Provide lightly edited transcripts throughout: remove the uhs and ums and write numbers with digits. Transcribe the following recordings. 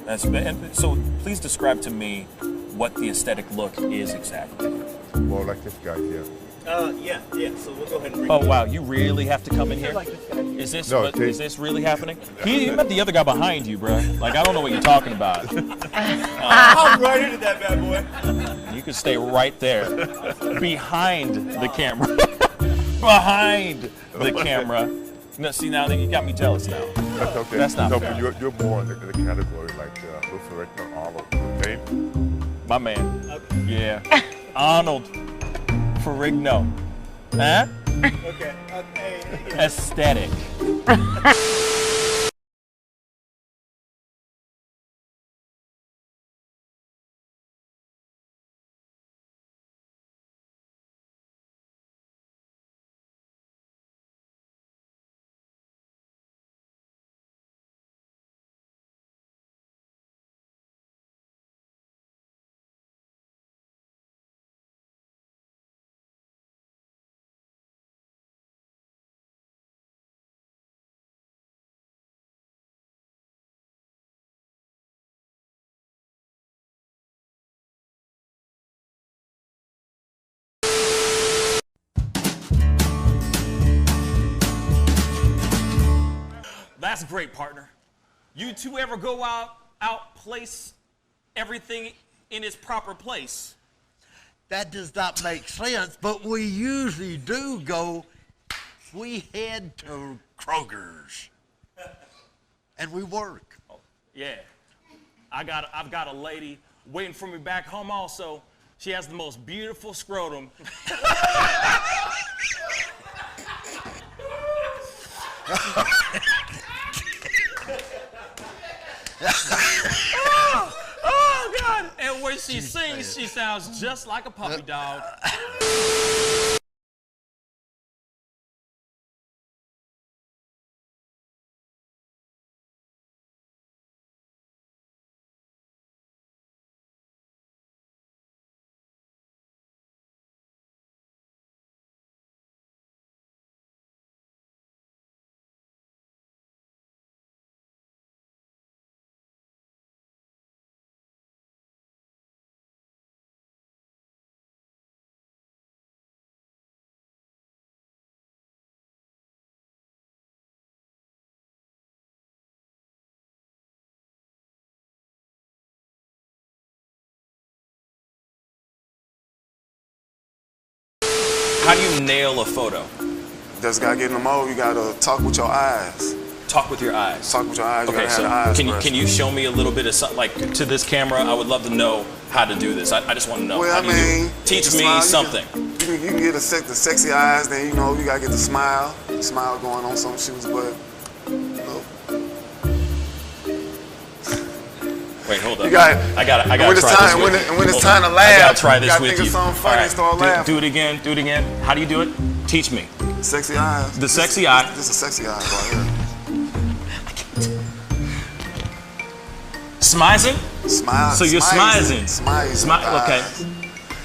And so please describe to me what the aesthetic look is exactly. Well, like this guy here. Yeah. So we'll go ahead and bring Oh wow, you really have to come in here? like this guy. Is this No, is this really happening? You met the other guy behind you, bro. Like I don't know what you're talking about. I'm right into that bad boy. You can stay right there, behind the camera, behind the camera. No, see now you got me jealous now. That's okay. That's not no, fair. But you're more in the category like Luther Rickner, Arnold, okay? My man. Yeah. Arnold Ferrigno. Huh? Okay. Aesthetic. That's great, partner. You two ever go out place everything in its proper place? That does not make sense, but we usually do go. We head to Kroger's, and we work. Oh, yeah. I've got a lady waiting for me back home also. She has the most beautiful scrotum. Oh, God. And when she sings, she sounds just like a puppy dog. How do you nail a photo? Just gotta get in the mode. You gotta talk with your eyes. Talk with your eyes. Talk with your eyes. You Okay, gotta so have the eyes can you show me a little bit of something, like to this camera? I would love to know how to do this. I just want to know. Well, How I do you do it? mean, Teach the me smile, something. You can get the sexy eyes. Then you gotta get the smile going on some shoes. But look, Wait, hold up. you got. I gotta when it's try time, this with when, you. when it's Hold time on. to laugh, I gotta try this you gotta with think you. of something funny and start laughing. Do it again. Do it again. How do you do it? Teach me. Sexy eyes. The sexy eye. This is sexy eyes right here. Smizing? Smile. So you're smizing. Smile. Okay.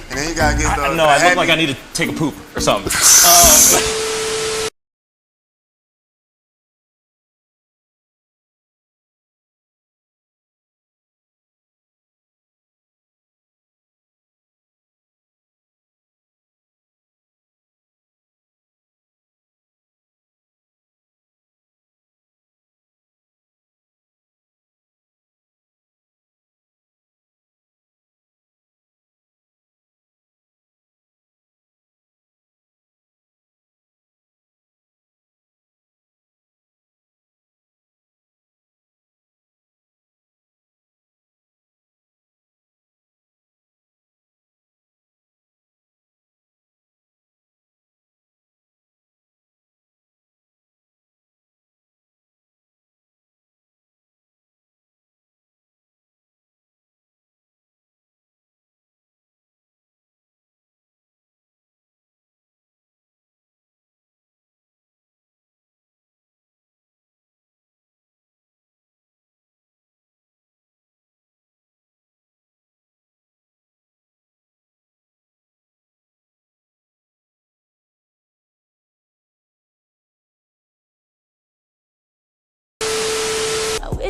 And then you gotta get the. No, I look like I need to take a poop or something.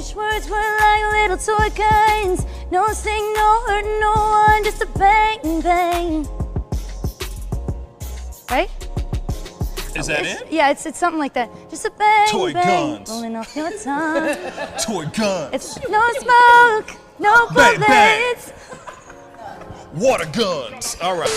Harsh words were like little toy guns. No sting, no hurt, no one, just a bang, bang. Right? Is that it? Yeah, it's something like that. Just a bang, Toy bang, guns. rolling off your tongue. Toy guns. It's no smoke, no Bang, bang. bullets. Water guns. All right.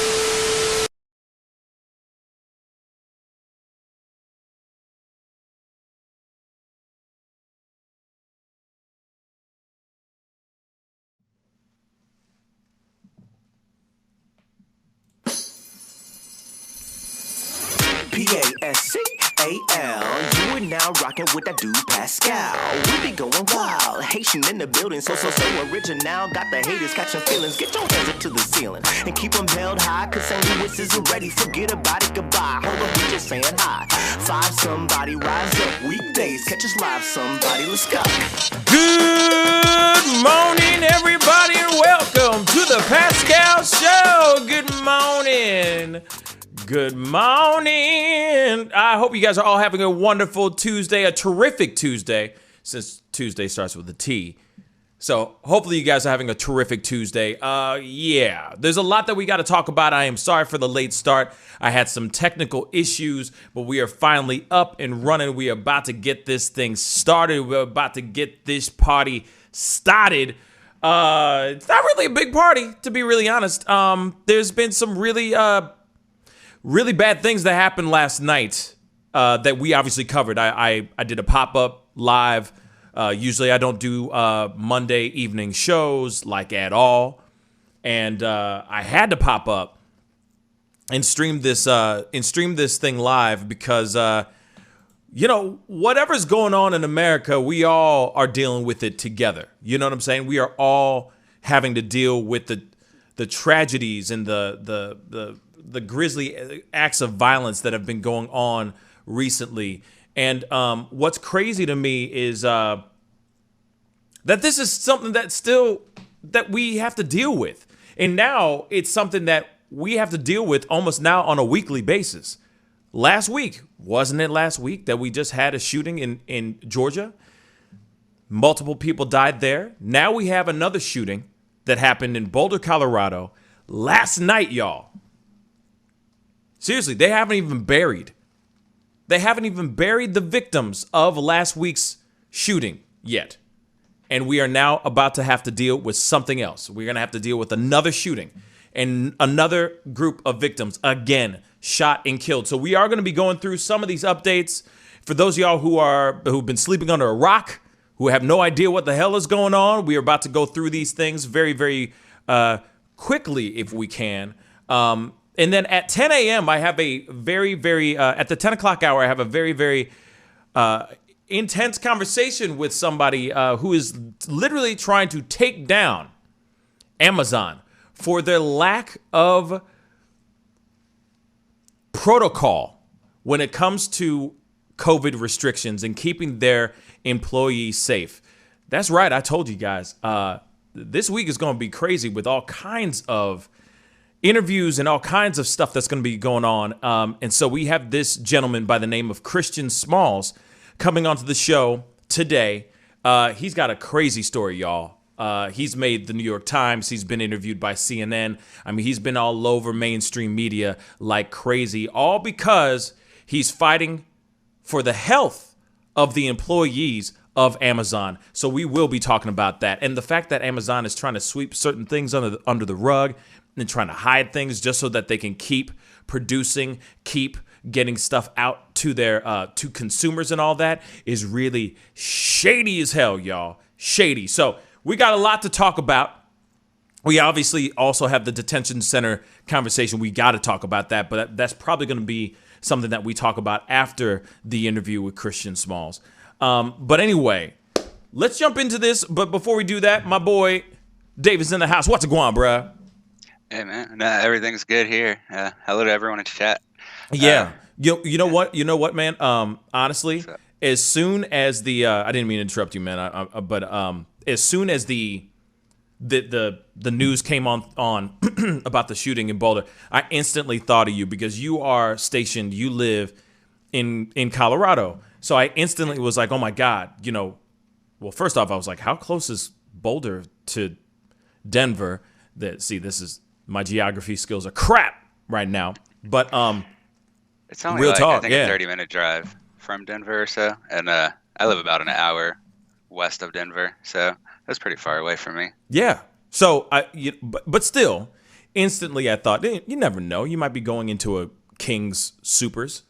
Pascal, you are now rocking with that dude Pascal. We be going wild, Haitian in the building, so original. Got the haters catching feelings. Get your hands up to the ceiling and keep them held high. Cause St. Louis isn't ready. Forget about it, goodbye. Hold on, we just saying hi. Five somebody, rise up. Weekdays, catch us live. Somebody, let's go. Good morning, everybody, and welcome to the Pascal Show. Good morning. Good morning. I hope you guys are all having a wonderful Tuesday, a terrific Tuesday, since Tuesday starts with a T. So hopefully you guys are having a terrific Tuesday. Yeah, there's a lot that we got to talk about. I am sorry for the late start. I had some technical issues, but we are finally up and running. We are about to get this thing started. We're about to get this party started. It's not really a big party, to be really honest. There's been some really bad things that happened last night that we obviously covered. I did a pop-up live. Usually I don't do Monday evening shows like at all. And I had to pop up and stream this thing live because whatever's going on in America, we all are dealing with it together. You know what I'm saying? We are all having to deal with the tragedies and the grisly acts of violence that have been going on recently. And what's crazy to me is that this is something that we have to deal with. And now it's something that we have to deal with almost now on a weekly basis. Wasn't it last week that we just had a shooting in Georgia? Multiple people died there. Now we have another shooting that happened in Boulder, Colorado last night, y'all. Seriously, they haven't even buried the victims of last week's shooting yet. And we are now about to have to deal with something else. We're going to have to deal with another shooting and another group of victims, again, shot and killed. So we are going to be going through some of these updates. For those of y'all who've been sleeping under a rock, who have no idea what the hell is going on, we are about to go through these things very, very quickly if we can. And then at 10 a.m., I have a very, very, at the 10 o'clock hour, I have a very, very intense conversation with somebody who is literally trying to take down Amazon for their lack of protocol when it comes to COVID restrictions and keeping their employees safe. That's right, I told you guys. This week is going to be crazy with all kinds of interviews and all kinds of stuff that's going to be going on. And so we have this gentleman by the name of Christian Smalls coming onto the show today. He's got a crazy story, y'all. He's made the New York Times. He's been interviewed by CNN. I mean, he's been all over mainstream media like crazy, all because he's fighting for the health of the employees of Amazon. So we will be talking about that. And the fact that Amazon is trying to sweep certain things under the rug and trying to hide things just so that they can keep producing, keep getting stuff out to their to consumers and all that is really shady as hell, y'all. Shady. So we got a lot to talk about. We obviously also have the detention center conversation. We got to talk about that, but that's probably going to be something that we talk about after the interview with Christian Smalls. But anyway, let's jump into this. But before we do that, my boy David's in the house. What's going on, bruh? Hey man, everything's good here. Hello to everyone in chat. Yeah, you know what, man. Honestly, as soon as the I didn't mean to interrupt you, man. But as soon as the news came on about the shooting in Boulder, I instantly thought of you because you are stationed. You live in Colorado, so I instantly was like, oh my God, well, first off, I was like, how close is Boulder to Denver? This is my geography skills are crap right now. But It's only real like, talk, I think yeah. a 30-minute drive from Denver or so. And I live about an hour west of Denver. So that's pretty far away from me. Yeah. So but still, instantly I thought, you never know. You might be going into a King's Supers.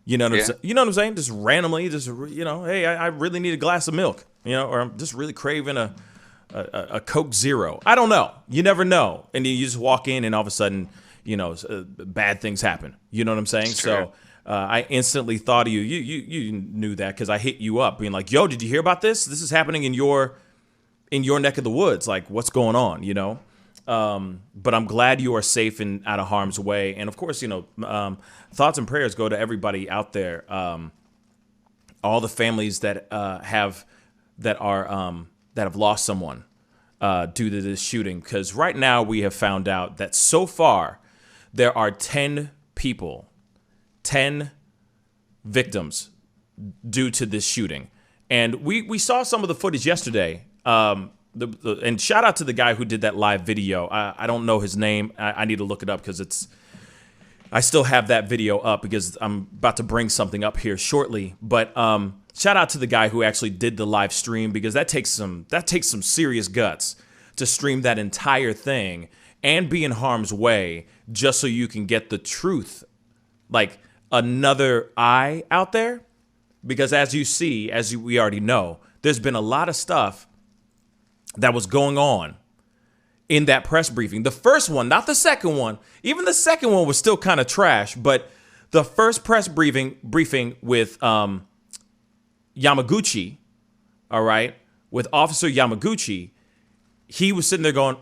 You know what I'm saying? You know what I'm saying? Just randomly, hey, I really need a glass of milk. Or I'm just really craving a Coke Zero. I don't know. You never know. And you just walk in, and all of a sudden, bad things happen. You know what I'm saying? So I instantly thought of you. You knew that because I hit you up, being like, "Yo, did you hear about this? This is happening in your neck of the woods. Like, what's going on?" But I'm glad you are safe and out of harm's way. And of course, thoughts and prayers go to everybody out there. All the families that have lost someone due to this shooting. Because right now we have found out that so far there are 10 victims due to this shooting. And we saw some of the footage yesterday. And shout out to the guy who did that live video. I don't know his name. I need to look it up because I still have that video up because I'm about to bring something up here shortly. But shout out to the guy who actually did the live stream, because that takes some serious guts to stream that entire thing and be in harm's way just so you can get the truth, like another eye out there. Because as we already know, there's been a lot of stuff that was going on in that press briefing. The first one, not the second one. Even the second one was still kind of trash, but the first press briefing with Yamaguchi, all right, with Officer Yamaguchi, he was sitting there going,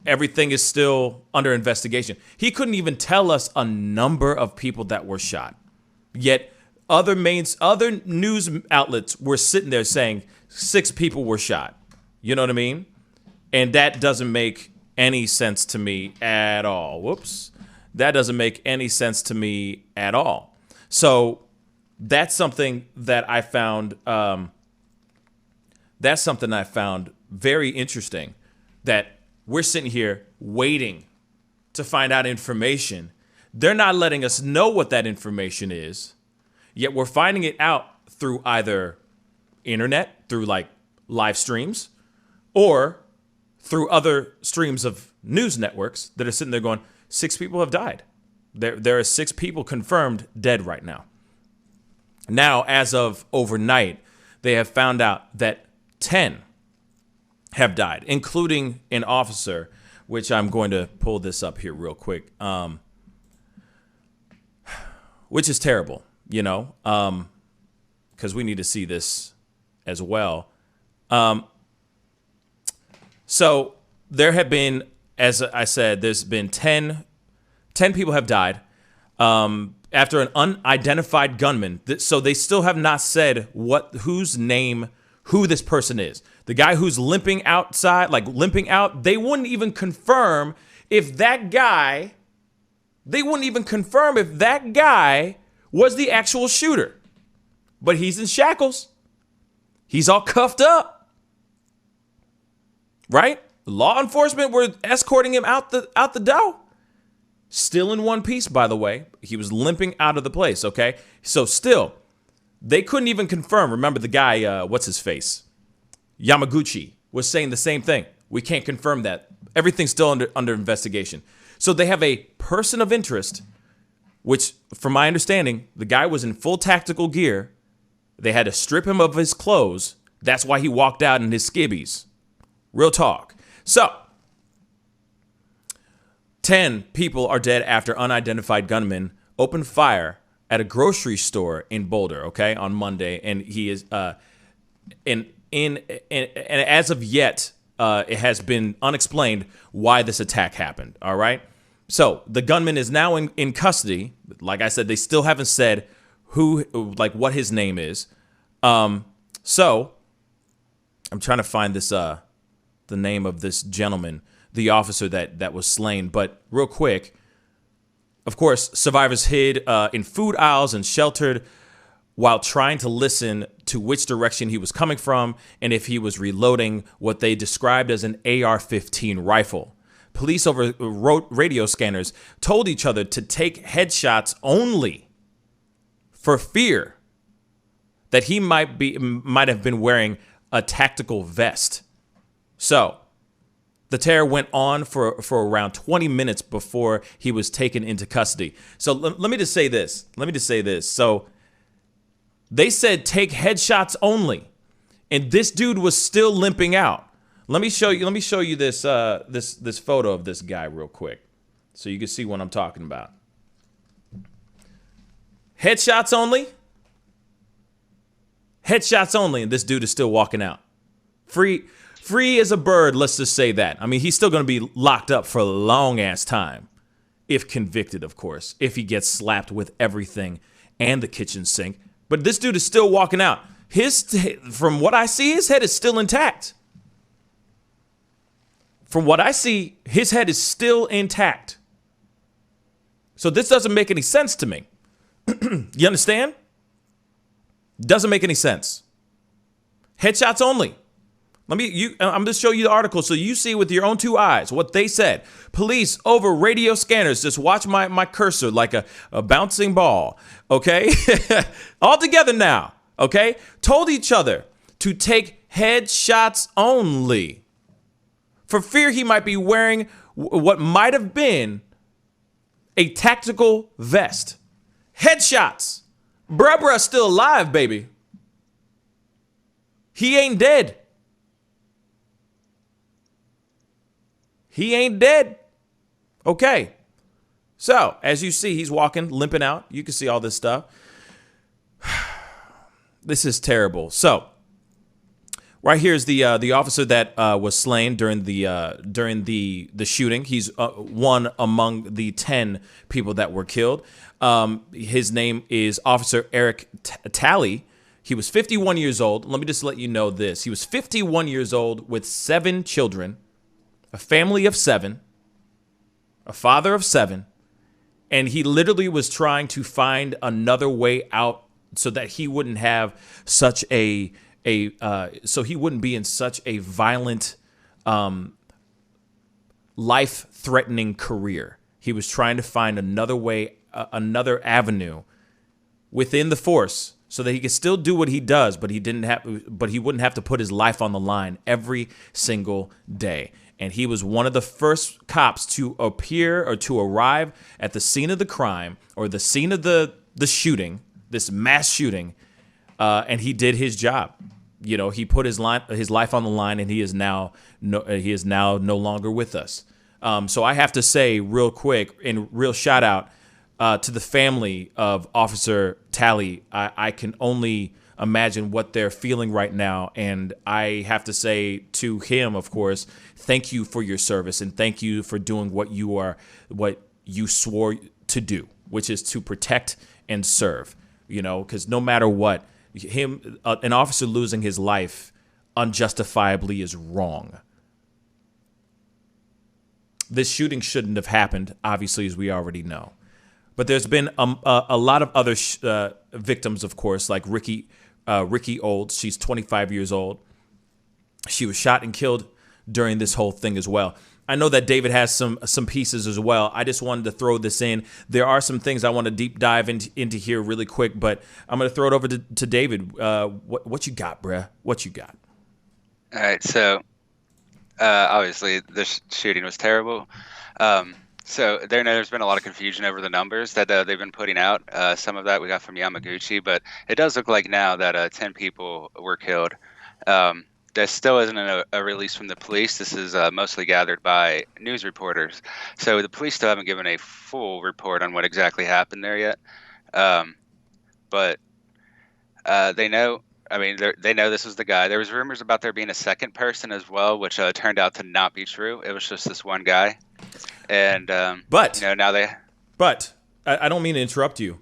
everything is still under investigation. He couldn't even tell us a number of people that were shot. Yet other news outlets were sitting there saying 6 people were shot. You know what I mean? And that doesn't make any sense to me at all. Whoops. That doesn't make any sense to me at all. So that's something that I found. That's something I found very interesting. That we're sitting here waiting to find out information. They're not letting us know what that information is. Yet we're finding it out through either internet, through like live streams, or through other streams of news networks that are sitting there going, 6 people have died. There are 6 people confirmed dead right now. Now, as of overnight, they have found out that 10 have died, including an officer, which I'm going to pull this up here real quick, which is terrible, because we need to see this as well. So there have been, as I said, there's been 10 people have died after an unidentified gunman. So they still have not said who this person is. The guy who's limping out, they wouldn't even confirm if that guy was the actual shooter. But he's in shackles. He's all cuffed up. Right? Law enforcement were escorting him out the door. Still in one piece, by the way. He was limping out of the place, okay? So still, they couldn't even confirm. Remember the guy, what's his face? Yamaguchi was saying the same thing. We can't confirm that. Everything's still under investigation. So they have a person of interest, which, from my understanding, the guy was in full tactical gear. They had to strip him of his clothes. That's why he walked out in his skivvies. Real talk. So, 10 people are dead after unidentified gunmen opened fire at a grocery store in Boulder, okay, on Monday. And he is, and as of yet, it has been unexplained why this attack happened, all right? So, the gunman is now in custody. Like I said, they still haven't said what his name is. So, I'm trying to find this, the name of this gentleman, the officer that was slain. But real quick, of course, survivors hid in food aisles and sheltered while trying to listen to which direction he was coming from and if he was reloading what they described as an AR-15 rifle. Police over radio scanners told each other to take headshots only for fear that he might have been wearing a tactical vest. So the terror went on for around 20 minutes before he was taken into custody. So let me just say this. So they said take headshots only, and this dude was still limping out. Let me show you this this photo of this guy real quick, so you can see what I'm talking about. Headshots only. Headshots only, and this dude is still walking out. Free as a bird, let's just say that. I mean, he's still going to be locked up for a long-ass time. If convicted, of course. If he gets slapped with everything and the kitchen sink. But this dude is still walking out. From what I see, his head is still intact. From what I see, his head is still intact. So this doesn't make any sense to me. You understand? Doesn't make any sense. Headshots only. I'm going to show you the article so you see with your own two eyes what they said. Police over radio scanners. Just watch my cursor like a bouncing ball. Okay? All together now. Okay? Told each other to take headshots only for fear he might be wearing what might have been a tactical vest. Headshots. Bruh's still alive, baby. He ain't dead. He ain't dead. Okay. So, as you see, he's walking, limping out. You can see all this stuff. This is terrible. So, right here is the officer that was slain during the shooting. He's one among the 10 people that were killed. His name is Officer Eric Talley. He was 51 years old. Let me just let you know this. He was 51 years old with 7 children, a family of 7, a father of 7, and he literally was trying to find another way out so that he wouldn't have such so he wouldn't be in such a violent, life-threatening career. He was trying to find another way, another avenue within the force so that he could still do what he does, but he wouldn't have to put his life on the line every single day. And he was one of the first cops to appear or to arrive at the scene of the crime or the scene of the shooting, this mass shooting, and he did his job. You know, he put his life on the line, and he is now no longer with us. So I have to say real quick and real shout out to the family of Officer Talley. I can only imagine what they're feeling right now. And I have to say to him, of course, thank you for your service and thank you for doing what you swore to do, which is to protect and serve, you know, because no matter what, an officer losing his life unjustifiably is wrong. This shooting shouldn't have happened, obviously, as we already know. But there's been a lot of other victims, of course, like Ricky Olds. She's 25 years old. She was shot and killed during this whole thing as well. I know that David has some pieces as well. I just wanted to throw this in. There are some things I want to deep dive into here really quick, but I'm going to throw it over to David. What you got, bruh? What you got? All right, so obviously this shooting was terrible. So there's been a lot of confusion over the numbers that they've been putting out. Some of that we got from Yamaguchi, but it does look like now that 10 people were killed. There still isn't a release from the police. This is mostly gathered by news reporters. So the police still haven't given a full report on what exactly happened there yet. But they know. I mean, they know this was the guy. There was rumors about there being a second person as well, which turned out to not be true. It was just this one guy. And but now they. But I don't mean to interrupt you,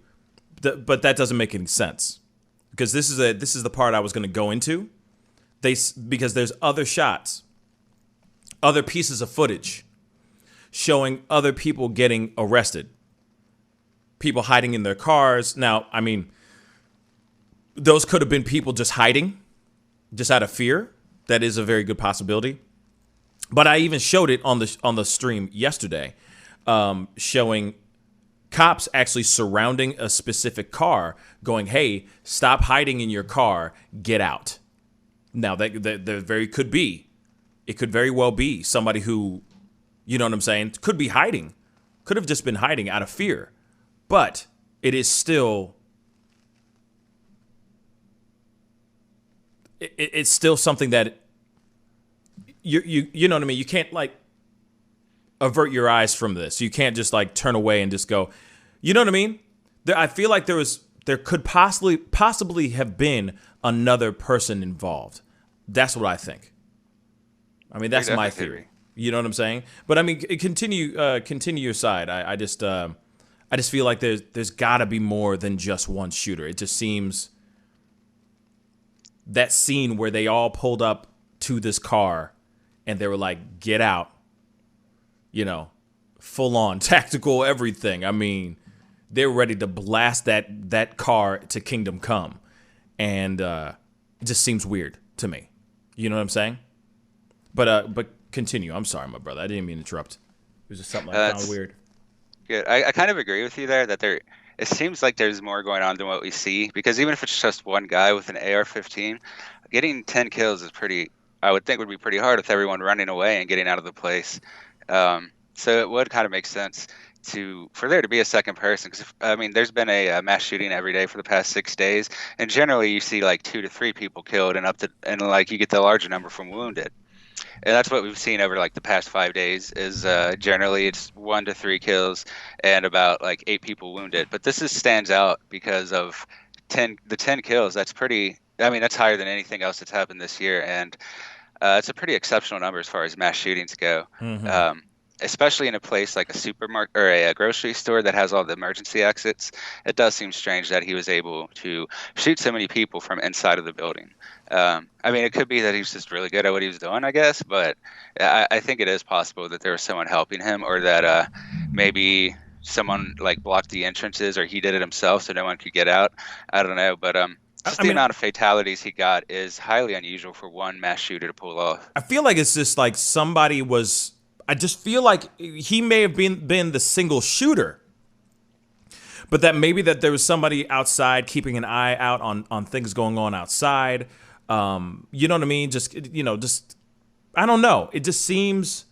but that doesn't make any sense because this is the part I was going to go into. Because there's other shots, other pieces of footage showing other people getting arrested, people hiding in their cars. Now, I mean, those could have been people just hiding, just out of fear. That is a very good possibility. But I even showed it on the stream yesterday, showing cops actually surrounding a specific car, going, "Hey, stop hiding in your car, get out." Now that there very could be, it could very well be somebody who, you know what I'm saying, could be hiding, could have just been hiding out of fear, but it is still, it's still something that you know what I mean. You can't like avert your eyes from this. You can't just like turn away and just go, you know what I mean? I feel like there could possibly have been another person involved. That's what I think. I mean, that's my theory. You know what I'm saying? But I mean, continue your side. I just feel like there's got to be more than just one shooter. It just seems that scene where they all pulled up to this car and they were like, "Get out," you know, full on tactical everything. I mean, they're ready to blast that car to kingdom come, and it just seems weird to me. You know what I'm saying? But continue. I'm sorry, my brother. I didn't mean to interrupt. It was just something I found weird. Good. I kind of agree with you there that it seems like there's more going on than what we see, because even if it's just one guy with an AR-15, getting 10 kills is I would think would be pretty hard with everyone running away and getting out of the place. So it would kind of make sense for there to be a second person, because I mean, there's been a mass shooting every day for the past 6 days, and generally you see like 2 to 3 people killed, and like you get the larger number from wounded. And that's what we've seen over like the past 5 days is generally it's 1 to 3 kills and about like 8 people wounded. But this stands out because of the 10 kills. That's that's higher than anything else that's happened this year. And it's a pretty exceptional number as far as mass shootings go. Mm-hmm. Especially in a place like a supermarket or a grocery store that has all the emergency exits. It does seem strange that he was able to shoot so many people from inside of the building. I mean, it could be that he was just really good at what he was doing, I guess, but I think it is possible that there was someone helping him, or that maybe someone like blocked the entrances, or he did it himself so no one could get out. I don't know, but the amount of fatalities he got is highly unusual for one mass shooter to pull off. I feel like it's just like I just feel like he may have been the single shooter, but that maybe that there was somebody outside keeping an eye out on things going on outside. You know what I mean? Just I don't know. It just seems,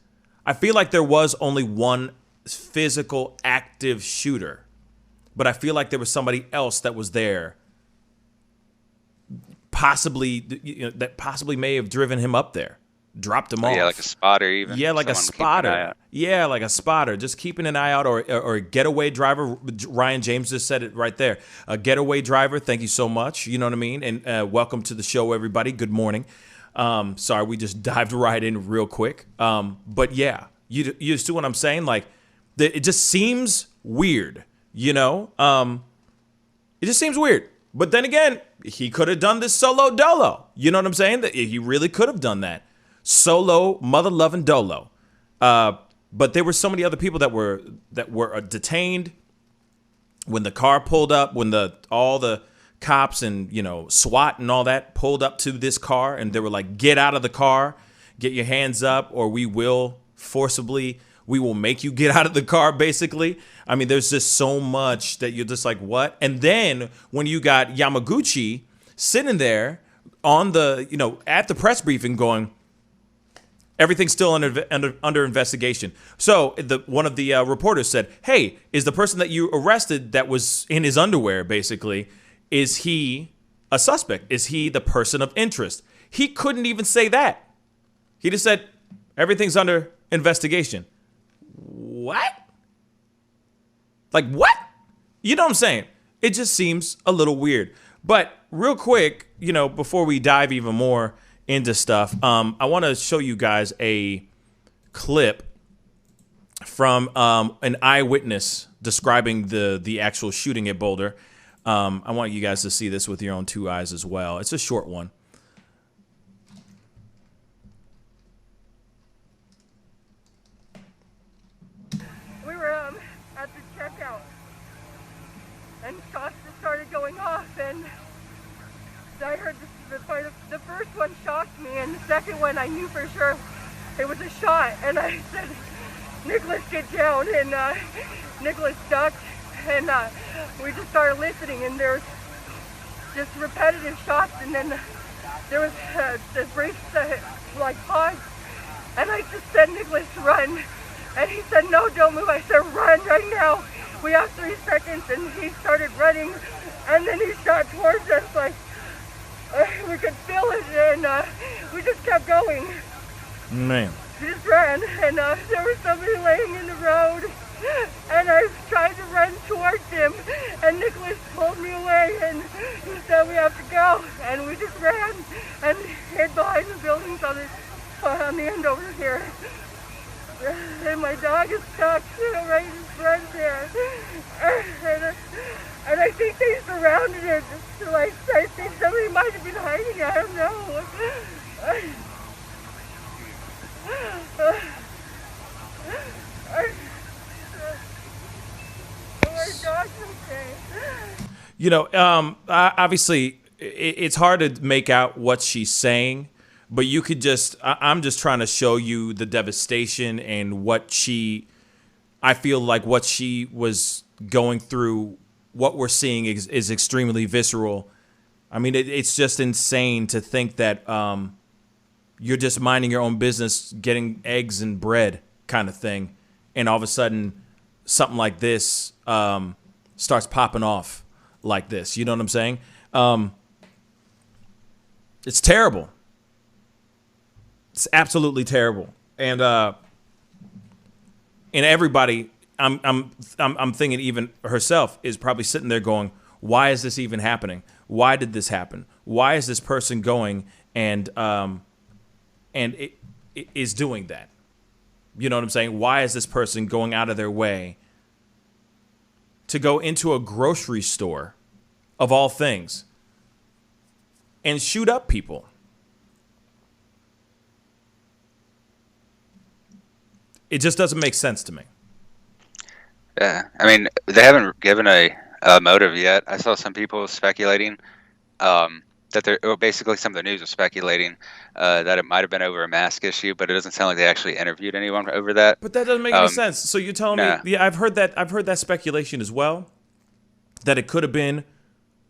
I feel like there was only one physical active shooter, but I feel like there was somebody else that was there, possibly that possibly may have driven him up there. Dropped him off. Yeah, like a spotter even. Yeah, like a spotter. Yeah, like a spotter. Just keeping an eye out, or a getaway driver. Ryan James just said it right there. A getaway driver, thank you so much. You know what I mean? And welcome to the show, everybody. Good morning. Sorry, we just dived right in real quick. But yeah, you see what I'm saying? Like, it just seems weird, you know? It just seems weird. But then again, he could have done this solo dolo. You know what I'm saying? That he really could have done that. Solo, mother-loving dolo. But there were so many other people that were detained when the car pulled up, when all the cops and, SWAT and all that pulled up to this car, and they were like, "Get out of the car, get your hands up, or we will make you get out of the car," basically. I mean, there's just so much that you're just like, what? And then when you got Yamaguchi sitting there on at the press briefing going, everything's still under investigation. So one of the reporters said, "Hey, is the person that you arrested that was in his underwear, basically, is he a suspect? Is he the person of interest?" He couldn't even say that. He just said, "Everything's under investigation." What? Like, what? You know what I'm saying? It just seems a little weird. But real quick, before we dive even more into stuff, I want to show you guys a clip from an eyewitness describing the actual shooting at Boulder. I want you guys to see this with your own 2 eyes as well. It's a short one. We were at the checkout, and shots just started going off, and one shocked me, and the second one I knew for sure it was a shot. And I said, Nicholas, get down. And Nicholas ducked, and we just started listening, and there was just repetitive shots, and then there was this brief pause, and I just said, Nicholas, run. And he said, no, don't move. I said, run right now. We have 3 seconds, and he started running, and then he shot towards us like we could feel it, and we just kept going. Man. We just ran, and there was somebody laying in the road, and I tried to run towards him, and Nicholas pulled me away, and he said, we have to go, and we just ran and hid behind the buildings on the end over here. And my dog is stuck right in front there. And I think they surrounded it. Like, I think somebody might have been hiding. I don't know. My dog's okay. You know, obviously, it's hard to make out what she's saying. But you could I'm just trying to show you the devastation and I feel like what she was going through, what we're seeing is extremely visceral. I mean, it's just insane to think that you're just minding your own business, getting eggs and bread kind of thing. And all of a sudden, something like this starts popping off like this. You know what I'm saying? It's terrible. It's absolutely terrible, and everybody, I'm thinking even herself is probably sitting there going, "Why is this even happening? Why did this happen? Why is this person going and it is doing that? You know what I'm saying? Why is this person going out of their way to go into a grocery store, of all things, and shoot up people?" It just doesn't make sense to me. Yeah, I mean, they haven't given a motive yet. I saw some people speculating that basically some of the news was speculating that it might have been over a mask issue, but it doesn't sound like they actually interviewed anyone over that. But that doesn't make any sense. So you're telling me? Yeah, I've heard that speculation as well, that it could have been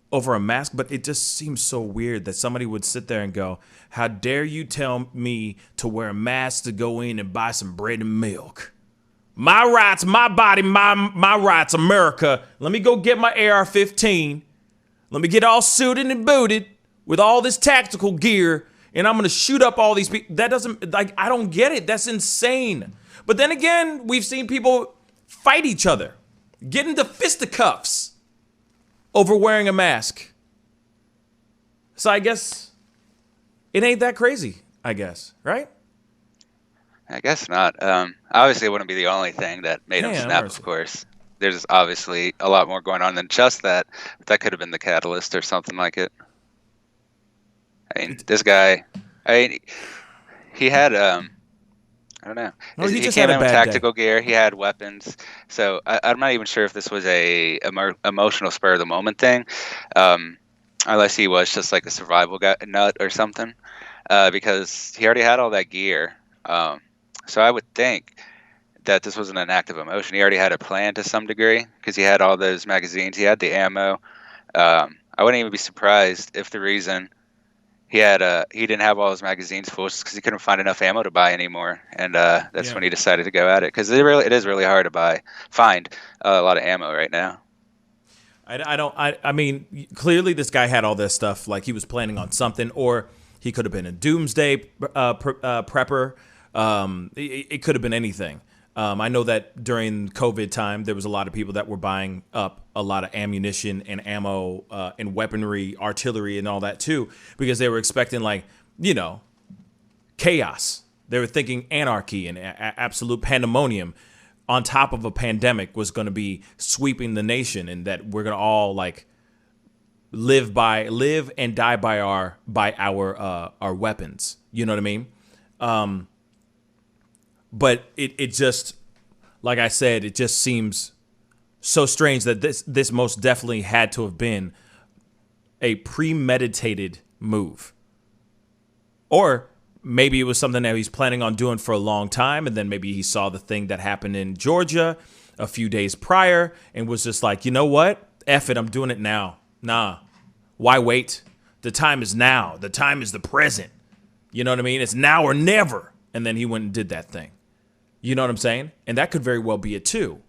over a mask, but it just seems so weird that somebody would sit there and go, "How dare you tell me to wear a mask to go in and buy some bread and milk? My rights, my body, my rights, America. Let me go get my AR-15. Let me get all suited and booted with all this tactical gear, and I'm going to shoot up all these people." That doesn't, I don't get it. That's insane. But then again, we've seen people fight each other, get into fisticuffs over wearing a mask. So I guess it ain't that crazy, I guess, right? I guess not. Obviously, it wouldn't be the only thing that made him snap, of course. There's obviously a lot more going on than just that. But that could have been the catalyst or something like it. I mean, this guy, he had, I don't know. No, he just came had a in with bad tactical gear. He had weapons. So I'm not even sure if this was a emotional spur of the moment thing, unless he was just like a survival nut or something, because he already had all that gear. So I would think that this wasn't an act of emotion. He already had a plan to some degree because he had all those magazines. He had the ammo. I wouldn't even be surprised if the reason he didn't have all his magazines full just because he couldn't find enough ammo to buy anymore, and that's when he decided to go at it, because it is really hard to find a lot of ammo right now. I mean, clearly this guy had all this stuff, like he was planning on something, or he could have been a doomsday prepper. It could have been anything. I know that during COVID time, there was a lot of people that were buying up a lot of ammunition and ammo and weaponry, artillery and all that too, because they were expecting chaos. They were thinking anarchy and absolute pandemonium on top of a pandemic was going to be sweeping the nation, and that we're going to all live and die by our weapons. You know what I mean? But it just, like I said, it just seems so strange that this most definitely had to have been a premeditated move. Or maybe it was something that he's planning on doing for a long time, and then maybe he saw the thing that happened in Georgia a few days prior and was just like, you know what? F it, I'm doing it now. Nah, why wait? The time is now. The time is the present. You know what I mean? It's now or never. And then he went and did that thing. You know what I'm saying? And that could very well be it too.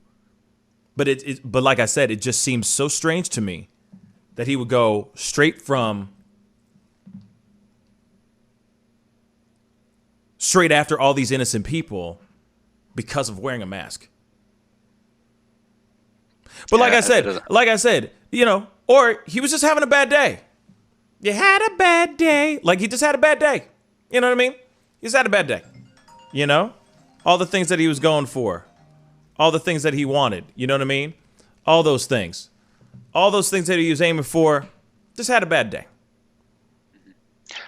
But but like I said, it just seems so strange to me that he would go straight after all these innocent people because of wearing a mask. But like I said, you know, or he was just having a bad day. You had a bad day. Like he just had a bad day. You know what I mean? He just had a bad day. You know? All the things that he was going for. All the things that he wanted. You know what I mean? All those things. All those things that he was aiming for. Just had a bad day.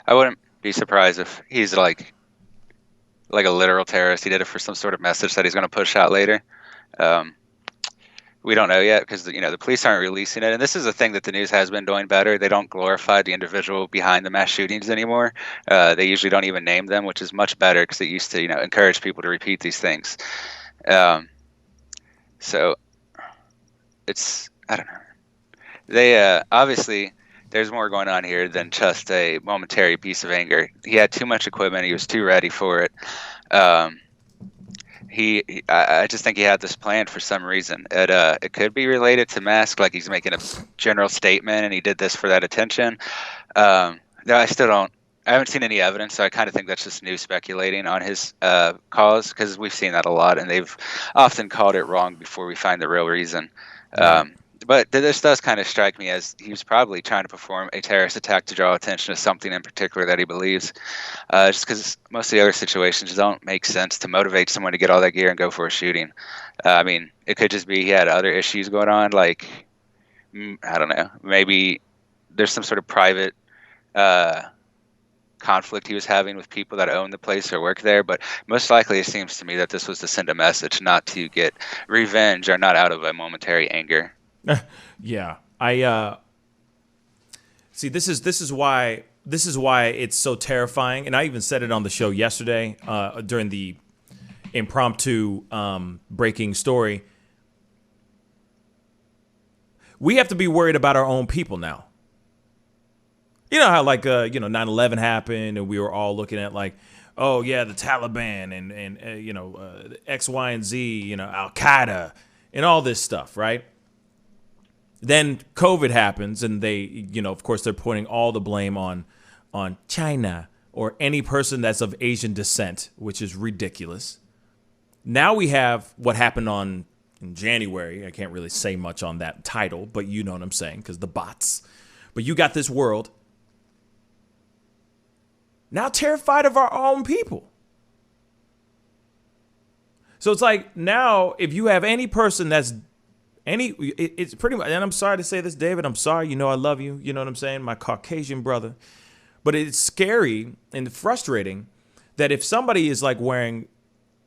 I wouldn't be surprised if he's like a literal terrorist. He did it for some sort of message that he's going to push out later. We don't know yet because, you know, the police aren't releasing it. And this is a thing that the news has been doing better. They don't glorify the individual behind the mass shootings anymore. They usually don't even name them, which is much better because it used to, you know, encourage people to repeat these things. So it's, I don't know. They obviously there's more going on here than just a momentary piece of anger. He had too much equipment. He was too ready for it. I just think he had this planned for some reason. It could be related to mask, like he's making a general statement and he did this for that attention. No, I haven't seen any evidence, so I kind of think that's just news speculating on his cause, because we've seen that a lot, and they've often called it wrong before we find the real reason. But this does kind of strike me as he was probably trying to perform a terrorist attack to draw attention to something in particular that he believes. Just because most of the other situations don't make sense to motivate someone to get all that gear and go for a shooting. I mean, it could just be he had other issues going on, like, I don't know, maybe there's some sort of private conflict he was having with people that own the place or work there. But most likely it seems to me that this was to send a message, not to get revenge or not out of a momentary anger. Yeah, I see. This is why it's so terrifying, and I even said it on the show yesterday during the impromptu breaking story. We have to be worried about our own people now. You know how 9/11 happened, and we were all looking at like, oh yeah, the Taliban and X, Y, and Z, Al Qaeda and all this stuff, right? Then COVID happens, and they, of course, they're pointing all the blame on China or any person that's of Asian descent, which is ridiculous. Now we have what happened in January. I can't really say much on that title, but you know what I'm saying, because the bots. But you got this world now terrified of our own people. So it's like now if you have any person that's it's pretty much, and I'm sorry to say this, David, I'm sorry, I love you, you know what I'm saying, my Caucasian brother, but it's scary and frustrating that if somebody is like wearing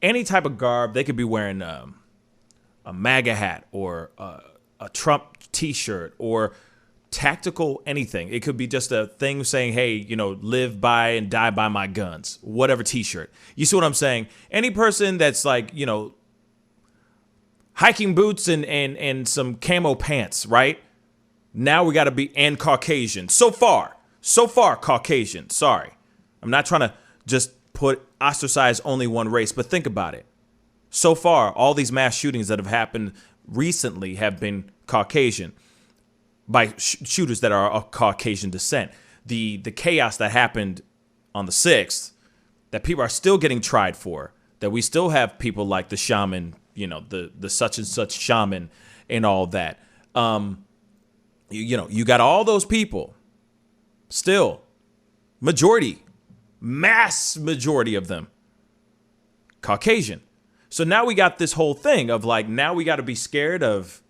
any type of garb, they could be wearing a MAGA hat or a Trump t-shirt or tactical anything. It could be just a thing saying, hey, live by and die by my guns, whatever t-shirt. You see what I'm saying? Any person that's like, hiking boots and some camo pants, right? Now we got to be, and Caucasian. So far, Caucasian. Sorry. I'm not trying to just ostracize only one race, but think about it. So far, all these mass shootings that have happened recently have been Caucasian by shooters that are of Caucasian descent. The chaos that happened on the 6th that people are still getting tried for, that we still have people like the shaman, the such and such shaman and all that. You got all those people still, mass majority of them, Caucasian. So now we got this whole thing of like, now we got to be scared of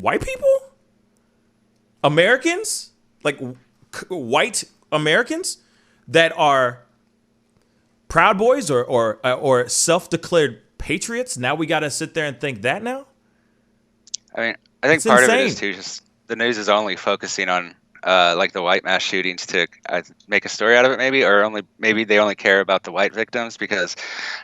white people? Americans? Like white Americans that are Proud Boys or self-declared patriots? Now we got to sit there and think that now? I mean, I think part of it is too just the news is only focusing on like the white mass shootings to make a story out of it, maybe, or maybe they only care about the white victims, because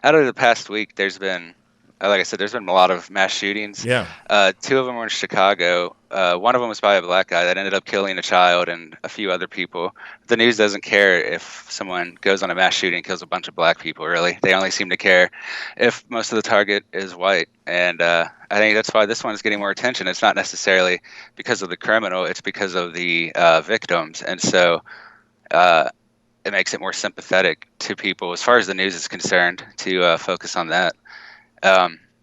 out of the past week, there's been, like I said, there's been a lot of mass shootings. Yeah. 2 of them were in Chicago. One of them was by a black guy that ended up killing a child and a few other people. The news doesn't care if someone goes on a mass shooting and kills a bunch of black people, really. They only seem to care if most of the target is white. And I think that's why this one is getting more attention. It's not necessarily because of the criminal. It's because of the victims. And so it makes it more sympathetic to people, as far as the news is concerned, to focus on that.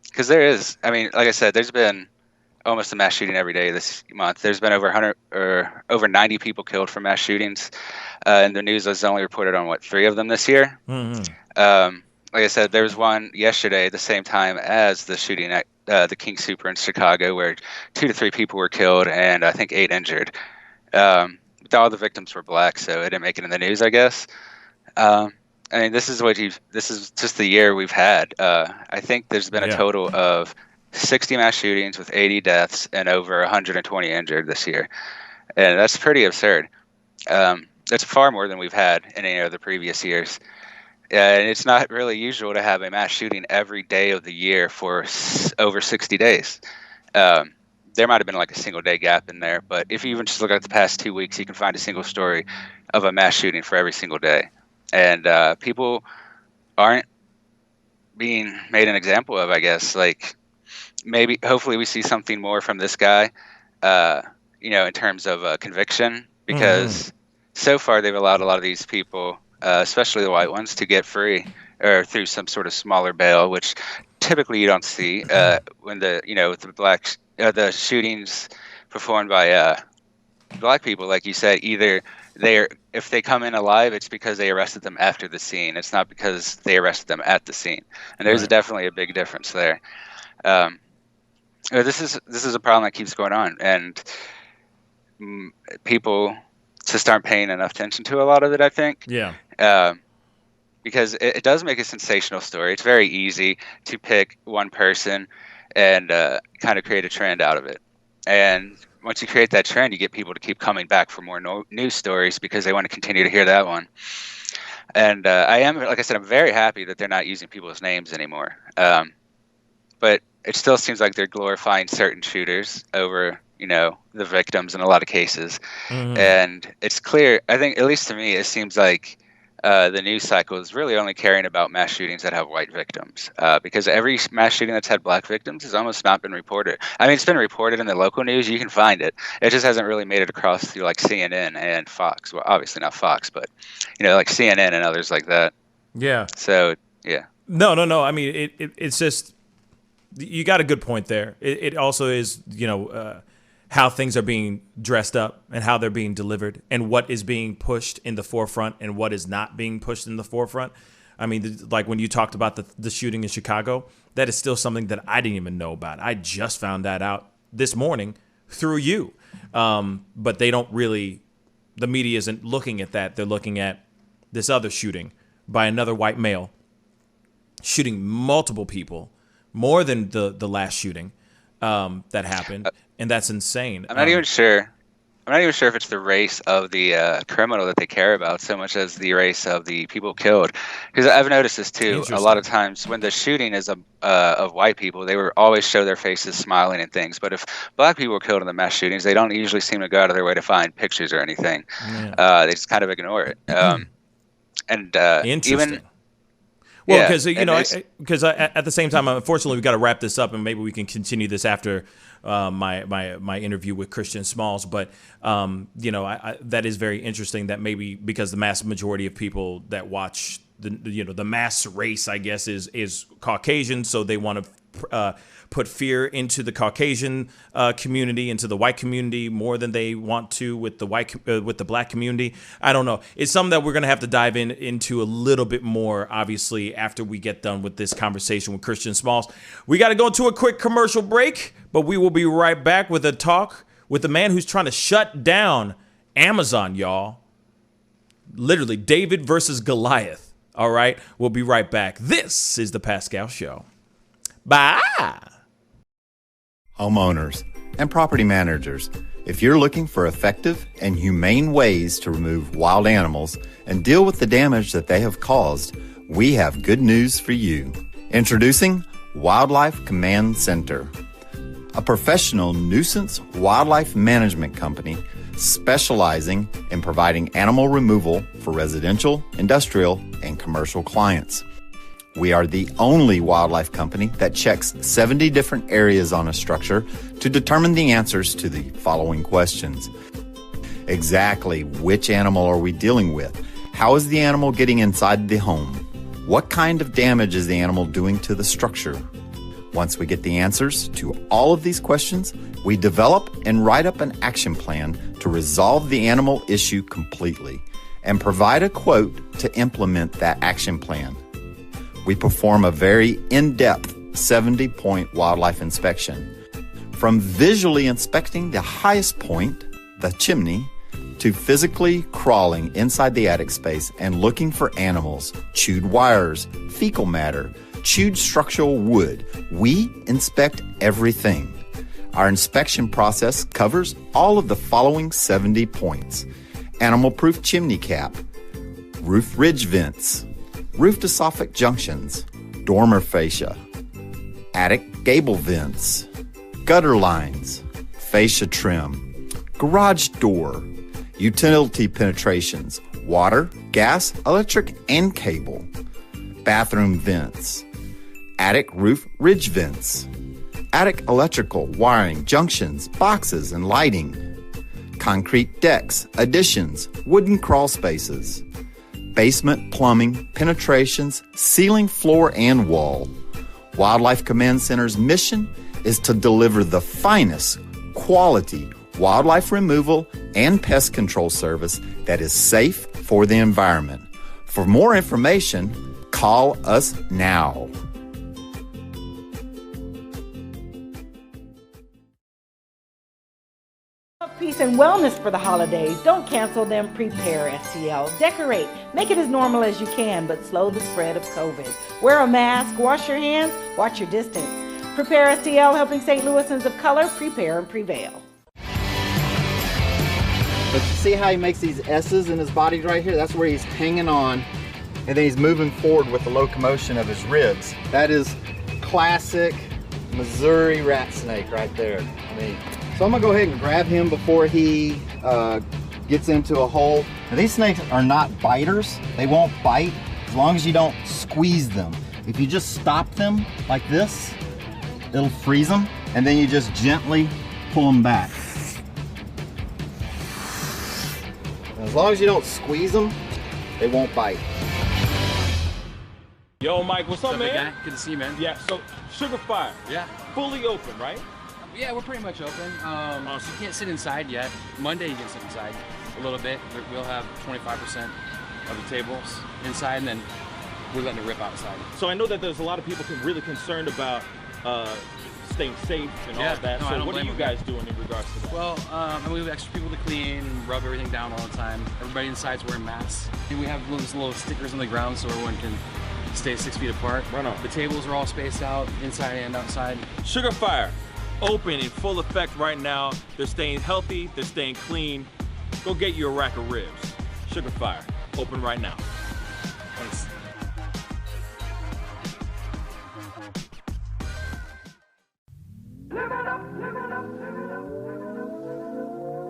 Because there is, I mean, like I said, there's been almost a mass shooting every day this month. There's been over 100 or over 90 people killed from mass shootings, and the news has only reported on 3 of them this year. Mm-hmm. Like I said, there was one yesterday, the same time as the shooting at the King Super in Chicago, where 2 to 3 people were killed and I think 8 injured. All the victims were black, so it didn't make it in the news, I guess. I mean, this is just the year we've had. I think there's been a total of 60 mass shootings with 80 deaths and over 120 injured this year. And that's pretty absurd. That's far more than we've had in any of the previous years. And it's not really usual to have a mass shooting every day of the year for over 60 days. There might have been like a single day gap in there, but if you even just look at the past 2 weeks, you can find a single story of a mass shooting for every single day. And people aren't being made an example of, I guess. Like, maybe, hopefully we see something more from this guy, in terms of conviction, because so far they've allowed a lot of these people, especially the white ones, to get free or through some sort of smaller bail, which typically you don't see when the shootings performed by black people, like you said. Either if they come in alive, it's because they arrested them after the scene. It's not because they arrested them at the scene. And there's definitely a big difference there. This is a problem that keeps going on, and people just aren't paying enough attention to a lot of it, I think. Yeah. Because it does make a sensational story. It's very easy to pick one person and kind of create a trend out of it. And once you create that trend, you get people to keep coming back for more news stories because they want to continue to hear that one. And like I said, I'm very happy that they're not using people's names anymore. But it still seems like they're glorifying certain shooters over, the victims in a lot of cases. Mm-hmm. And it's clear, I think, at least to me, it seems like the news cycle is really only caring about mass shootings that have white victims, because every mass shooting that's had black victims has almost not been reported. I mean, it's been reported in the local news. You can find it. It just hasn't really made it across through like CNN and Fox. Well, obviously not Fox, but, like CNN and others like that. Yeah. So, yeah. No. I mean, it's just, you got a good point there. It also is, how things are being dressed up and how they're being delivered and what is being pushed in the forefront and what is not being pushed in the forefront. I mean, like when you talked about the shooting in Chicago, that is still something that I didn't even know about. I just found that out this morning through you. But they don't really, the media isn't looking at that. They're looking at this other shooting by another white male, shooting multiple people, more than the last shooting that happened. And that's insane. I'm not even sure if it's the race of the criminal that they care about so much as the race of the people killed. Because I've noticed this too. A lot of times when the shooting is of white people, they will always show their faces smiling and things. But if black people were killed in the mass shootings, they don't usually seem to go out of their way to find pictures or anything. Yeah. They just kind of ignore it. Interesting. Well, because at the same time, unfortunately, we've got to wrap this up, and maybe we can continue this after my interview with Christian Smalls. But that is very interesting. That maybe because the mass majority of people that watch the mass race, I guess, is Caucasian, so they want to put fear into the Caucasian community, into the white community more than they want to with the black community. I don't know. It's something that we're going to have to dive into a little bit more, obviously, after we get done with this conversation with Christian Smalls. We got to go to a quick commercial break, but we will be right back with a talk with the man who's trying to shut down Amazon, y'all. Literally, David versus Goliath. All right, we'll be right back. This is the Pascal Show. Bye. Homeowners and property managers, If you're looking for effective and humane ways to remove wild animals and deal with the damage that they have caused, we have good news for you. Introducing Wildlife Command Center, a professional nuisance wildlife management company specializing in providing animal removal for residential, industrial, and commercial clients. We are the only wildlife company that checks 70 different areas on a structure to determine the answers to the following questions. Exactly which animal are we dealing with? How is the animal getting inside the home? What kind of damage is the animal doing to the structure? Once we get the answers to all of these questions, we develop and write up an action plan to resolve the animal issue completely and provide a quote to implement that action plan. We perform a very in-depth 70-point wildlife inspection. From visually inspecting the highest point, the chimney, to physically crawling inside the attic space and looking for animals, chewed wires, fecal matter, chewed structural wood, we inspect everything. Our inspection process covers all of the following 70 points: animal-proof chimney cap, roof ridge vents, roof to soffit junctions, dormer fascia, attic gable vents, gutter lines, fascia trim, garage door, utility penetrations, water, gas, electric, and cable, bathroom vents, attic roof ridge vents, attic electrical, wiring, junctions, boxes, and lighting, concrete decks, additions, wooden crawl spaces, basement plumbing, penetrations, ceiling, floor, and wall. Wildlife Command Center's mission is to deliver the finest quality wildlife removal and pest control service that is safe for the environment. For more information, call us now. Peace and wellness for the holidays. Don't cancel them. Prepare STL. Decorate. Make it as normal as you can, but slow the spread of COVID. Wear a mask. Wash your hands. Watch your distance. Prepare STL, helping St. Louisans of color prepare and prevail. But you see how he makes these S's in his body right here? That's where he's hanging on, and then he's moving forward with the locomotion of his ribs. That is classic Missouri rat snake right there. I mean, so I'm gonna go ahead and grab him before he gets into a hole. Now, these snakes are not biters. They won't bite as long as you don't squeeze them. If you just stop them like this, it'll freeze them, and then you just gently pull them back. As long as you don't squeeze them, they won't bite. Yo, Mike, what's up, man? Guy? Good to see you, man. Yeah, so Sugar Fire. Yeah. Fully open, right? Yeah, we're pretty much open. So you can't sit inside yet. Monday you can sit inside a little bit. We'll have 25% of the tables inside, and then we're letting it rip outside. So I know that there's a lot of people really concerned about staying safe and all that. No, so what are you guys doing in regards to that? Well, we have extra people to clean and rub everything down all the time. Everybody inside's wearing masks. And we have those little stickers on the ground so everyone can stay 6 feet apart. Right on. The tables are all spaced out, inside and outside. Sugar Fire, open in full effect right now. They're staying healthy, they're staying clean. Go get you a rack of ribs. Sugar Fire, open right now. Thanks.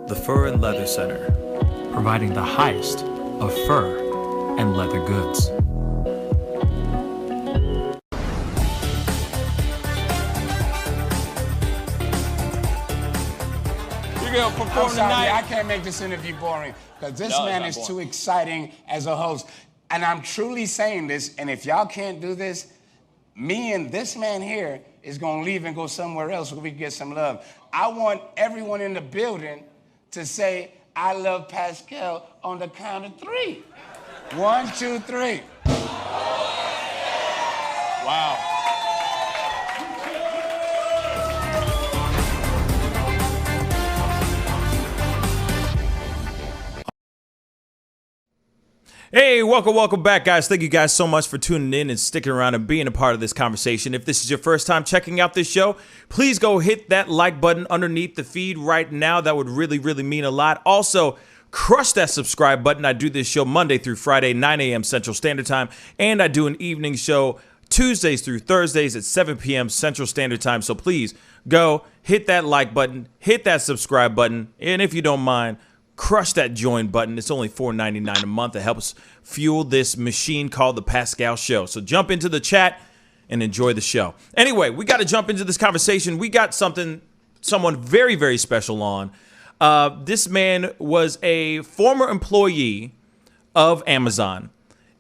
The Fur and Leather Center, providing the highest of fur and leather goods. I'm sorry, I can't make this interview boring because this man is too exciting as a host. And I'm truly saying this, and if y'all can't do this, me and this man here is going to leave and go somewhere else where we can get some love. I want everyone in the building to say, I love Pascal on the count of 3. 1, 2, 3. Wow. Hey, welcome back, guys. Thank you guys so much for tuning in and sticking around and being a part of this conversation. If this is your first time checking out this show, please go hit that like button underneath the feed right now. That would really, really mean a lot. Also, crush that subscribe button. I do this show Monday through Friday, 9 a.m. Central Standard Time, and I do an evening show Tuesdays through Thursdays at 7 p.m. Central Standard Time. So please go hit that like button, hit that subscribe button, and if you don't mind, crush that join button. It's only $4.99 a month. It helps fuel this machine called The Pascal Show. So jump into the chat and enjoy the show. Anyway, we got to jump into this conversation. We got someone very, very special on. This man was a former employee of Amazon,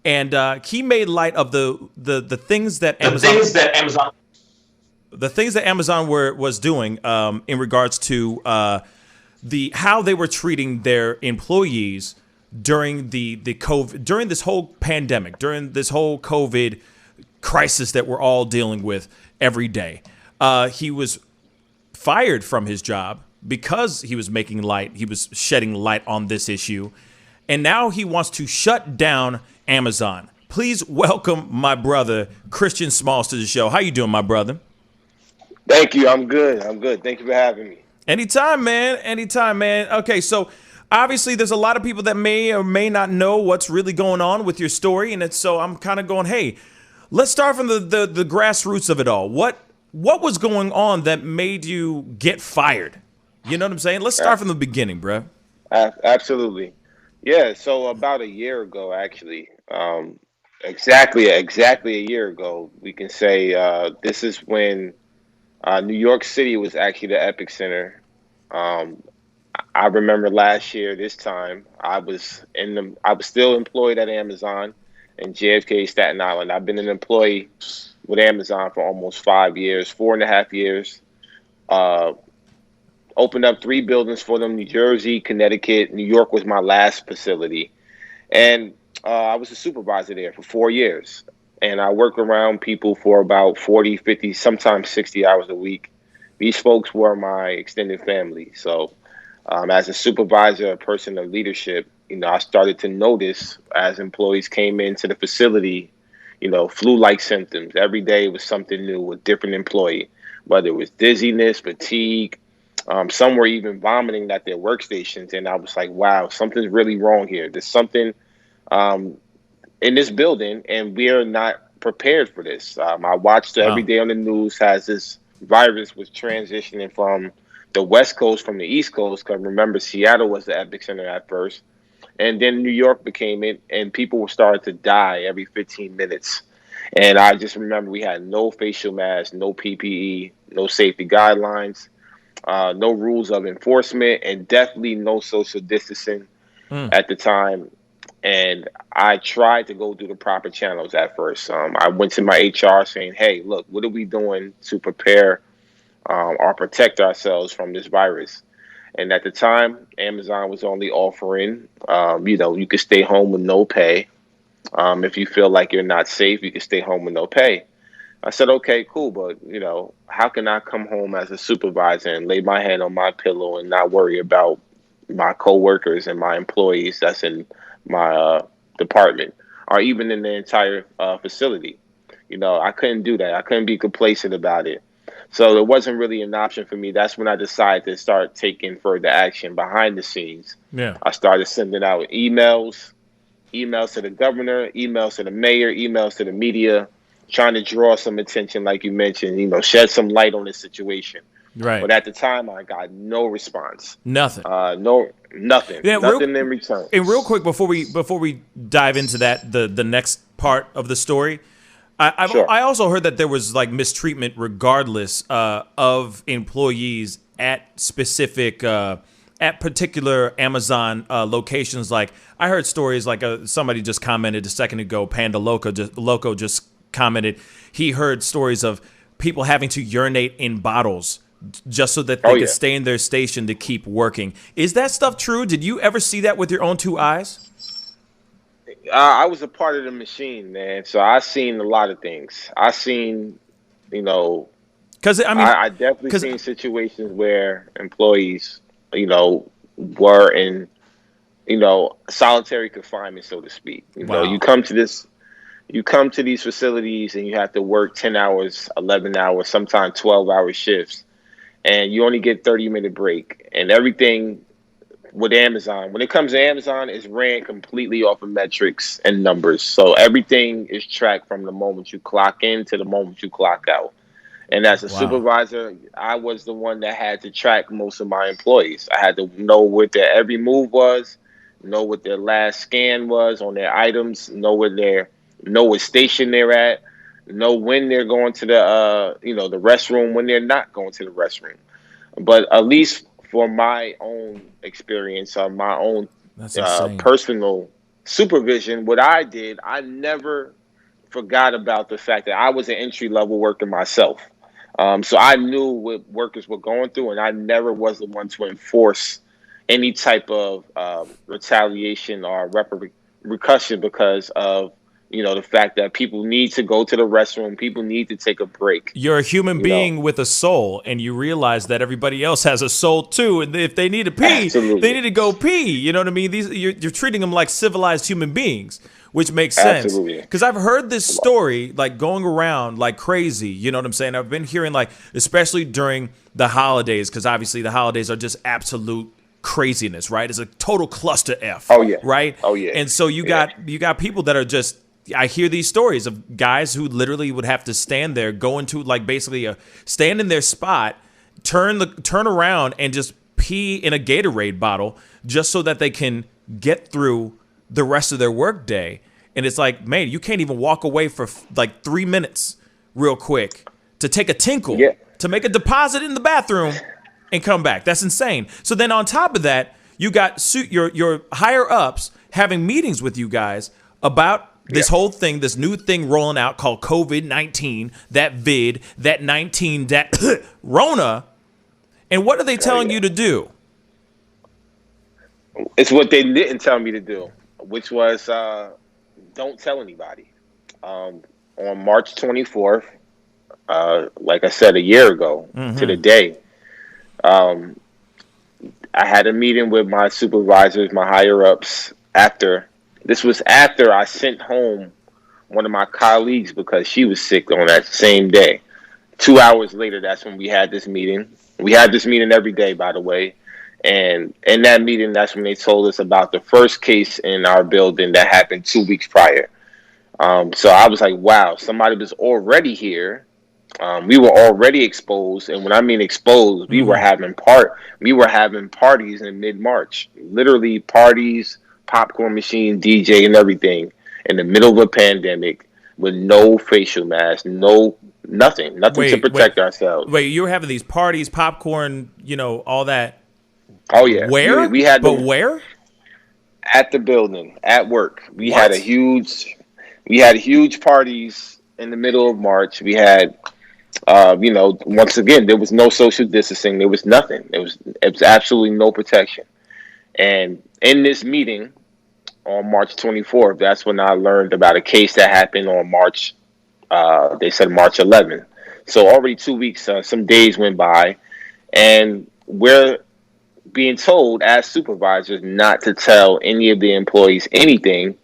and he made light of the things that Amazon was doing in regards to how they were treating their employees during during this whole pandemic, during this whole COVID crisis that we're all dealing with every day. He was fired from his job because he was shedding light on this issue, and now he wants to shut down Amazon. Please welcome my brother Christian Smalls to the show. How you doing, my brother? Thank you. I'm good. Thank you for having me. Anytime, man. Okay, so obviously there's a lot of people that may or may not know what's really going on with your story, and so I'm kind of going, hey, let's start from the grassroots of it all. What was going on that made you get fired? You know what I'm saying? Let's start from the beginning, bro. Absolutely. Yeah, so about a year ago, actually, exactly a year ago, we can say this is when New York City was actually the epicenter. I remember last year, this time, I was still employed at Amazon in JFK, Staten Island. I've been an employee with Amazon for almost 5 years, 4.5 years. Opened up 3 buildings for them: New Jersey, Connecticut, New York was my last facility, and I was a supervisor there for 4 years. And I work around people for about 40, 50, sometimes 60 hours a week. These folks were my extended family. So as a supervisor, a person of leadership, I started to notice as employees came into the facility, flu-like symptoms. Every day was something new, a different employee, whether it was dizziness, fatigue. Some were even vomiting at their workstations. And I was like, wow, something's really wrong here. There's something in this building, and we are not prepared for this. I watched every day on the news as this virus was transitioning from the West Coast from the East Coast, because remember, Seattle was the epicenter at first, and then New York became it, and people were starting to die every 15 minutes. And I just remember we had no facial masks, no PPE, no safety guidelines, no rules of enforcement, and definitely no social distancing at the time. And I tried to go through the proper channels at first. I went to my HR saying, hey, look, what are we doing to prepare or protect ourselves from this virus? And at the time, Amazon was only offering, you could stay home with no pay. If you feel like you're not safe, you can stay home with no pay. I said, okay, cool. But, how can I come home as a supervisor and lay my hand on my pillow and not worry about my coworkers and my employees that's in my department, or even in the entire facility? I couldn't do that. I couldn't be complacent about it. So it wasn't really an option for me. That's when I decided to start taking further action behind the scenes. Yeah. I started sending out emails to the governor, emails to the mayor, emails to the media, trying to draw some attention, like you mentioned, shed some light on this situation. Right. But at the time, I got no response. Nothing. Nothing. Yeah, nothing in return. And real quick, before we dive into that, the next part of the story, I also heard that there was like mistreatment regardless of employees at specific at particular Amazon locations. Like I heard stories like somebody just commented a second ago, Panda Loco just commented he heard stories of people having to urinate in bottles just so that they could stay in their station to keep working. Is that stuff true? Did you ever see that with your own 2 eyes? I was a part of the machine, man. So I seen a lot of things. I seen, because I definitely seen situations where employees, were in solitary confinement, so to speak. Wow. You come to these facilities and you have to work 10 hours, 11 hours, sometimes 12-hour shifts, and you only get 30-minute break. And everything with Amazon, when it comes to Amazon, is ran completely off of metrics and numbers. So everything is tracked from the moment you clock in to the moment you clock out. And as a supervisor, I was the one that had to track most of my employees. I had to know what their every move was, know what their last scan was on their items, know what station they're at, know when they're going to the restroom, when they're not going to the restroom. But at least for my own experience, my own personal supervision, what I did, I never forgot about the fact that I was an entry level worker myself. So I knew what workers were going through, and I never was the one to enforce any type of retaliation or repercussion because of the fact that people need to go to the restroom, people need to take a break. You're a human being with a soul, and you realize that everybody else has a soul too. And if they need to pee, they need to go pee. You know what I mean? You're treating them like civilized human beings, which makes sense. Because I've heard this story like going around like crazy. You know what I'm saying? I've been hearing like, especially during the holidays, because obviously the holidays are just absolute craziness, right? It's a total cluster F. Oh yeah. Right? Oh yeah. And so you got people that are just, I hear these stories of guys who literally would have to stand there, go into like basically stand in their spot, turn around and just pee in a Gatorade bottle just so that they can get through the rest of their work day. And it's like, man, you can't even walk away for like 3 minutes real quick to take a tinkle, to make a deposit in the bathroom and come back. That's insane. So then on top of that, you got your higher ups having meetings with you guys about this whole thing, this new thing rolling out called COVID-19, that vid, that 19, that Rona. And what are they telling you to do? It's what they didn't tell me to do, which was don't tell anybody. On March 24th, like I said, a year ago to the day, I had a meeting with my supervisors, my higher ups This was after I sent home one of my colleagues because she was sick on that same day. 2 hours later, that's when we had this meeting. We had this meeting every day, by the way. And in that meeting, that's when they told us about the first case in our building that happened 2 weeks prior. So I was like, wow, somebody was already here. We were already exposed. And when I mean exposed, we were having parties in mid-March. Literally parties, popcorn machine, DJ, and everything in the middle of a pandemic with no facial mask, nothing to protect ourselves. Wait, you were having these parties, popcorn, all that. Oh yeah. Where? Where? At the building, at work. We had huge parties in the middle of March. We had, once again, there was no social distancing. There was nothing. It was absolutely no protection. And in this meeting on March 24th, that's when I learned about a case that happened on March 11th. So already 2 weeks, some days went by, and we're being told as supervisors not to tell any of the employees anything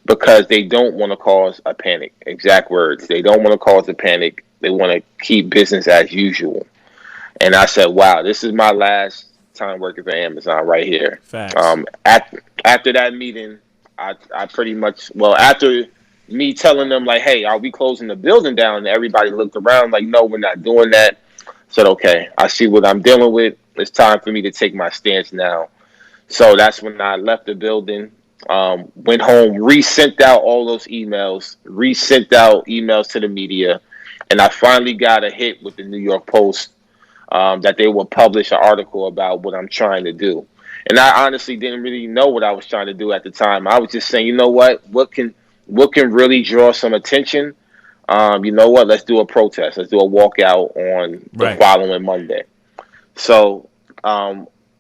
because they don't want to cause a panic. Exact words. They don't want to cause a panic. They want to keep business as usual. And I said, wow, this is my last time working for Amazon right here. Facts. After that meeting, I pretty much, after me telling them like, hey, are we closing the building down? And everybody looked around like, no, we're not doing that. I said, okay, I see what I'm dealing with. It's time for me to take my stance now. So that's when I left the building, went home, resent out all those emails, to the media. And I finally got a hit with the New York Post that they will publish an article about what I'm trying to do. And I honestly didn't really know what I was trying to do at the time. I was just saying, you know what can really draw some attention? You know what? Let's do a protest. Let's do a walkout on the following Monday. So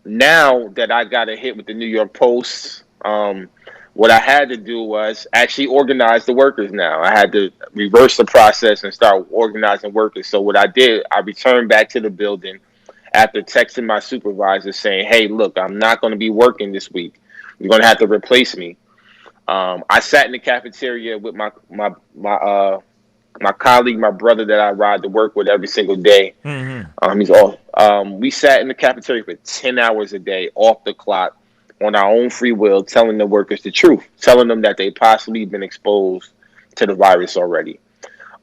now that I got a hit with the New York Post, what I had to do was actually organize the workers now. I had to reverse the process and start organizing workers. So what I did, I returned back to the building after texting my supervisor saying, hey, look, I'm not going to be working this week. You're going to have to replace me. I sat in the cafeteria with my colleague, my brother that I ride to work with every single day. He's all. We sat in the cafeteria for 10 hours a day, off the clock, on our own free will, telling the workers the truth, telling them that they possibly been exposed to the virus already.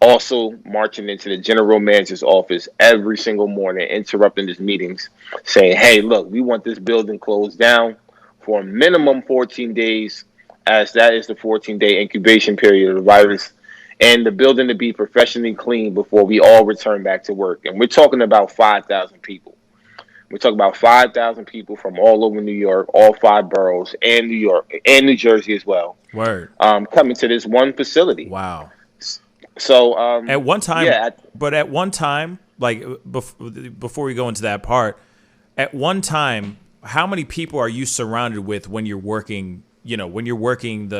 Also marching into the general manager's office every single morning, interrupting his meetings, saying, hey, look, we want this building closed down for a minimum 14 days, as that is the 14-day incubation period of the virus, and the building to be professionally cleaned before we all return back to work. And we're talking about 5,000 people. We're talking about 5,000 people from all over New York, all 5 boroughs, and New York, and New Jersey as well. Word. Coming to this one facility. Wow. So at one time, yeah, but at one time, like before we go into that part, at one time, how many people are you surrounded with when you're working? When you're working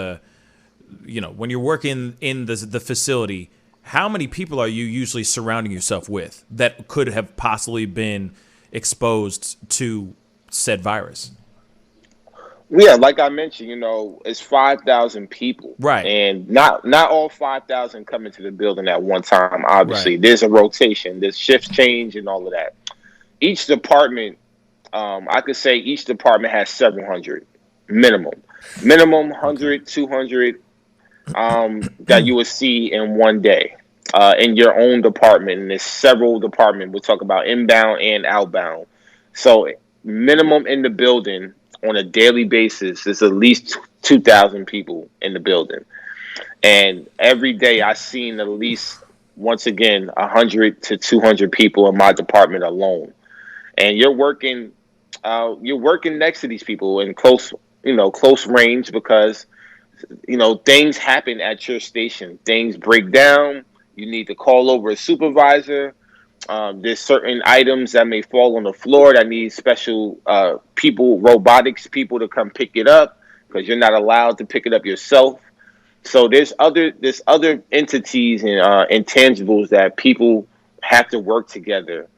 in the facility, how many people are you usually surrounding yourself with that could have possibly been exposed to said virus? Yeah, like I mentioned, it's 5,000 people, right? And not all 5,000 come into the building at one time. Obviously, Right. There's a rotation, there's shifts change, and all of that. Each department, I could say, each department has several hundred minimum 100, 200 that you would see in one day in your own department. And there's several departments. We'll talk about inbound and outbound. So minimum in the building on a daily basis is at least 2,000 people in the building. And every day I've seen at least, once again, 100 to 200 people in my department alone. And you're working next to these people in close range, because things happen at your station. Things break down. You need to call over a supervisor. There's certain items that may fall on the floor that need special robotics people to come pick it up, because you're not allowed to pick it up yourself. So there's other entities and intangibles that people have to work together.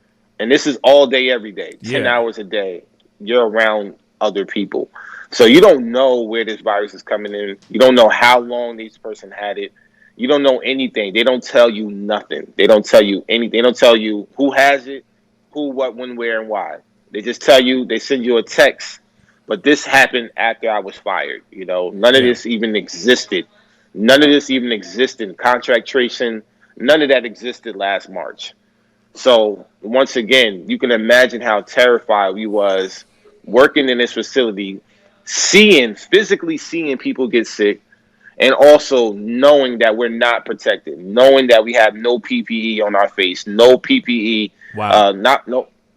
And this is all day, every day, 10 hours a day. You're around other people. So you don't know where this virus is coming in. You don't know how long this person had it. You don't know anything. They don't tell you nothing. They don't tell you anything. They don't tell you who has it, who, what, when, where, and why. They just tell you, they send you a text. But this happened after I was fired. None of this even existed. None of this even existed. Contract tracing, none of that existed last March. So once again, you can imagine how terrified we was working in this facility, physically seeing people get sick, and also knowing that we're not protected, knowing that we have no PPE on our face, no PPE,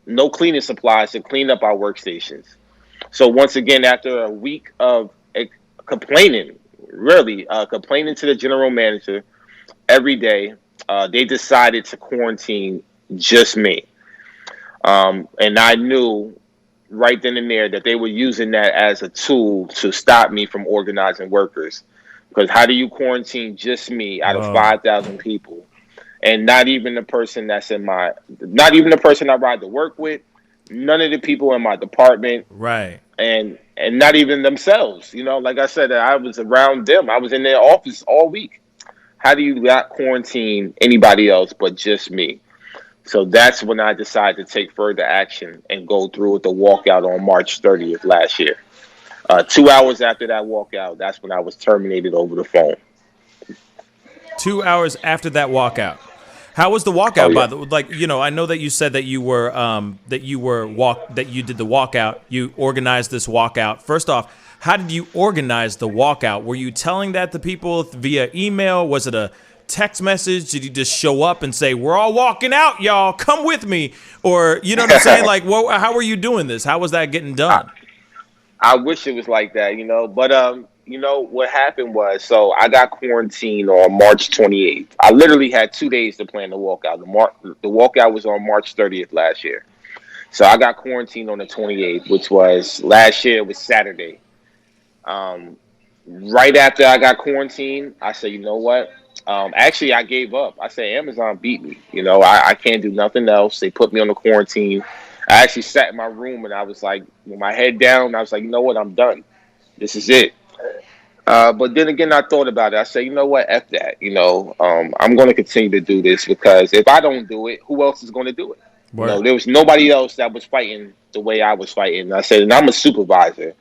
no cleaning supplies to clean up our workstations. So once again, after a week of complaining to the general manager every day, they decided to quarantine just me. And I knew right then and there that they were using that as a tool to stop me from organizing workers. Because how do you quarantine just me out of 5,000 people, and not even the person not even the person I ride to work with, none of the people in my department, right, and not even themselves. Like I said, I was around them. I was in their office all week. How do you not quarantine anybody else but just me? So that's when I decided to take further action and go through with the walkout on March 30th last year. 2 hours after that walkout, that's when I was terminated over the phone. 2 hours after that walkout. How was the walkout? By the way, I know that you said that you did the walkout. You organized this walkout. First off, how did you organize the walkout? Were you telling that to people via email? Was it a text message? Did you just show up and say, "We're all walking out, y'all, come with me"? Or you know what I'm saying? Like, how were you doing this? How was that getting done? I wish it was like that, but what happened was, so I got quarantined on March 28th. I literally had 2 days to plan the walkout. The walkout was on March 30th last year. So I got quarantined on the 28th, which was last year, it was Saturday. Right after I got quarantined, I said, you know what? Actually, I gave up. I said, Amazon beat me. I can't do nothing else. They put me on the quarantine. I actually sat in my room and I was like, with my head down, I was like, you know what? I'm done. This is it. But then again, I thought about it. I said, you know what? F that. I'm going to continue to do this because if I don't do it, who else is going to do it? Word. There was nobody else that was fighting the way I was fighting. I said, and I'm a supervisor.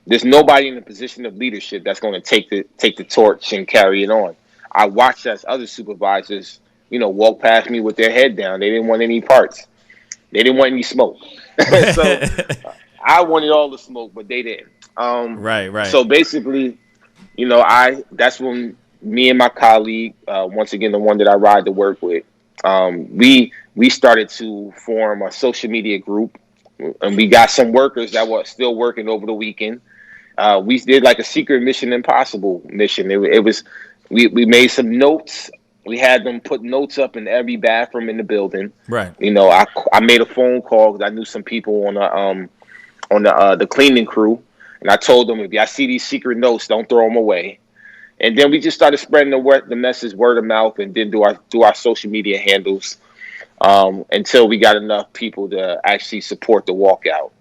There's nobody in a position of leadership that's going to take the torch and carry it on. I watched as other supervisors, walk past me with their head down. They didn't want any parts. They didn't want any smoke. So I wanted all the smoke, but they didn't. Right. So basically, that's when me and my colleague, once again, the one that I ride to work with, we started to form a social media group, and we got some workers that were still working over the weekend. We did like a secret Mission Impossible mission. It was we made some notes. We had them put notes up in every bathroom in the building. Right. I made a phone call because I knew some people on the cleaning crew, and I told them, if y'all see these secret notes, don't throw them away. And then we just started spreading the message word of mouth, and then do our social media handles until we got enough people to actually support the walkout.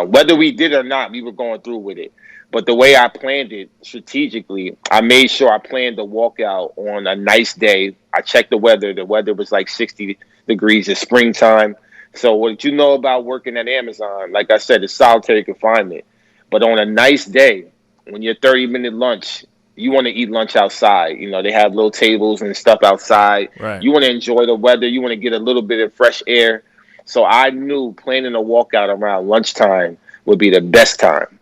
Whether we did or not, we were going through with it. But the way I planned it strategically, I made sure I planned the walkout on a nice day. I checked the weather. The weather was like 60 degrees. It's springtime. So what you know about working at Amazon, like I said, it's solitary confinement. But on a nice day, when you're 30-minute lunch, you want to eat lunch outside. They have little tables and stuff outside. Right. You want to enjoy the weather. You want to get a little bit of fresh air. So I knew planning a walkout around lunchtime would be the best time.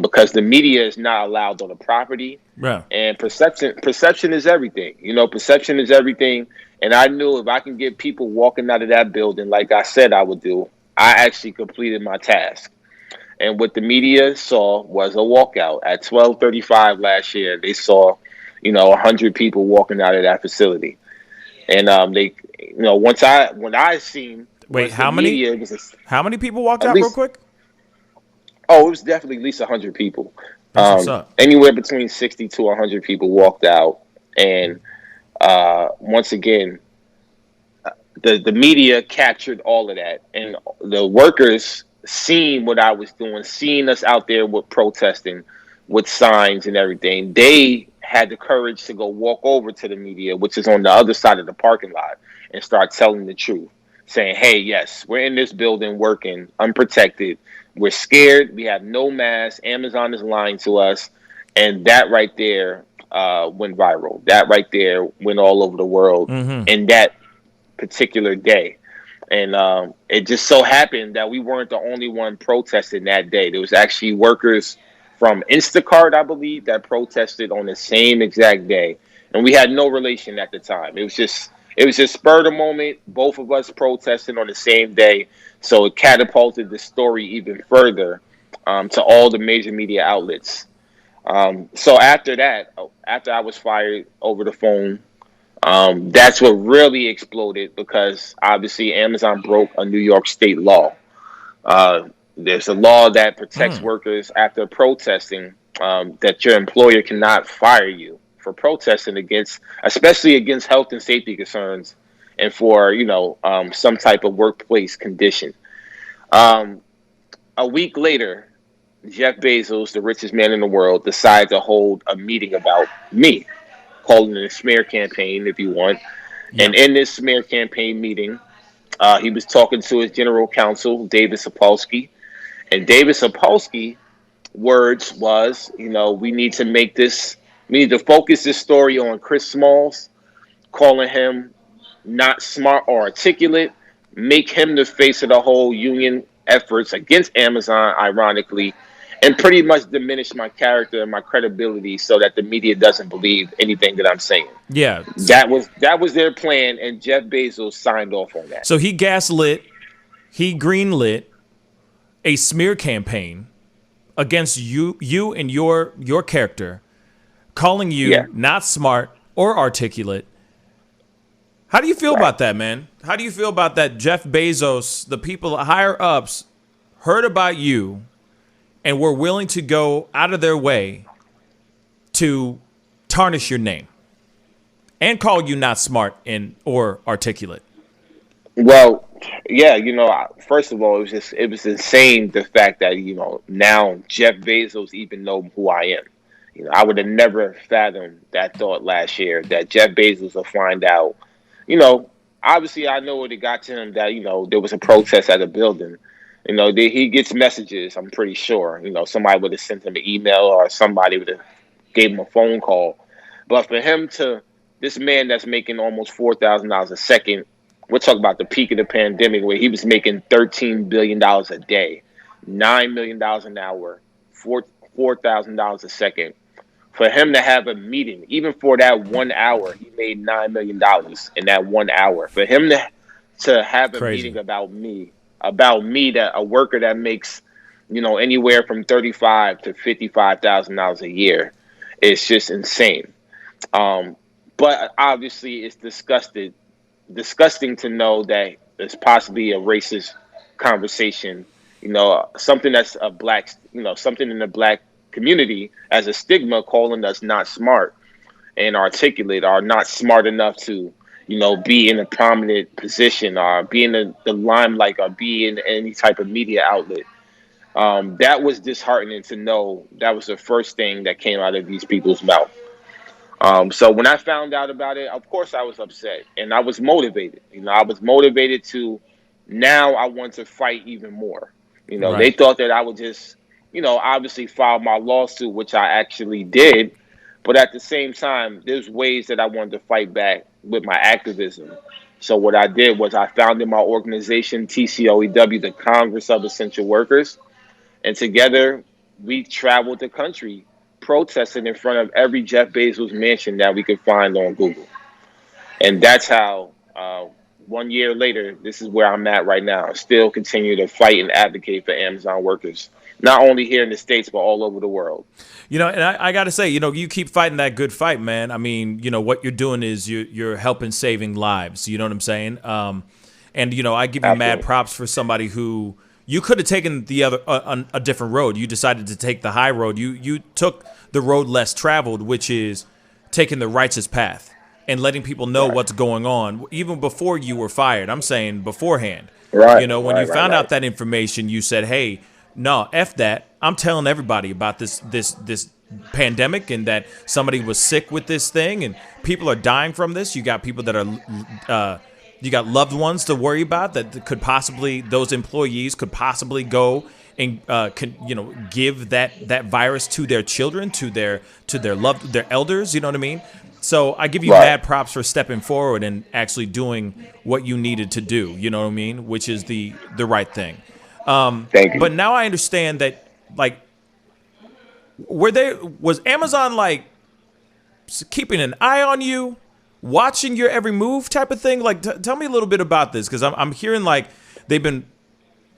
Because the media is not allowed on the property. Right. And perception is everything. Perception is everything. And I knew if I can get people walking out of that building like I said I would do, I actually completed my task. And what the media saw was a walkout. At 12:35 last year, they saw, 100 people walking out of that facility. And they, when I seen. Wait, how many? How many people walked out real quick? Oh, it was definitely at least 100 people. That's what's up. Anywhere between 60 to 100 people walked out. And once again, the media captured all of that. And the workers seen what I was doing, seeing us out there with protesting, with signs and everything. They had the courage to go walk over to the media, which is on the other side of the parking lot, and start telling the truth. Saying, hey, yes, we're in this building working, unprotected. We're scared. We have no mask. Amazon is lying to us. And that right there went viral. That right there went all over the world in that particular day. And it just so happened that we weren't the only one protesting that day. There was actually workers from Instacart, I believe, that protested on the same exact day. And we had no relation at the time. It was just spur of the moment, both of us protesting on the same day. So it catapulted the story even further to all the major media outlets. So after that, after I was fired over the phone, that's what really exploded, because obviously Amazon broke a New York state law. There's a law that protects workers after protesting, that your employer cannot fire you for protesting especially against health and safety concerns, and for some type of workplace condition. A week later, Jeff Bezos, the richest man in the world, decided to hold a meeting about me, calling it a smear campaign, if you want. Yeah. And in this smear campaign meeting, he was talking to his general counsel, David Sapolsky, and David Sapolsky words was, we need to focus this story on Chris Smalls, calling him not smart or articulate, make him the face of the whole union efforts against Amazon, ironically, and pretty much diminish my character and my credibility so that the media doesn't believe anything that I'm saying. Yeah. That was their plan, and Jeff Bezos signed off on that. So he gaslit, he greenlit a smear campaign against you and your character, calling you not smart or articulate. How do you feel about that, man? How do you feel about that? Jeff Bezos, the people higher ups, heard about you and were willing to go out of their way to tarnish your name and call you not smart or articulate. Well, Yeah, first of all, it was insane the fact that now Jeff Bezos even know who I am. I would have never fathomed that thought last year that Jeff Bezos will find out. Obviously I know it got to him that there was a protest at a building. He gets messages. I'm pretty sure. Somebody would have sent him an email or somebody would have gave him a phone call. But for him this man that's making almost $4,000 a second. We're talking about the peak of the pandemic where he was making $13 billion a day, $9 million an hour, $4,000 a second. For him to have a meeting, even for that 1 hour, he made $9 million in that 1 hour. For him to have a meeting about me, that a worker that makes, anywhere from $35,000 to $55,000 a year, it's just insane. But obviously, it's disgusting to know that there's possibly a racist conversation, something that's something in the black community as a stigma, calling us not smart and articulate, or not smart enough to, be in a prominent position or be in the limelight or be in any type of media outlet. That was disheartening to know. That was the first thing that came out of these people's mouth. So when I found out about it, of course I was upset and I was motivated. I was motivated to, now I want to fight even more. Right. They thought that I would just, obviously file my lawsuit, which I actually did. But at the same time, there's ways that I wanted to fight back with my activism. So what I did was I founded my organization, TCOEW, the Congress of Essential Workers. And together we traveled the country protesting in front of every Jeff Bezos mansion that we could find on Google. And that's how 1 year later, this is where I'm at right now. Still continue to fight and advocate for Amazon workers, not only here in the States, but all over the world. And I got to say, you keep fighting that good fight, man. I mean, what you're doing is you're helping saving lives. You know what I'm saying? And, I give you mad props for somebody who, you could have taken the other a different road. You decided to take the high road. You took the road less traveled, which is taking the righteous path and letting people know what's going on, even before you were fired. I'm saying beforehand. Right. When you found out that information, you said, "Hey, no, F that. I'm telling everybody about this pandemic and that somebody was sick with this thing and people are dying from this. You got people that are." You got loved ones to worry about that could possibly, those employees could possibly go and give that virus to their children, to their elders. You know what I mean? So I give you mad props for stepping forward and actually doing what you needed to do. You know what I mean? Which is the right thing. Thank you. But now I understand that, was Amazon keeping an eye on you? Watching your every move type of thing? Tell me a little bit about this, because I'm hearing they've been,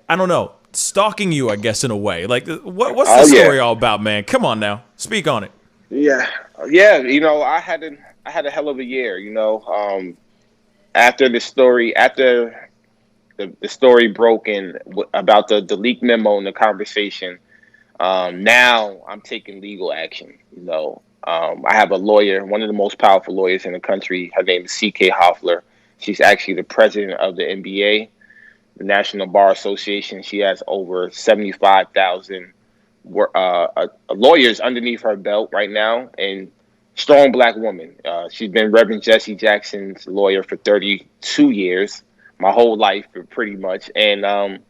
I don't know, stalking you, I guess, in a way. What's the story all about, man? Come on now, speak on it. Yeah. I had a hell of a year. After the story broke in about the leak memo and the conversation, now I'm taking legal action. I have a lawyer, one of the most powerful lawyers in the country. Her name is C.K. Hoffler. She's actually the president of the NBA, the National Bar Association. She has over 75,000 lawyers underneath her belt right now, and strong black woman. She's been Reverend Jesse Jackson's lawyer for 32 years, my whole life, pretty much. And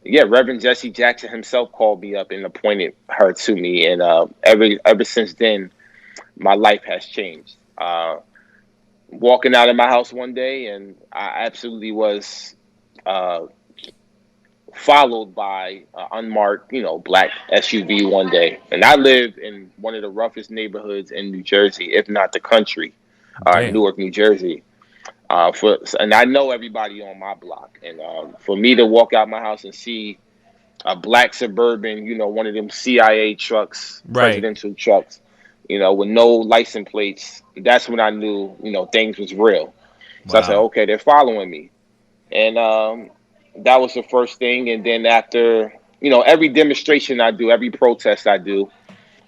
Reverend Jesse Jackson himself called me up and appointed her to me. And ever since then, my life has changed. Walking out of my house one day, and I absolutely was followed by an unmarked, black SUV one day. And I live in one of the roughest neighborhoods in New Jersey, if not the country, Newark, New Jersey. And I know everybody on my block. And for me to walk out my house and see a black Suburban, one of them CIA trucks, presidential trucks, with no license plates, that's when I knew, things was real. So I said, okay, they're following me. And that was the first thing. And then after, every demonstration I do, every protest I do,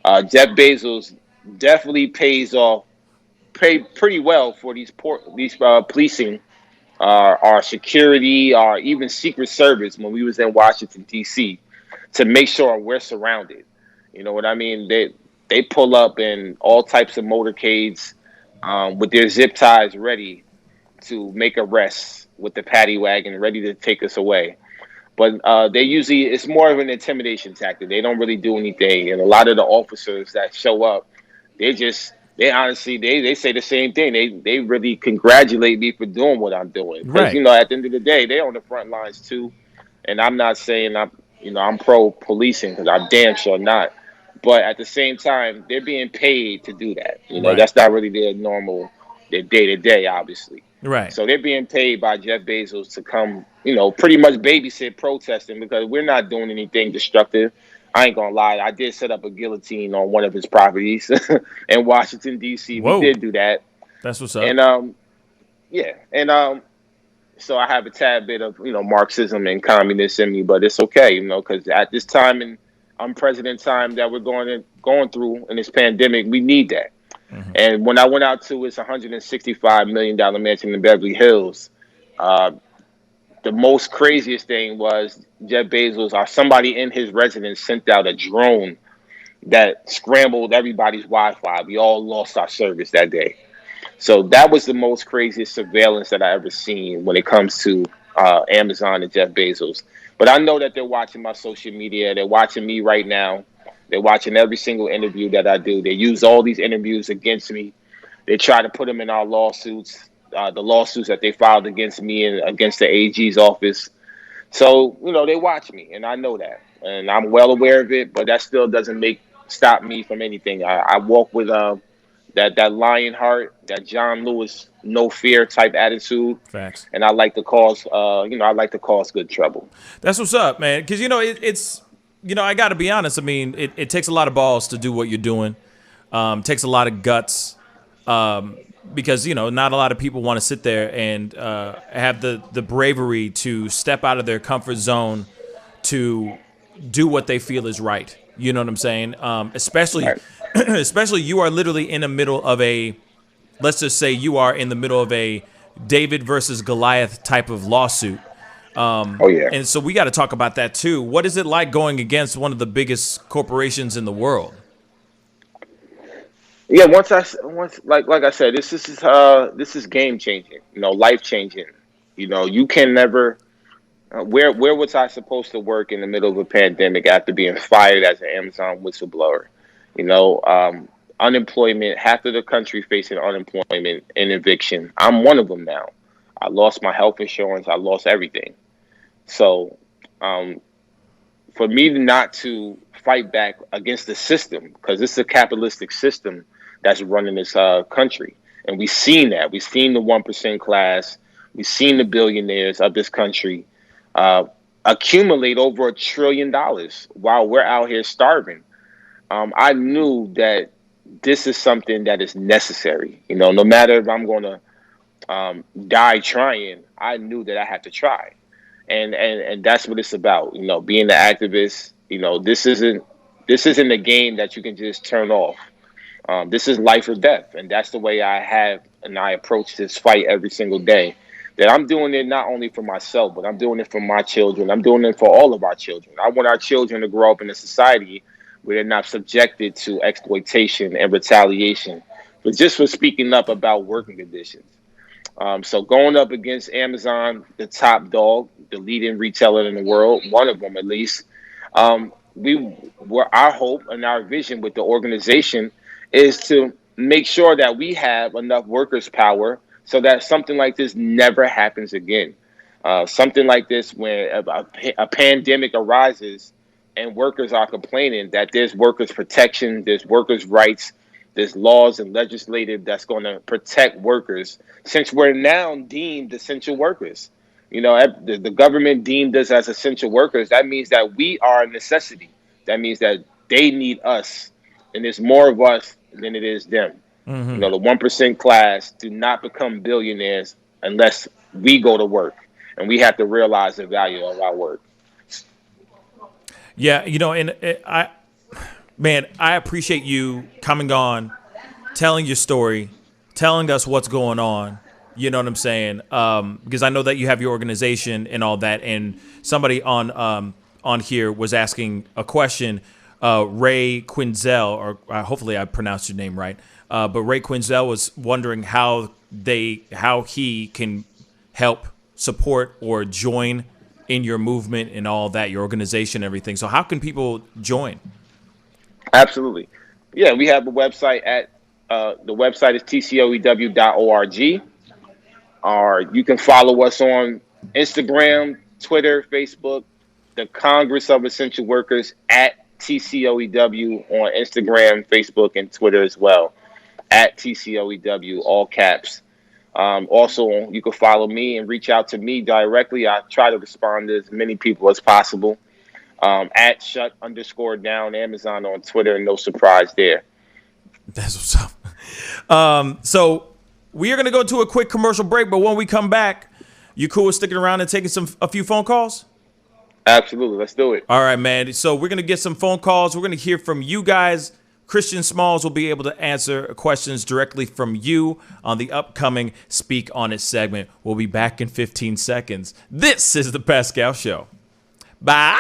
Jeff Bezos definitely pay pretty well for these policing our security, our even Secret Service when we was in Washington D.C. to make sure we're surrounded. You know what I mean? They pull up in all types of motorcades with their zip ties ready to make arrests with the paddy wagon ready to take us away. But they usually, it's more of an intimidation tactic. They don't really do anything. And a lot of the officers that show up, they honestly, they say the same thing. They really congratulate me for doing what I'm doing. Because, Right. at the end of the day, they're on the front lines too. And I'm not saying I'm pro policing, because I'm damn sure not. But at the same time, they're being paid to do that. Right. That's not really their day to day, obviously. Right. So they're being paid by Jeff Bezos to come, pretty much babysit protesting, because we're not doing anything destructive. I ain't gonna lie, I did set up a guillotine on one of his properties in Washington D.C. Whoa. We did do that. That's what's up. And so I have a tad bit of Marxism and communist in me, but it's okay, because at this time in unprecedented time that we're going through in this pandemic, we need that. Mm-hmm. And when I went out to his $165 million mansion in Beverly Hills, the most craziest thing was Jeff Bezos or somebody in his residence sent out a drone that scrambled everybody's Wi-Fi. We all lost our service that day. So that was the most craziest surveillance that I ever seen when it comes to Amazon and Jeff Bezos. But I know that they're watching my social media. They're watching me right now. They're watching every single interview that I do. They use all these interviews against me. They try to put them in our lawsuits, the lawsuits that they filed against me and against the AG's office. So, they watch me, and I know that. And I'm well aware of it, but that still doesn't stop me from anything. I walk with that lion heart, that John Lewis, no fear type attitude. Facts. And I like to cause, good trouble. That's what's up, man. Because, it's... I got to be honest. I mean, it takes a lot of balls to do what you're doing. Takes a lot of guts because, not a lot of people want to sit there and have the bravery to step out of their comfort zone to do what they feel is right. You know what I'm saying? Especially you are literally in the middle of let's just say you are in the middle of a David versus Goliath type of lawsuit. And so we got to talk about that too. What is it like going against one of the biggest corporations in the world? Yeah, once like I said, this is game changing. Life changing. You can never. Where was I supposed to work in the middle of a pandemic after being fired as an Amazon whistleblower? Unemployment. Half of the country facing unemployment and eviction. I'm one of them now. I lost my health insurance. I lost everything. So, for me not to fight back against the system, because it's a capitalistic system that's running this country, and we've seen that. We've seen the 1% class. We've seen the billionaires of this country accumulate over $1 trillion while we're out here starving. I knew that this is something that is necessary. No matter if I'm going to die trying, I knew that I had to try. And that's what it's about, being an activist. This isn't a game that you can just turn off. This is life or death. And that's the way I approach this fight every single day. That I'm doing it not only for myself, but I'm doing it for my children. I'm doing it for all of our children. I want our children to grow up in a society where they're not subjected to exploitation and retaliation, but just for speaking up about working conditions. So going up against Amazon, the top dog, the leading retailer in the world, one of them at least, our hope and our vision with the organization is to make sure that we have enough workers' power so that something like this never happens again. Something like this, when a pandemic arises and workers are complaining, that there's workers' protection, there's workers' rights, there's laws and legislative that's going to protect workers, since we're now deemed essential workers. The government deemed us as essential workers. That means that we are a necessity. That means that they need us, and there's more of us than it is them. Mm-hmm. The 1% class do not become billionaires unless we go to work, and we have to realize the value of our work. Yeah, I appreciate you coming on, telling your story, telling us what's going on, You know what I'm saying? Because I know that you have your organization and all that, and somebody on here was asking a question. Ray Quinzel, or hopefully I pronounced your name right, but Ray Quinzel was wondering how he can help support or join in your movement and all that, your organization, everything. So how can people join? Absolutely. Yeah, we have a website at the website is tcoew.org. Or you can follow us on Instagram, Twitter, Facebook, the Congress of Essential Workers at TCOEW on Instagram, Facebook, and Twitter as well, at TCOEW, all caps. Also, you can follow me and reach out to me directly. I try to respond to as many people as possible. At shut_down Amazon on Twitter, and no surprise there. That's what's up. So we are going to go to a quick commercial break, but when we come back, you cool with sticking around and taking a few phone calls? Absolutely. Let's do it. All right, man. So we're going to get some phone calls. We're going to hear from you guys. Christian Smalls will be able to answer questions directly from you on the upcoming Speak On It segment. We'll be back in 15 seconds. This is The Pascal Show. Bye.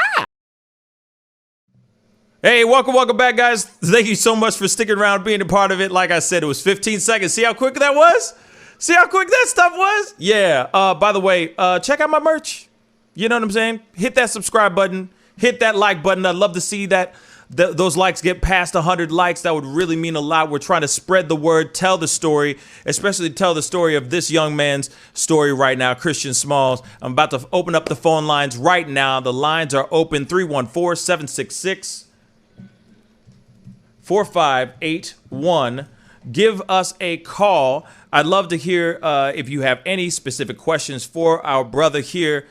Hey, welcome back, guys. Thank you so much for sticking around, being a part of it. Like I said, it was 15 seconds. See how quick that was? See how quick that stuff was? Yeah. By the way, check out my merch. You know what I'm saying? Hit that subscribe button. Hit that like button. I'd love to see that those likes get past 100 likes. That would really mean a lot. We're trying to spread the word, tell the story, especially tell the story of this young man's story right now, Christian Smalls. I'm about to open up the phone lines right now. The lines are open, 314-766-4581. Give us a call. I'd love to hear if you have any specific questions for our brother here,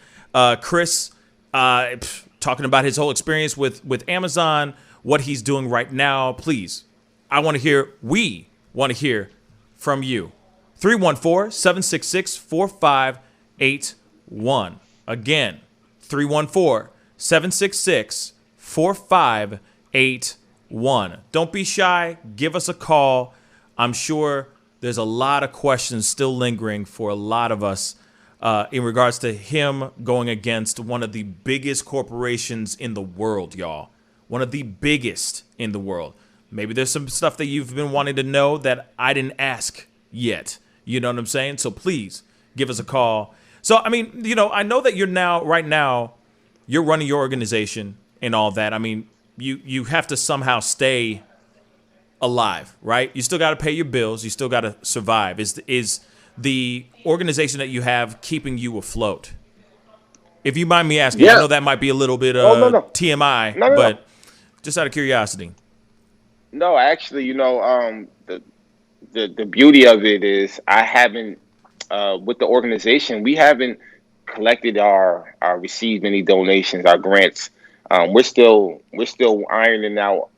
Chris, talking about his whole experience with Amazon, what he's doing right now. Please, we want to hear from you. 314-766-4581. Again, 314-766-4581. Don't be shy. Give us a call. I'm sure there's a lot of questions still lingering for a lot of us in regards to him going against one of the biggest corporations in the world, y'all. One of the biggest in the world. Maybe there's some stuff that you've been wanting to know that I didn't ask yet. You know what I'm saying? So please give us a call. So, I mean, I know that right now, you're running your organization and all that. I mean, you have to somehow stay alive, right? You still got to pay your bills. You still got to survive. Is the organization that you have keeping you afloat? If you mind me asking, I know that might be a little bit TMI, but just out of curiosity. No, actually, the beauty of it is I haven't, with the organization, we haven't collected our received any donations, our grants. We're still ironing out,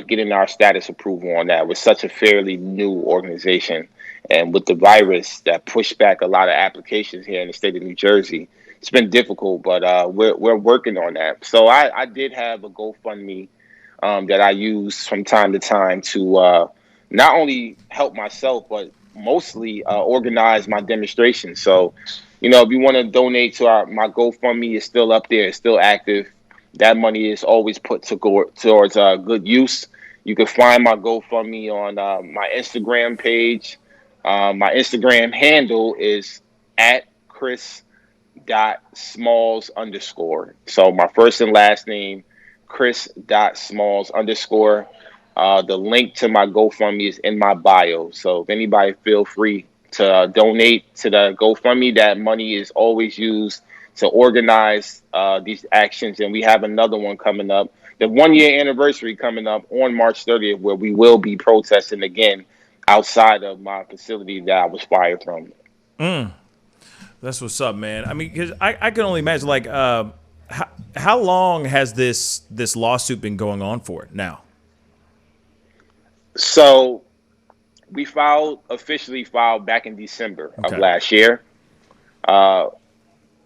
getting our status approval on that. We're such a fairly new organization. And with the virus that pushed back a lot of applications here in the state of New Jersey, it's been difficult, but we're working on that. So I did have a GoFundMe that I use from time to time to not only help myself, but mostly organize my demonstration. So, if you want to donate to my GoFundMe, is still up there. It's still active. That money is always put towards good use. You can find my GoFundMe on my Instagram page. My Instagram handle is at Chris.Smalls_. So my first and last name, Chris.Smalls_. The link to my GoFundMe is in my bio. So if anybody feel free to donate to the GoFundMe, that money is always used to organize these actions. And we have another one coming up, the 1-year anniversary coming up on March 30th, where we will be protesting again outside of my facility that I was fired from. That's what's up, man. I mean, because I can only imagine, like, how long has this lawsuit been going on for now? So we officially filed back in December of last year.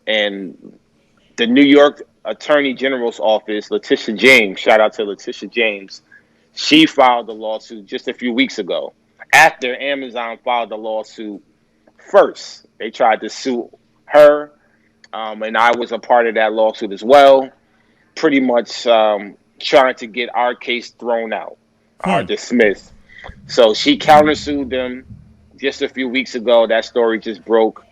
And the New York Attorney General's office, Letitia James, shout out to Letitia James, she filed the lawsuit just a few weeks ago, after Amazon filed the lawsuit first. They tried to sue her, and I was a part of that lawsuit as well, pretty much trying to get our case thrown out or dismissed. So she countersued them just a few weeks ago. That story just broke.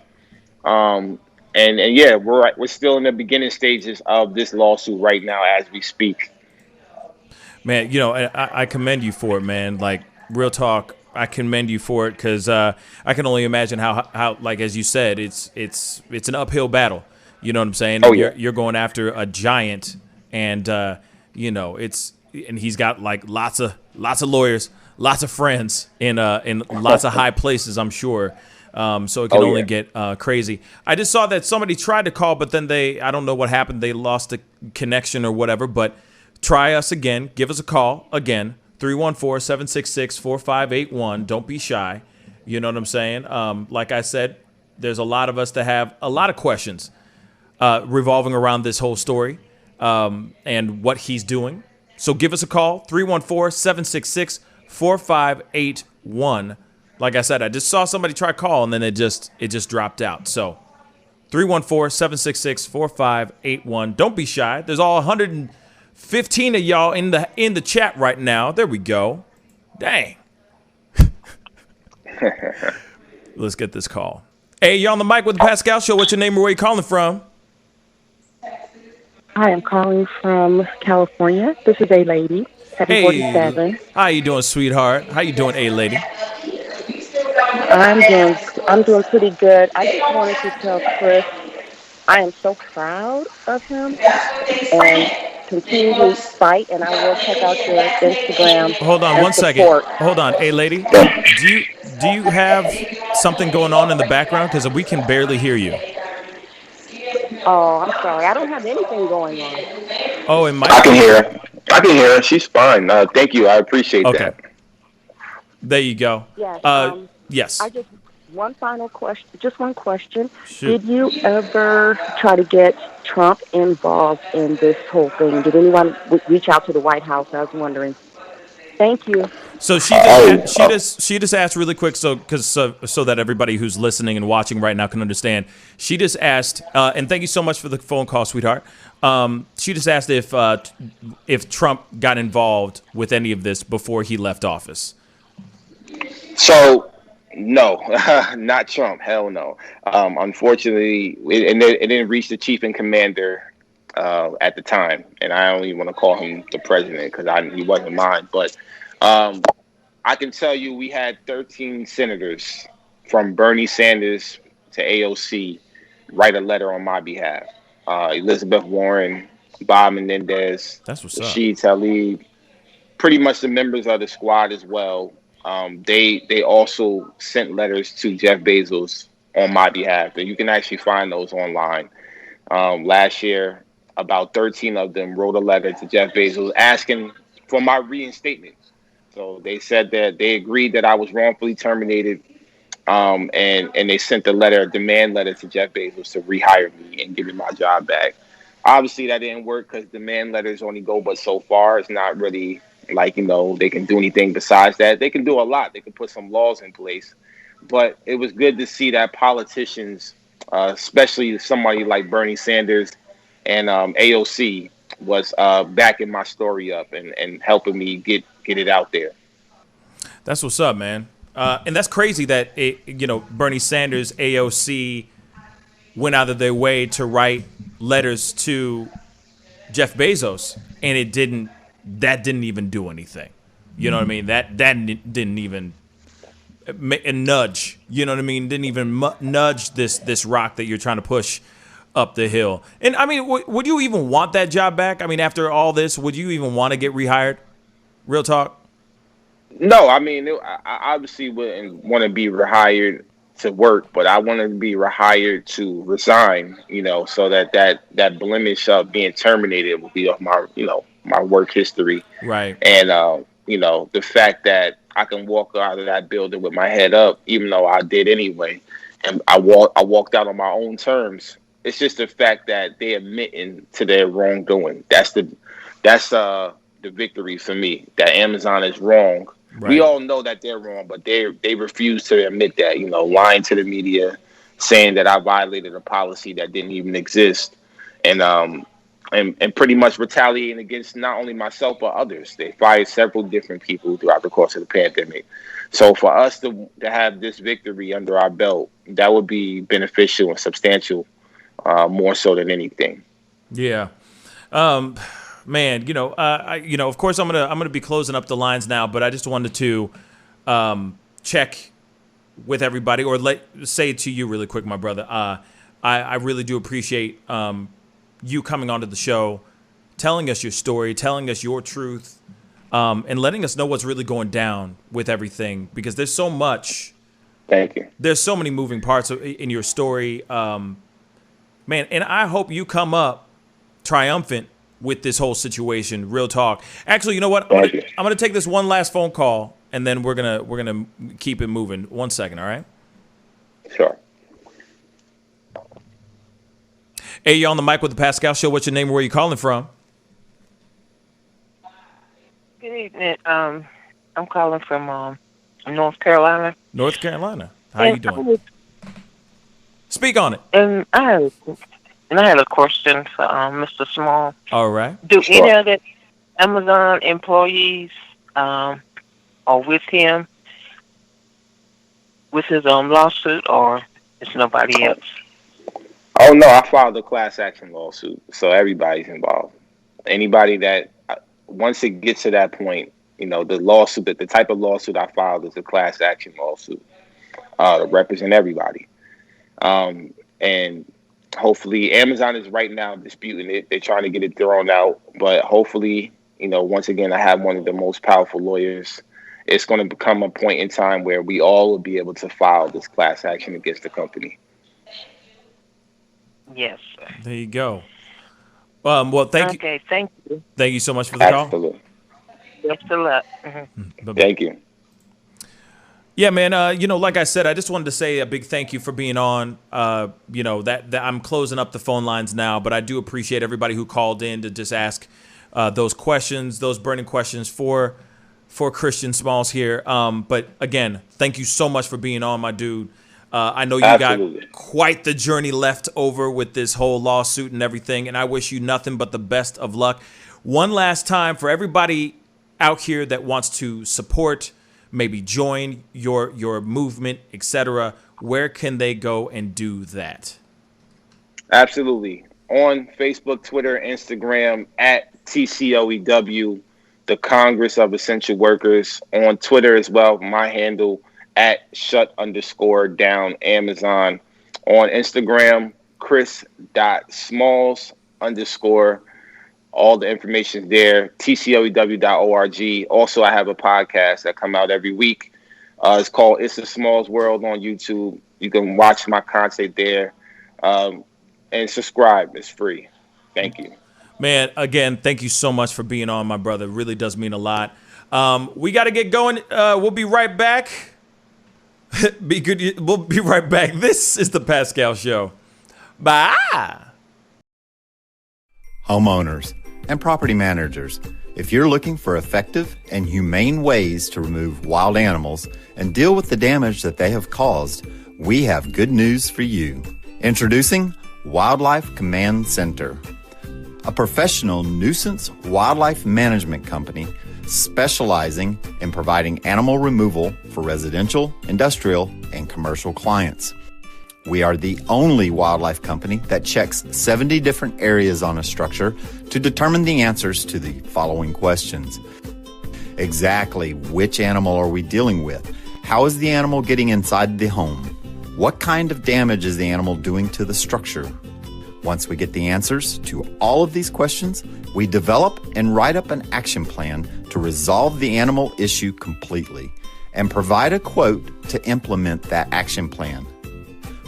And yeah, we're still in the beginning stages of this lawsuit right now as we speak. Man, you know, I commend you for it, man. Like, real talk, I commend you for it because I can only imagine how, like as you said, it's an uphill battle. You know what I'm saying? Oh, yeah. You're going after a giant, and you know and he's got like lots of lawyers, lots of friends in lots of high places, I'm sure. So it can only get crazy. I just saw that somebody tried to call, but then I don't know what happened. They lost a connection or whatever. But try us again. Give us a call again. 314-766-4581. Don't be shy. You know what I'm saying? Like I said, there's a lot of us that have a lot of questions revolving around this whole story and what he's doing. So give us a call, 314-766-4581. Like I said, I just saw somebody try to call, and then it just dropped out. So 314-766-4581. Don't be shy. There's all 115 of y'all in the chat right now. There we go. Dang. Let's get this call. Hey, you're on the mic with the Pascal Show. What's your name or where you calling from? Hi, I'm calling from California. This is A Lady, 747. How you doing, sweetheart? How you doing, A Lady? I'm doing pretty good. I just wanted to tell Chris I am so proud of him and continue to fight, and I will check out your Instagram. Hold on one second. Hold on, A Lady. Do you have something going on in the background? Because we can barely hear you. Oh, I'm sorry. I don't have anything going on. Oh, it might. I can hear her. She's fine. Thank you. I appreciate that. There you go. Yes. Yes. I just one final question. Just one question. Shoot. Did you ever try to get Trump involved in this whole thing? Did anyone reach out to the White House? I was wondering. Thank you. So she just asked really quick, so that everybody who's listening and watching right now can understand. She just asked, and thank you so much for the phone call, sweetheart. She just asked if Trump got involved with any of this before he left office. So, no, not Trump. Hell no. Unfortunately, it didn't reach the chief and commander at the time, and I don't even want to call him the president because he wasn't mine. But I can tell you we had 13 senators from Bernie Sanders to AOC write a letter on my behalf. Elizabeth Warren, Bob Menendez, Rashid Tlaib, pretty much the members of the squad as well. They also sent letters to Jeff Bezos on my behalf, and you can actually find those online. Last year, about 13 of them wrote a letter to Jeff Bezos asking for my reinstatement. So they said that they agreed that I was wrongfully terminated, and they sent a demand letter to Jeff Bezos to rehire me and give me my job back. Obviously, that didn't work because demand letters only go but so far. It's not really like, they can do anything besides that. They can do a lot. They can put some laws in place. But it was good to see that politicians, especially somebody like Bernie Sanders and AOC, was backing my story up and helping me get it out there. That's what's up, man. And that's crazy that Bernie Sanders, AOC went out of their way to write letters to Jeff Bezos, and that didn't even do anything. You know what I mean? That didn't even nudge. You know what I mean? Didn't even nudge this rock that you're trying to push up the hill. And I mean, would you even want that job back? I mean, after all this, would you even want to get rehired? Real talk. No, I mean, I obviously wouldn't want to be rehired to work, but I want to be rehired to resign. So that blemish of being terminated will be off my work history. Right. And the fact that I can walk out of that building with my head up, even though I did anyway, and I walked out on my own terms. It's just the fact that they admitting to their wrongdoing. That's the victory for me. That Amazon is wrong, We all know that they're wrong, but they refuse to admit that, lying to the media, saying that I violated a policy that didn't even exist, and pretty much retaliating against not only myself but others. They fired several different people throughout the course of the pandemic. So for us to have this victory under our belt, that would be beneficial and substantial, more so than anything. Yeah. Man, of course I'm gonna be closing up the lines now, but I just wanted to check with everybody, or say it to you really quick, my brother. I really do appreciate you coming onto the show, telling us your story, telling us your truth, and letting us know what's really going down with everything, because there's so much. Thank you. There's so many moving parts in your story, man, and I hope you come up triumphant with this whole situation. Real talk. Actually, you know what? I'm gonna take this one last phone call, and then we're gonna keep it moving. 1 second, all right? Sure. Hey, you're on the mic with the Pascal Show. What's your name and where you calling from? Good evening. I'm calling from North Carolina. North Carolina. How you doing? Speak on it. And I had a question for Mr. Small. All right. Do any of the Amazon employees are with him with his lawsuit, or is nobody else? Oh, no, I filed a class action lawsuit, so everybody's involved. Anybody that, once it gets to that point, the lawsuit, the type of lawsuit I filed is a class action lawsuit to represent everybody. And hopefully, Amazon is right now disputing it. They're trying to get it thrown out. But hopefully, once again, I have one of the most powerful lawyers. It's going to become a point in time where we all will be able to file this class action against the company. Yes, sir. There you go. Well, thank you. Okay, thank you. Thank you so much for the call. Absolutely. Best of luck. Mm-hmm. Thank you. Yeah, man. Like I said, I just wanted to say a big thank you for being on. That I'm closing up the phone lines now, but I do appreciate everybody who called in to just ask those questions, those burning questions for Christian Smalls here. But again, thank you so much for being on, my dude. I know you got quite the journey left over with this whole lawsuit and everything, and I wish you nothing but the best of luck. One last time for everybody out here that wants to support, maybe join your movement, etc., where can they go and do that? Absolutely. On Facebook, Twitter, Instagram, at TCOEW, the Congress of Essential Workers. On Twitter as well, my handle, at @shut_down Amazon. On Instagram, Chris.Smalls_. All the information there, tcoew.org. Also, I have a podcast that come out every week. It's called It's a Smalls World on YouTube. You can watch my content there, and subscribe. It's free. Thank you. Man, again, thank you so much for being on, my brother. It really does mean a lot. We got to get going. We'll be right back. Be good. We'll be right back. This is the Pascal Show. Bye. Homeowners and property managers, if you're looking for effective and humane ways to remove wild animals and deal with the damage that they have caused, we have good news for you. Introducing Wildlife Command Center, a professional nuisance wildlife management company specializing in providing animal removal for residential, industrial, and commercial clients. We are the only wildlife company that checks 70 different areas on a structure to determine the answers to the following questions. Exactly which animal are we dealing with? How is the animal getting inside the home? What kind of damage is the animal doing to the structure? Once we get the answers to all of these questions, we develop and write up an action plan to resolve the animal issue completely and provide a quote to implement that action plan.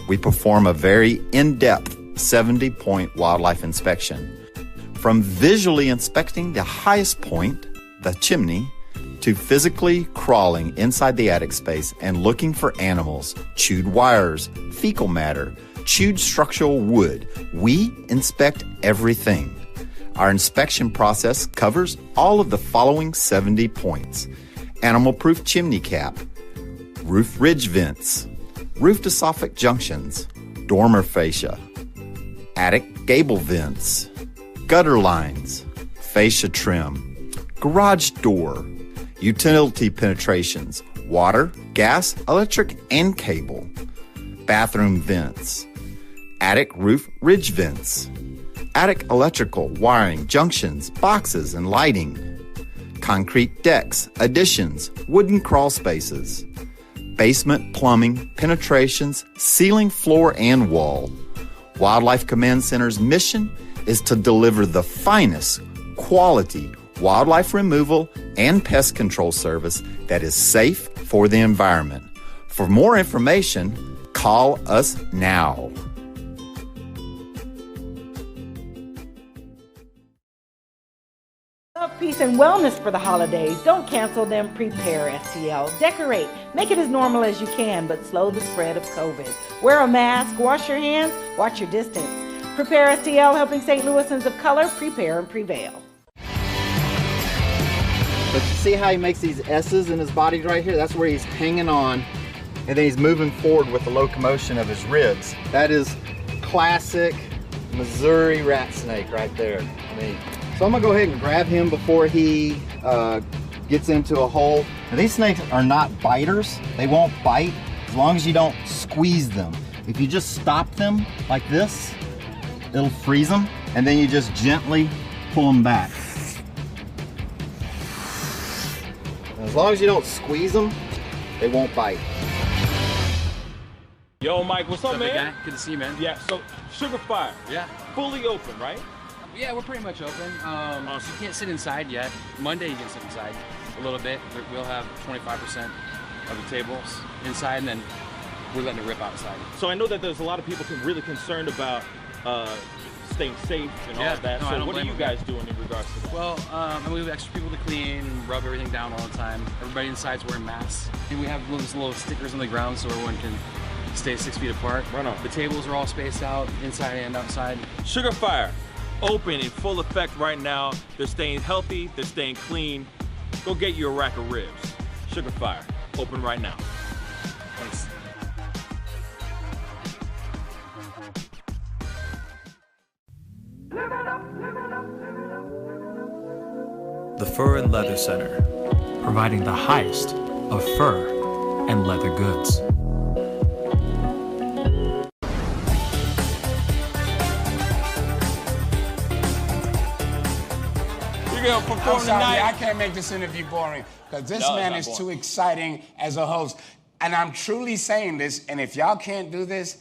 We perform a very in-depth 70-point wildlife inspection. From visually inspecting the highest point, the chimney, to physically crawling inside the attic space and looking for animals, chewed wires, fecal matter, chewed structural wood, we inspect everything. Our inspection process covers all of the following 70 points. animal-proof chimney cap, roof ridge vents, roof to soffit junctions, dormer fascia, attic gable vents, gutter lines, fascia trim, garage door, utility penetrations, water, gas, electric, and cable, bathroom vents, attic roof ridge vents, attic electrical, wiring, junctions, boxes, and lighting, concrete decks, additions, wooden crawl spaces, basement plumbing, penetrations, ceiling, floor, and wall. Wildlife Command Center's mission is to deliver the finest quality wildlife removal and pest control service that is safe for the environment. For more information, call us now. Love, peace, and wellness for the holidays. Don't cancel them. Prepare, STL. Decorate. Make it as normal as you can, but slow the spread of COVID. Wear a mask. Wash your hands. Watch your distance. Prepare, STL, helping St. Louisans of color prepare and prevail. But you see how he makes these S's in his body right here? That's where he's hanging on, and then he's moving forward with the locomotion of his ribs. That is classic Missouri rat snake right there. So I'm gonna go ahead and grab him before he gets into a hole. Now, these snakes are not biters. They won't bite as long as you don't squeeze them. If you just stop them like this, it'll freeze them, and then you just gently pull them back. As long as you don't squeeze them, they won't bite. Yo, Mike, what's up, man? Guy? Good to see you, man. Yeah, so Sugar Fire. Yeah. Fully open, right? Yeah, we're pretty much open. So you can't sit inside yet. Monday you can sit inside a little bit. We'll have 25% of the tables inside, and then we're letting it rip outside. So I know that there's a lot of people really concerned about staying safe and all that. No, so what are you guys doing in regards to that? Well, we have extra people to clean and rub everything down all the time. Everybody inside's wearing masks. And we have little stickers on the ground so everyone can stay 6 feet apart. Right on. The tables are all spaced out, inside and outside. Sugar Fire, open in full effect right now. They're staying healthy, they're staying clean. Go get you a rack of ribs. Sugar Fire, open right now. Thanks. The Fur and Leather Center, providing the highest of fur and leather goods. I'm sorry, I can't make this interview boring because this man is too exciting as a host. And I'm truly saying this, and if y'all can't do this,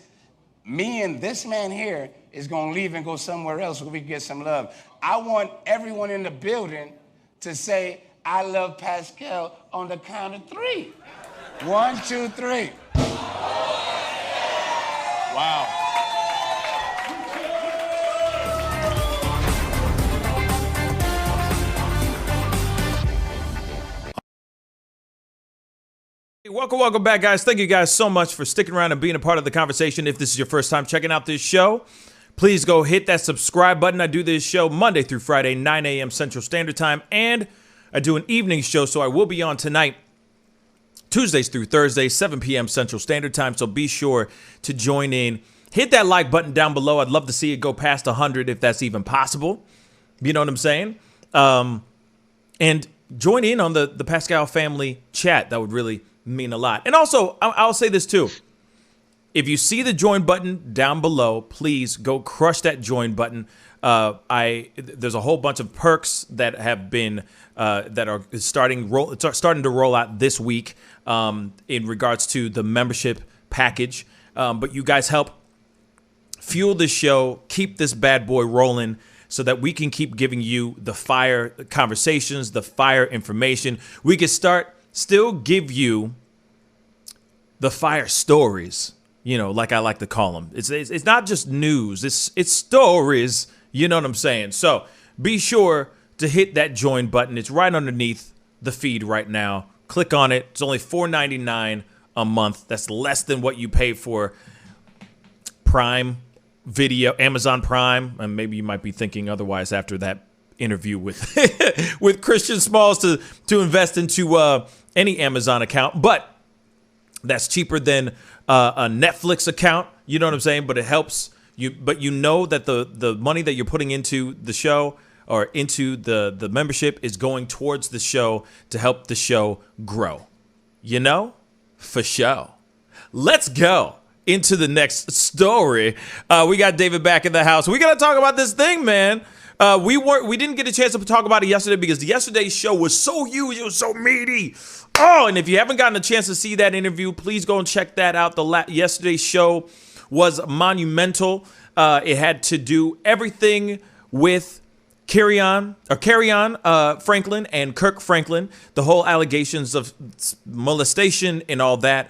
me and this man here is gonna leave and go somewhere else where we can get some love. I want everyone in the building to say, I love Pascal on the count of 3. 1, 2, 3. Wow. Welcome back, guys. Thank you guys so much for sticking around and being a part of the conversation. If this is your first time checking out this show, please go hit that subscribe button. I do this show Monday through Friday, 9 a.m. Central Standard Time, and I do an evening show, so I will be on tonight, Tuesdays through Thursdays, 7 p.m. Central Standard Time, so be sure to join in. Hit that like button down below. I'd love to see it go past 100 if that's even possible. You know what I'm saying? And join in on the Pascal family chat. That would really mean a lot. And also, I'll say this too. If you see the join button down below, please go crush that join button. There's a whole bunch of perks that have been that are starting to roll out this week in regards to the membership package. But you guys help fuel this show, keep this bad boy rolling, so that we can keep giving you the fire conversations, the fire information. We can still give you the fire stories, you know, like I like to call them. It's not just news, it's stories, you know what I'm saying? So be sure to hit that join button. It's right underneath the feed right now. Click on it. It's only $4.99 a month. That's less than what you pay for Prime Video, Amazon Prime, and maybe you might be thinking otherwise after that interview with with Christian Smalls to invest into any Amazon account, but that's cheaper than a Netflix account. You know what I'm saying? But it helps you. But you know that the money that you're putting into the show or into the membership is going towards the show to help the show grow. You know, for sure. Let's go into the next story. We got David back in the house. We got to talk about this thing, man. We didn't get a chance to talk about it yesterday because yesterday's show was so huge. It was so meaty. Oh, and if you haven't gotten a chance to see that interview, please go and check that out. Yesterday's show was monumental. It had to do everything with Carry On Franklin and Kirk Franklin, the whole allegations of molestation and all that,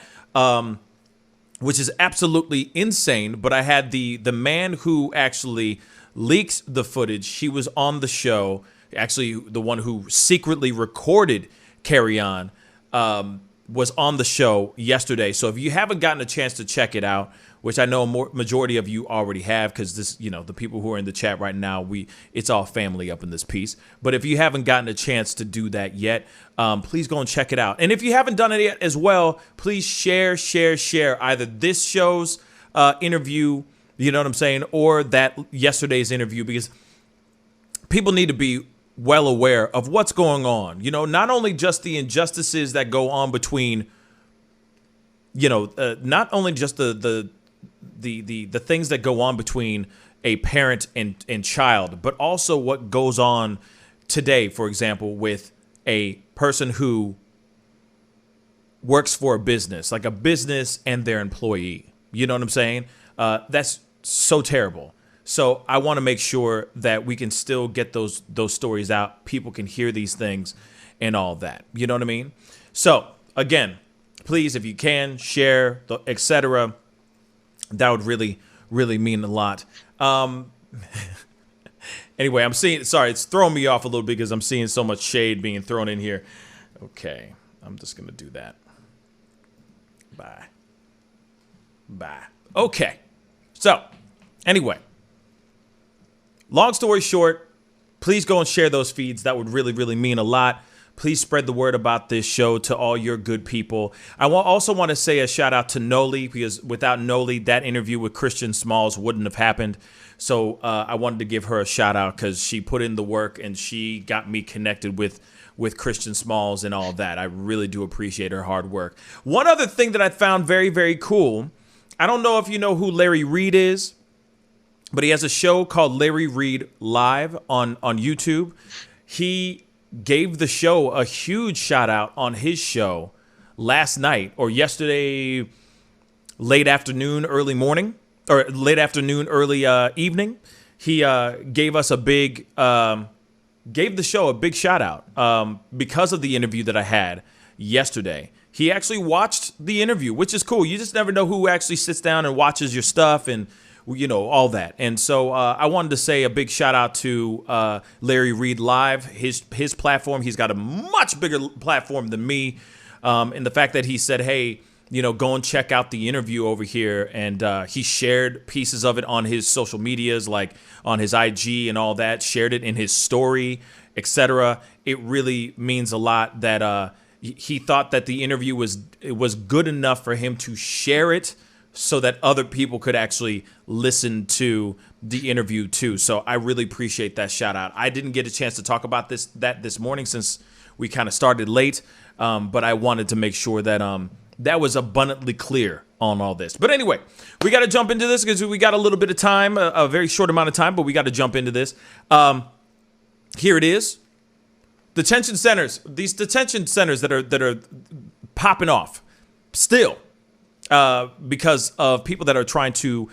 which is absolutely insane. But I had the man who actually leaked the footage. He was on the show, actually the one who secretly recorded Carry On, was on the show yesterday. So if you haven't gotten a chance to check it out, which I know a majority of you already have, because this, the people who are in the chat right now, it's all family up in this piece. But if you haven't gotten a chance to do that yet, please go and check it out. And if you haven't done it yet as well, please share either this show's interview, you know what I'm saying, or that yesterday's interview, because people need to be well aware of what's going on. Not only just the injustices that go on between, not only just the things that go on between a parent and child, but also what goes on today, for example, with a person who works for a business, like a business and their employee. You know what I'm saying? That's so terrible. So I want to make sure that we can still get those stories out. People can hear these things and all that. You know what I mean? So again, please, if you can, share, etc. That would really, really mean a lot. Anyway, it's throwing me off a little bit because I'm seeing so much shade being thrown in here. Okay, I'm just going to do that. Bye. Okay, so anyway, long story short, please go and share those feeds. That would really, really mean a lot. Please spread the word about this show to all your good people. I also want to say a shout out to Noli, because without Noli, that interview with Christian Smalls wouldn't have happened. So I wanted to give her a shout out because she put in the work and she got me connected with Christian Smalls and all that. I really do appreciate her hard work. One other thing that I found very, very cool. I don't know if you know who Larry Reed is, but he has a show called Larry Reed Live on YouTube. He gave the show a huge shout out on his show last night or yesterday, late afternoon, early morning, or late afternoon, early evening. He gave us gave the show a big shout out because of the interview that I had yesterday. He actually watched the interview, which is cool. You just never know who actually sits down and watches your stuff and all that. And so I wanted to say a big shout out to Larry Reed Live, his platform. He's got a much bigger platform than me. And the fact that he said, hey, go and check out the interview over here. And he shared pieces of it on his social medias, like on his IG and all that, shared it in his story, etc. It really means a lot that he thought that the interview was good enough for him to share it so that other people could actually listen to the interview too. So I really appreciate that shout out. I didn't get a chance to talk about this morning since we kind of started late, but I wanted to make sure that that was abundantly clear on all this. But anyway, we got to jump into this because we got a little bit of time, a very short amount of time, but we got to jump into this. Here it is. Detention centers, these detention centers that are popping off still because of people that are trying to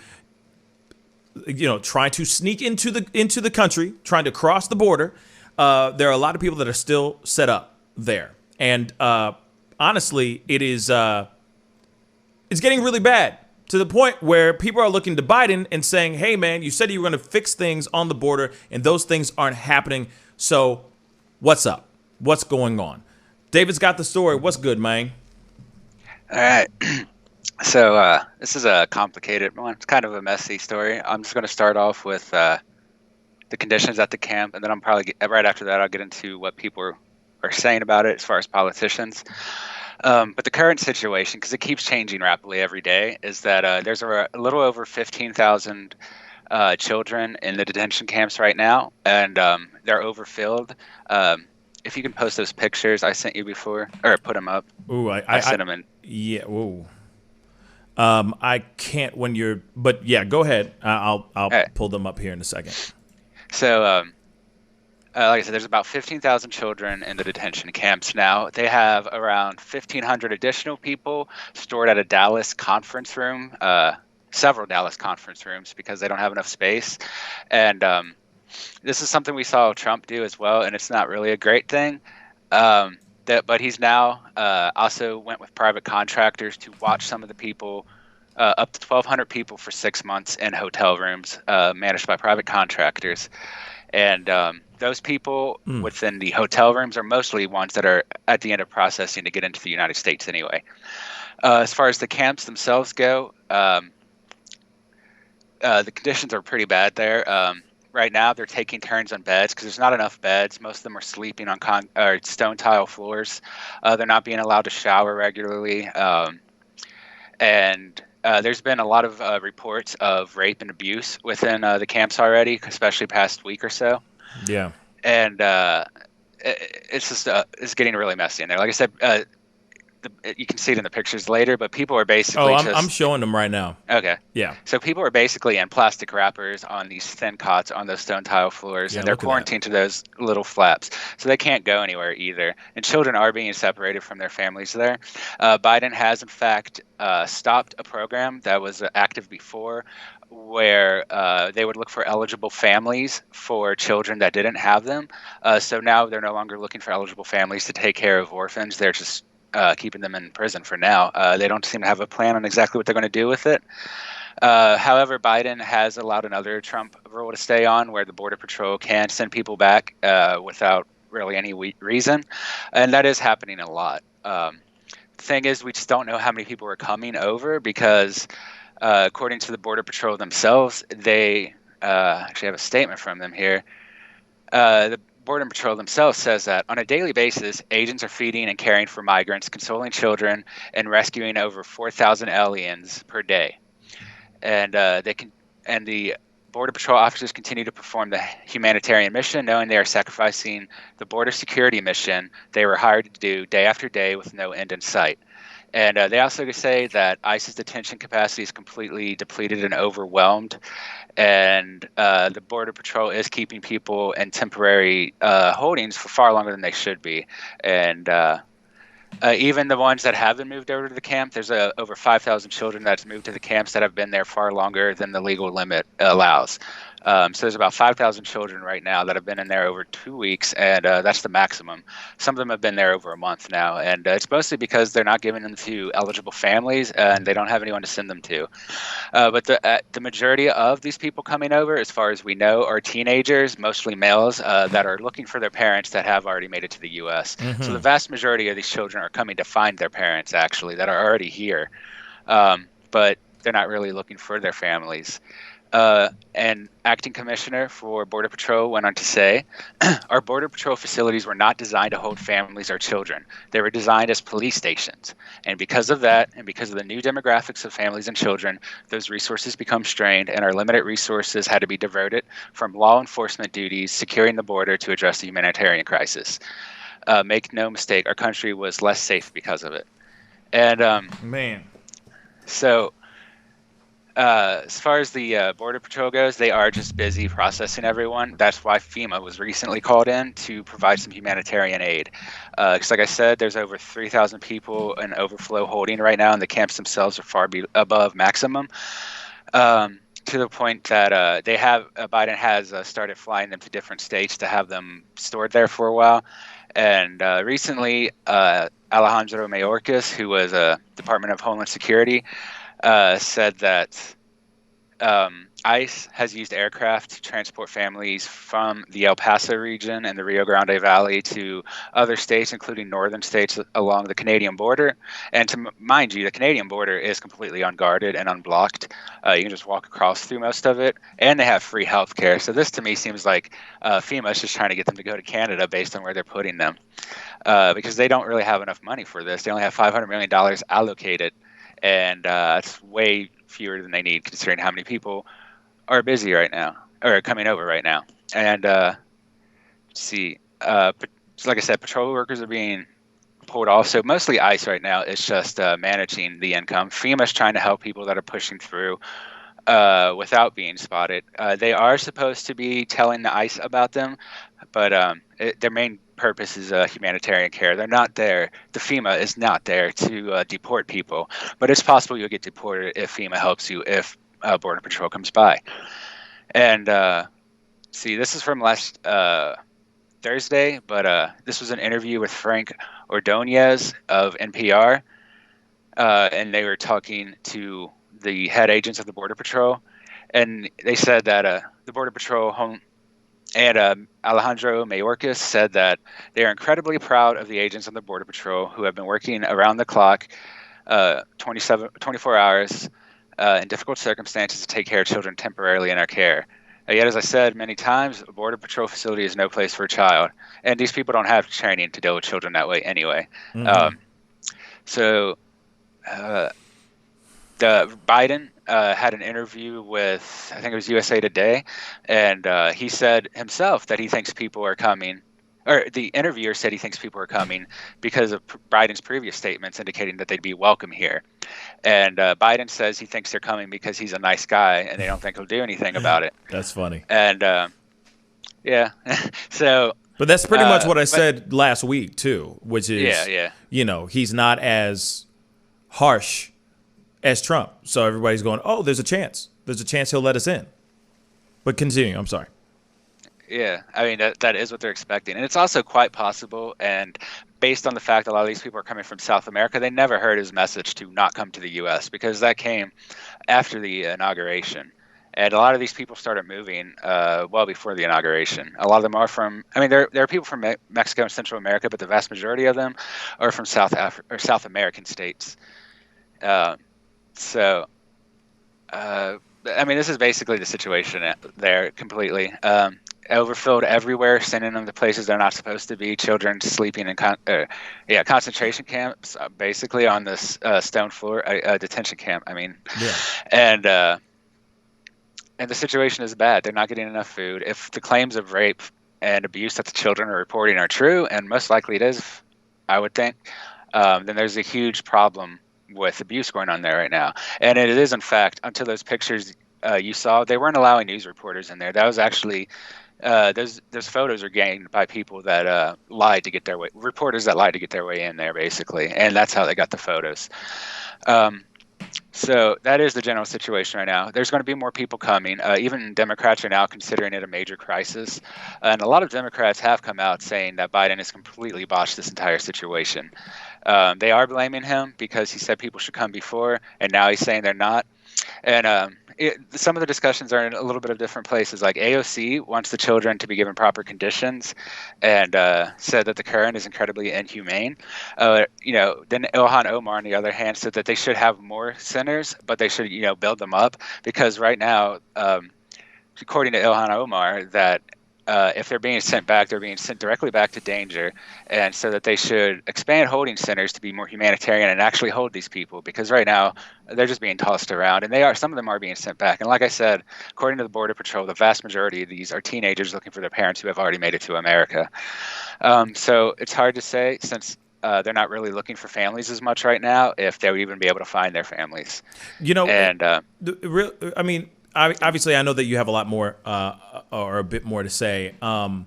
sneak into the country, trying to cross the border. There are a lot of people that are still set up there. And honestly, it's getting really bad to the point where people are looking to Biden and saying, hey, man, you said you were going to fix things on the border and those things aren't happening. So what's up? What's going on? David's got the story. What's good, man? All right. So this is a complicated one. It's kind of a messy story. I'm just going to start off with the conditions at the camp, and then I'm probably right after that I'll get into what people are saying about it as far as politicians. But the current situation, because it keeps changing rapidly every day, is that there's a little over 15,000 children in the detention camps right now, and they're overfilled. If you can post those pictures I sent you before, or put them up. Ooh, I sent them in. Yeah. Ooh. I can't when you're, but yeah, go ahead. I'll pull them up here in a second. So, like I said, there's about 15,000 children in the detention camps now. They have around 1,500 additional people stored at a Dallas conference room, several Dallas conference rooms, because they don't have enough space. And this is something we saw Trump do as well, and it's not really a great thing. But he's now also went with private contractors to watch some of the people, up to 1,200 people for 6 months in hotel rooms managed by private contractors. And those people within the hotel rooms are mostly ones that are at the end of processing to get into the United States anyway. As far as the camps themselves go, the conditions are pretty bad there. Right now, they're taking turns on beds because there's not enough beds. Most of them are sleeping on stone tile floors. They're not being allowed to shower regularly. And there's been a lot of reports of rape and abuse within the camps already, especially past week or so. Yeah. And it's just it's getting really messy in there. Like I said, you can see it in the pictures later, but people are basically I'm showing them right now. Okay. Yeah. So people are basically in plastic wrappers on these thin cots on those stone tile floors, and they're quarantined to those little flaps. So they can't go anywhere either. And children are being separated from their families there. Biden has, in fact, stopped a program that was active before where they would look for eligible families for children that didn't have them. So now they're no longer looking for eligible families to take care of orphans. They're just keeping them in prison for now. They don't seem to have a plan on exactly what they're going to do with it. However, Biden has allowed another Trump rule to stay on where the Border Patrol can send people back without really any reason. And that is happening a lot. The thing is, we just don't know how many people are coming over because according to the Border Patrol themselves, they actually have a statement from them here. The Border Patrol themselves says that on a daily basis, agents are feeding and caring for migrants, consoling children, and rescuing over 4,000 aliens per day. And the Border Patrol officers continue to perform the humanitarian mission, knowing they are sacrificing the border security mission they were hired to do day after day with no end in sight. And they also say that ICE's detention capacity is completely depleted and overwhelmed. And the Border Patrol is keeping people in temporary holdings for far longer than they should be. And even the ones that have been moved over to the camp, there's over 5,000 children that's moved to the camps that have been there far longer than the legal limit allows. So there's about 5,000 children right now that have been in there over 2 weeks, and that's the maximum. Some of them have been there over a month now, and it's mostly because they're not giving them to eligible families, and they don't have anyone to send them to. But the majority of these people coming over, as far as we know, are teenagers, mostly males, that are looking for their parents that have already made it to the U.S. Mm-hmm. So the vast majority of these children are coming to find their parents, actually, that are already here. But they're not really looking for their families. And acting commissioner for Border Patrol went on to say, our Border Patrol facilities were not designed to hold families or children. They were designed as police stations. And because of that, and because of the new demographics of families and children, those resources become strained, and our limited resources had to be diverted from law enforcement duties, securing the border to address the humanitarian crisis. Make no mistake, our country was less safe because of it. And so as far as the Border Patrol goes, they are just busy processing everyone. That's why FEMA was recently called in to provide some humanitarian aid. Because like I said, there's over 3,000 people in overflow holding right now, and the camps themselves are far above maximum. To the point that Biden has started flying them to different states to have them stored there for a while. And recently, Alejandro Mayorkas, who was Department of Homeland Security, said that ICE has used aircraft to transport families from the El Paso region and the Rio Grande Valley to other states, including northern states along the Canadian border. And to mind you, the Canadian border is completely unguarded and unblocked. You can just walk across through most of it, and they have free health care. So this to me seems like FEMA is just trying to get them to go to Canada based on where they're putting them, because they don't really have enough money for this. They only have $500 million allocated, and it's way fewer than they need considering how many people are busy right now or coming over right now. And like I said, patrol workers are being pulled off. So mostly ICE right now is just managing the income. FEMA's trying to help people that are pushing through without being spotted. They are supposed to be telling the ICE about them, but their main purpose is humanitarian care. They're not there. The FEMA is not there to deport people, but it's possible you'll get deported if FEMA helps you if Border Patrol comes by. And this is from last Thursday, but this was an interview with Frank Ordonez of NPR, and they were talking to the head agents of the Border Patrol, and they said that the Border Patrol and Alejandro Mayorkas said that they are incredibly proud of the agents on the Border Patrol who have been working around the clock, 24 hours in difficult circumstances to take care of children temporarily in our care. Yet, as I said many times, a Border Patrol facility is no place for a child. And these people don't have training to deal with children that way anyway. Mm-hmm. The Biden had an interview with, I think it was USA Today, and he said himself that he thinks people are coming, or the interviewer said he thinks people are coming because of Biden's previous statements indicating that they'd be welcome here. And Biden says he thinks they're coming because he's a nice guy and they don't think he'll do anything about it. That's funny. And yeah, so. But that's pretty much what I said last week too, which is, yeah. He's not as harsh as Trump. So everybody's going, oh, there's a chance. There's a chance he'll let us in. But continue. I'm sorry. Yeah, I mean, that is what they're expecting. And it's also quite possible, and based on the fact that a lot of these people are coming from South America, they never heard his message to not come to the U.S. because that came after the inauguration. And a lot of these people started moving well before the inauguration. A lot of them are from, there are people from Mexico and Central America, but the vast majority of them are from South American states. This is basically the situation there completely. Overfilled everywhere, sending them to places they're not supposed to be. Children sleeping in concentration camps, basically on this stone floor, detention camp. And the situation is bad. They're not getting enough food. If the claims of rape and abuse that the children are reporting are true, and most likely it is, I would think, then there's a huge problem with abuse going on there right now. And it is, in fact, until those pictures you saw, they weren't allowing news reporters in there. That was actually those photos are gained by people that lied to get their way, reporters that lied to get their way in there, basically, and that's how they got the photos. So that is the general situation right now. There's going to be more people coming. Even Democrats are now considering it a major crisis, and a lot of Democrats have come out saying that Biden has completely botched this entire situation. They are blaming him because he said people should come before, and now he's saying they're not. And some of the discussions are in a little bit of different places. Like AOC wants the children to be given proper conditions, and said that the current is incredibly inhumane. Then Ilhan Omar, on the other hand, said that they should have more centers, but they should build them up, because right now, according to Ilhan Omar, that if they're being sent back, they're being sent directly back to danger, and so that they should expand holding centers to be more humanitarian and actually hold these people, because right now they're just being tossed around, and some of them are being sent back. And like I said, according to the Border Patrol, the vast majority of these are teenagers looking for their parents who have already made it to America. So it's hard to say, since they're not really looking for families as much right now, if they would even be able to find their families. Obviously, I know that you have a lot more or a bit more to say. I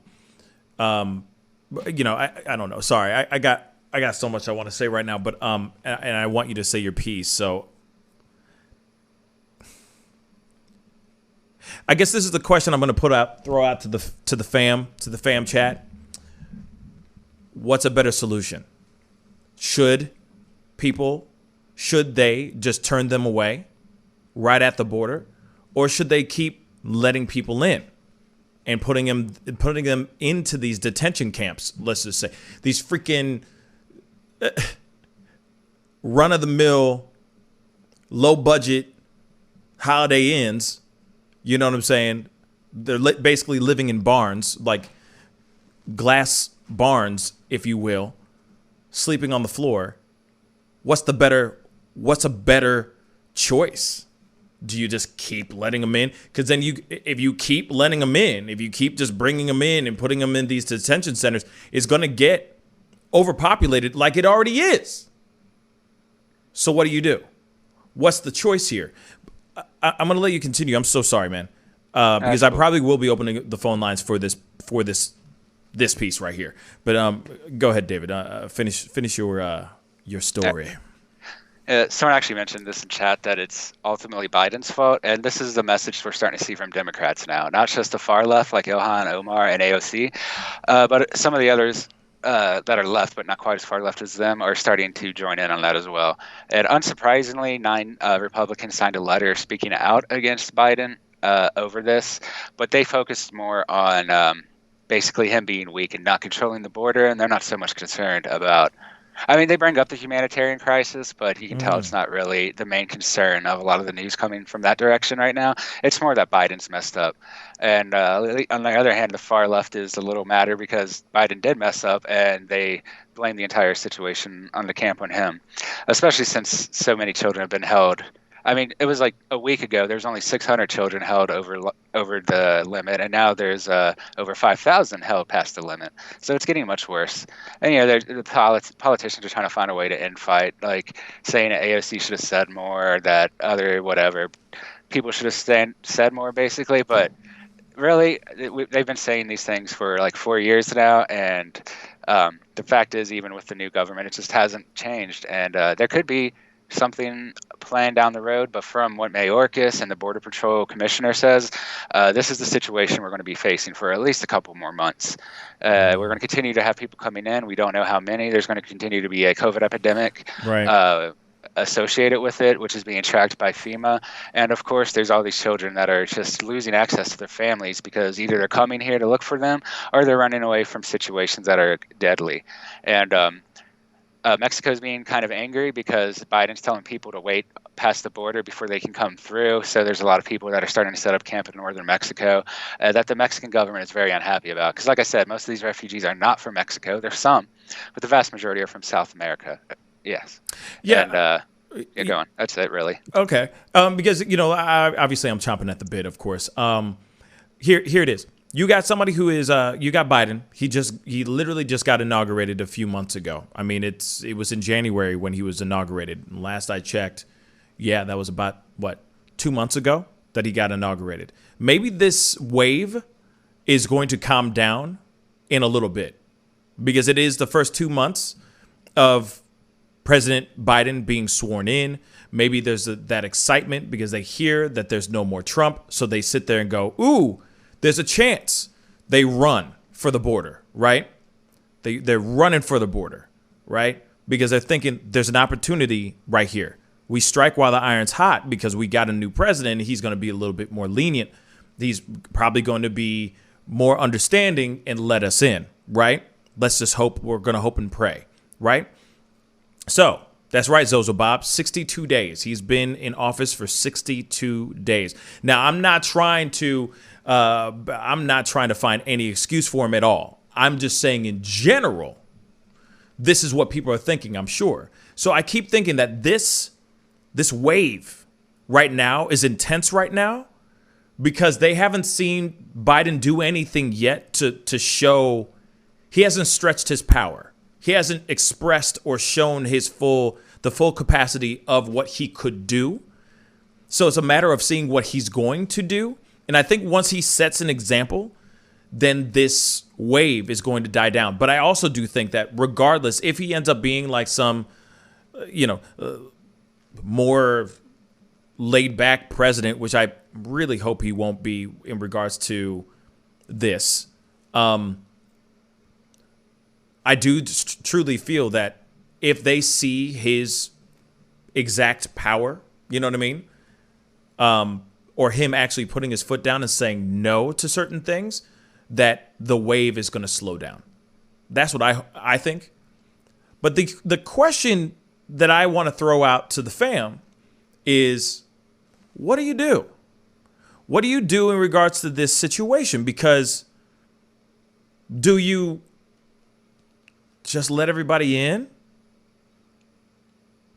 don't know. Sorry, I got so much I want to say right now, but and I want you to say your piece. So I guess this is the question I'm going to throw out to the fam chat. What's a better solution? Should they just turn them away right at the border? or should they keep letting people in and putting them into these detention camps? Let's just say these freaking run-of-the-mill, low-budget Holiday Inns. You know what I'm saying? They're basically living in barns, like glass barns, if you will, sleeping on the floor. What's a better choice? Do you just keep letting them in? Because then if you keep letting them in, if you keep just bringing them in and putting them in these detention centers, it's going to get overpopulated like it already is. So what do? What's the choice here? I'm going to let you continue. I'm so sorry, man, because I probably will be opening the phone lines for this piece right here. But go ahead, David. Finish your story. Someone actually mentioned this in chat that it's ultimately Biden's fault, and this is the message we're starting to see from Democrats now, not just the far left like Ilhan Omar and AOC, but some of the others that are left but not quite as far left as them are starting to join in on that as well. And unsurprisingly, 9 Republicans signed a letter speaking out against Biden over this, but they focused more on basically him being weak and not controlling the border, and they're not so much concerned about. I mean, they bring up the humanitarian crisis, but you can tell it's not really the main concern of a lot of the news coming from that direction right now. It's more that Biden's messed up. And on the other hand, the far left is a little madder because Biden did mess up, and they blame the entire situation on the camp on him, especially since so many children have been held. I mean, it was like a week ago, there's only 600 children held over the limit, and now there's over 5,000 held past the limit. So it's getting much worse. And, the politicians are trying to find a way to end fight, like saying that AOC should have said more, or that other whatever. People should have said more, basically. But really, they've been saying these things for like 4 years now, and the fact is, even with the new government, it just hasn't changed. And there could be something planned down the road, but from what Mayorkas and the Border Patrol Commissioner says, this is the situation we're going to be facing for at least a couple more months. We're going to continue to have people coming in. We don't know how many. There's going to continue to be a COVID epidemic associated with it, which is being tracked by FEMA. And of course, there's all these children that are just losing access to their families because either they're coming here to look for them or they're running away from situations that are deadly. And Mexico's being kind of angry because Biden's telling people to wait past the border before they can come through. So there's a lot of people that are starting to set up camp in northern Mexico that the Mexican government is very unhappy about. Because like I said, most of these refugees are not from Mexico. There's some, but the vast majority are from South America. Yes. Yeah. And go on. That's it, really. Okay. Because, obviously I'm chomping at the bit, of course. Here it is. You got somebody who is you got Biden. He literally just got inaugurated a few months ago. I mean, it was in January when he was inaugurated. Last I checked, that was about 2 months ago that he got inaugurated. Maybe this wave is going to calm down in a little bit because it is the first 2 months of President Biden being sworn in. Maybe there's that excitement because they hear that there's no more Trump, so they sit there and go, "Ooh, there's a chance." They run for the border, right? They're running for the border, right? Because they're thinking there's an opportunity right here. We strike while the iron's hot because we got a new president and he's going to be a little bit more lenient. He's probably going to be more understanding and let us in, right? Let's just hope. We're going to hope and pray, right? So that's right, Zozo Bob. 62 days. He's been in office for 62 days. Now, I'm not trying to find any excuse for him at all. I'm just saying in general, this is what people are thinking, I'm sure. So I keep thinking that this wave right now is intense right now because they haven't seen Biden do anything yet to show he hasn't stretched his power. He hasn't expressed or shown the full capacity of what he could do. So it's a matter of seeing what he's going to do. And I think once he sets an example, then this wave is going to die down. But I also do think that regardless, if he ends up being like some, more laid back president, which I really hope he won't be in regards to this, I do truly feel that if they see his exact power, you know what I mean? or him actually putting his foot down and saying no to certain things, that the wave is going to slow down. That's what I think. But the question that I want to throw out to the fam is, what do you do? What do you do in regards to this situation? Because do you just let everybody in?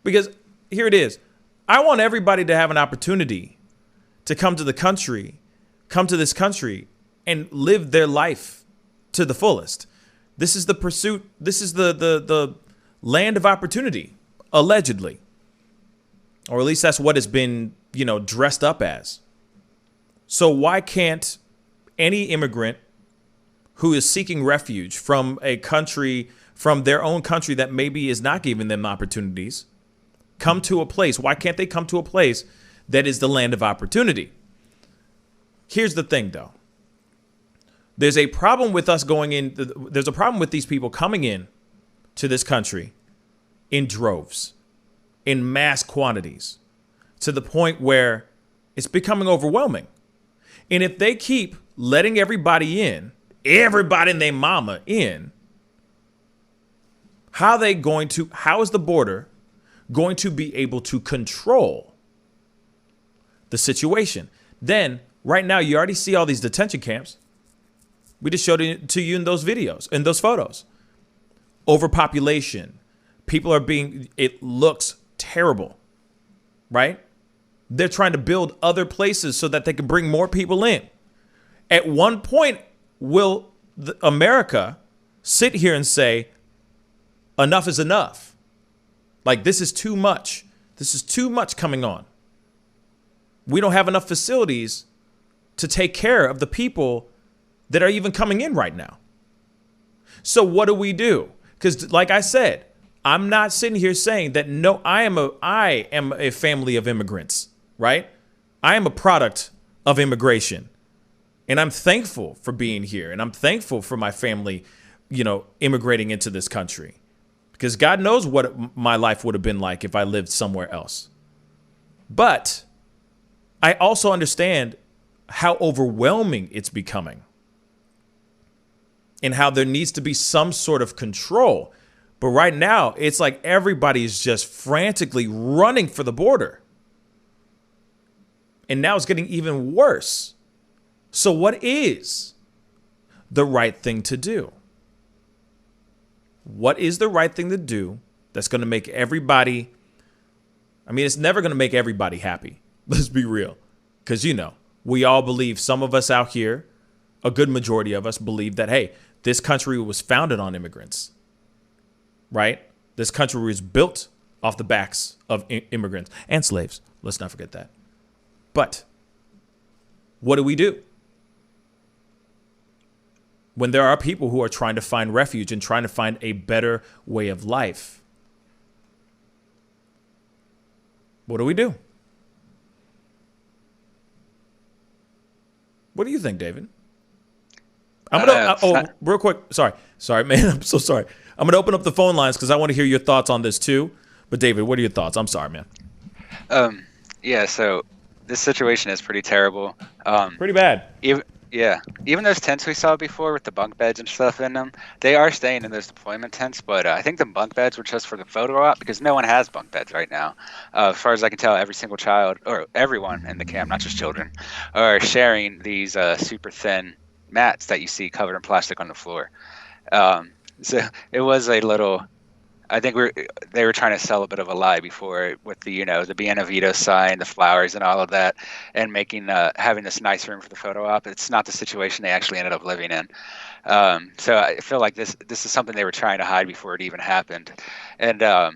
Because here it is. I want everybody to have an opportunity to come to this country and live their life to the fullest. This is the pursuit. This is the land of opportunity, allegedly. Or at least that's what it's been, dressed up as. So why can't any immigrant who is seeking refuge from a country, from their own country that maybe is not giving them opportunities, come to a place? Why can't they come to a place that is the land of opportunity? Here's the thing, though. There's a problem with us going in. There's a problem with these people coming in to this country in droves, in mass quantities, to the point where it's becoming overwhelming. And if they keep letting everybody and their mama in, how is the border going to be able to control the situation? Then, right now, you already see all these detention camps. We just showed it to you in those videos, in those photos. Overpopulation. It looks terrible, right? They're trying to build other places so that they can bring more people in. At one point, will America sit here and say, enough is enough? Like, this is too much. This is too much coming on. We don't have enough facilities to take care of the people that are even coming in right now. So what do we do? Because like I said, I'm not sitting here saying that, no, I am a family of immigrants, right? I am a product of immigration. And I'm thankful for being here. And I'm thankful for my family, immigrating into this country. Because God knows what my life would have been like if I lived somewhere else. But I also understand how overwhelming it's becoming. And how there needs to be some sort of control. But right now, it's like everybody's just frantically running for the border. And now it's getting even worse. So what is the right thing to do? What is the right thing to do that's going to make everybody... it's never going to make everybody happy. Let's be real. Because, we all believe, some of us out here, a good majority of us believe that, hey, this country was founded on immigrants, right? This country was built off the backs of immigrants and slaves. Let's not forget that. But what do we do when there are people who are trying to find refuge and trying to find a better way of life? What do we do? What do you think, David? Real quick. Sorry, man. I'm so sorry. I'm going to open up the phone lines because I want to hear your thoughts on this too. But David, what are your thoughts? I'm sorry, man. Yeah. So this situation is pretty terrible. Pretty bad. Even those tents we saw before with the bunk beds and stuff in them, they are staying in those deployment tents. But I think the bunk beds were just for the photo op because no one has bunk beds right now. As far as I can tell, every single child or everyone in the camp, not just children, are sharing these super thin mats that you see covered in plastic on the floor. So it was a little... I think they were trying to sell a bit of a lie before with the the Bien Vito sign, the flowers, and all of that, and making having this nice room for the photo op. It's not the situation they actually ended up living in. So I feel like this is something they were trying to hide before it even happened. And I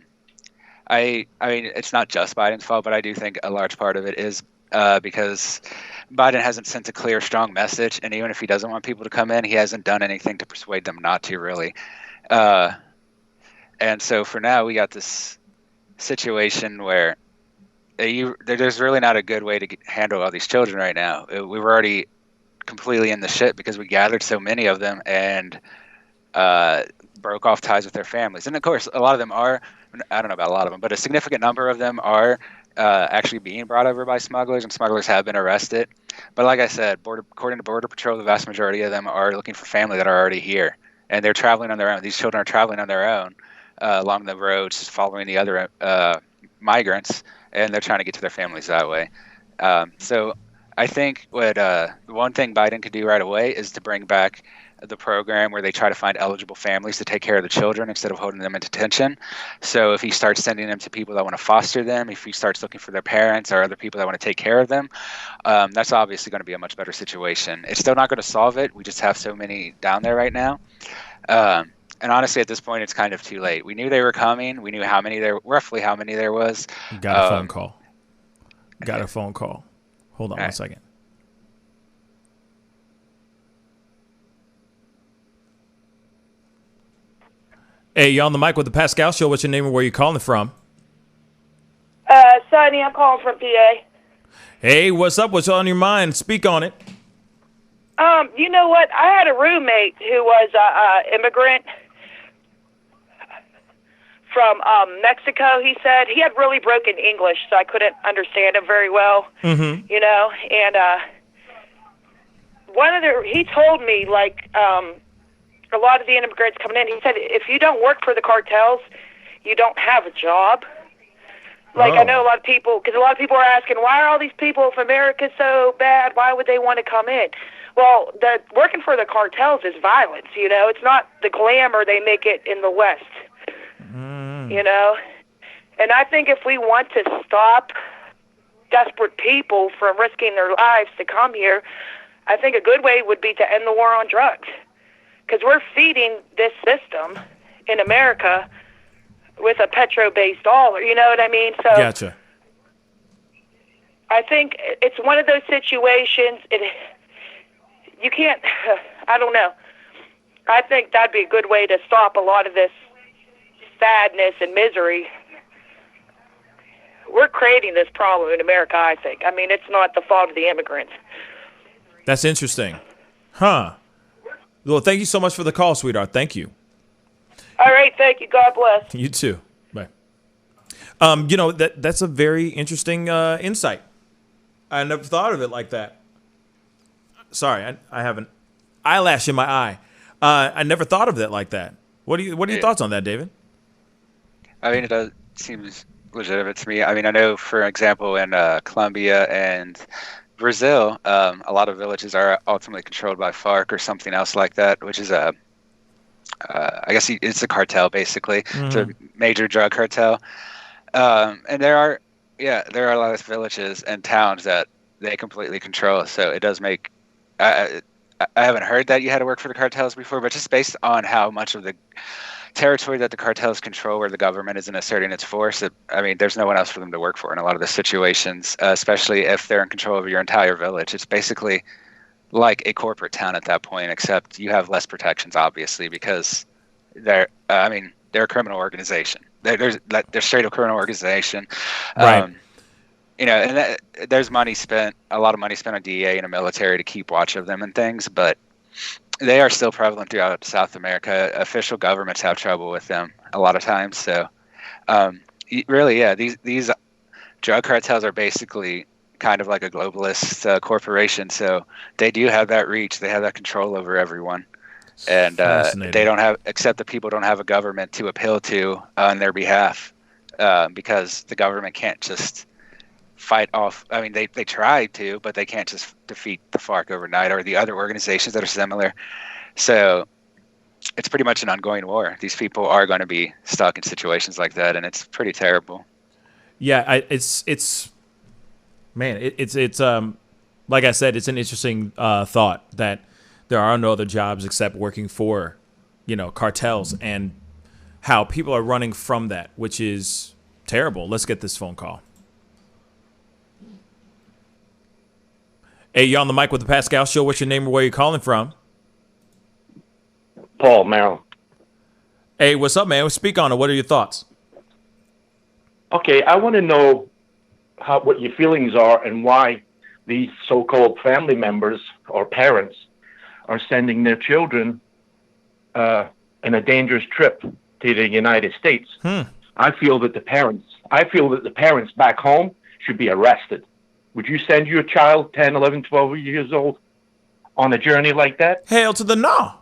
mean, it's not just Biden's fault, but I do think a large part of it is because Biden hasn't sent a clear, strong message, and even if he doesn't want people to come in, he hasn't done anything to persuade them not to, really. And so for now, we got this situation where there's really not a good way to handle all these children right now. We were already completely in the shit because we gathered so many of them and broke off ties with their families. And of course, a lot of them are, I don't know about a lot of them, but a significant number of them are actually being brought over by smugglers, and smugglers have been arrested. But like I said, according to Border Patrol, the vast majority of them are looking for family that are already here, and they're traveling on their own. These children are traveling on their own along the roads, just following the other migrants, and they're trying to get to their families that way. So I think what one thing Biden could do right away is to bring back the program where they try to find eligible families to take care of the children instead of holding them in detention. So if he starts sending them to people that want to foster them, if he starts looking for their parents or other people that want to take care of them, that's obviously going to be a much better situation. It's still not going to solve it. We just have so many down there right now. And honestly, at this point, it's kind of too late. We knew they were coming. We knew roughly how many there was. Got a phone call. Got a phone call. Hold on one second. Hey, you on the mic with the Pascal Show. What's your name and where you calling from? Sonny, I'm calling from PA. Hey, what's up? What's on your mind? Speak on it. You know what? I had a roommate who was an immigrant from Mexico. He said he had really broken English, so I couldn't understand him very well. Mm-hmm. You know, and he told me a lot of the immigrants coming in, he said, if you don't work for the cartels, you don't have a job. I know a lot of people, because a lot of people are asking, why are all these people from America so bad? Why would they want to come in? Well, working for the cartels is violence, you know. It's not the glamour they make it in the West, you know. And I think if we want to stop desperate people from risking their lives to come here, I think a good way would be to end the war on drugs. Because we're feeding this system in America with a petro-based dollar, you know what I mean? So Gotcha. I think it's one of those situations, you can't, I don't know. I think that'd be a good way to stop a lot of this sadness and misery. We're creating this problem in America, I think. I mean, it's not the fault of the immigrants. That's interesting. Huh. Well, thank you so much for the call, sweetheart. Thank you. All right, thank you. God bless. You too. Bye. You know, that's a very interesting insight. I never thought of it like that. Sorry, I have an eyelash in my eye. I never thought of it like that. What are your thoughts on that, David? I mean, it seems legitimate to me. I mean, I know, for example, in Colombia and Brazil, a lot of villages are ultimately controlled by FARC or something else like that, which is I guess it's a cartel, basically. Mm-hmm. It's a major drug cartel. And there are a lot of villages and towns that they completely control. So it does make, I haven't heard that you had to work for the cartels before, but just based on how much of the territory that the cartels control where the government isn't asserting its force, I mean, there's no one else for them to work for in a lot of the situations, especially if they're in control of your entire village. It's basically like a corporate town at that point, except you have less protections, obviously, because they're a criminal organization. They're straight up criminal organization. Right. You know, and there's a lot of money spent on DEA and the military to keep watch of them and things, but they are still prevalent throughout South America. Official governments have trouble with them a lot of times. So, really, yeah, these drug cartels are basically kind of like a globalist corporation. So they do have that reach. They have that control over everyone. And they don't have, except the people don't have a government to appeal to on their behalf, because the government can't just fight off. I mean, they try to, but they can't just defeat the FARC overnight or the other organizations that are similar. So it's pretty much an ongoing war. These people are going to be stuck in situations like that, and it's pretty terrible. Yeah, it's like I said, it's an interesting thought that there are no other jobs except working for, cartels, and how people are running from that, which is terrible. Let's get this phone call. Hey, you're on the mic with the Pascal Show. What's your name or where you calling from? Paul, Maryland. Hey, what's up, man? Speak on it. What are your thoughts? Okay, I want to know what your feelings are and why these so-called family members or parents are sending their children on a dangerous trip to the United States. I feel that the parents back home should be arrested. Would you send your child, 10, 11, 12 years old, on a journey like that? Hail to the no.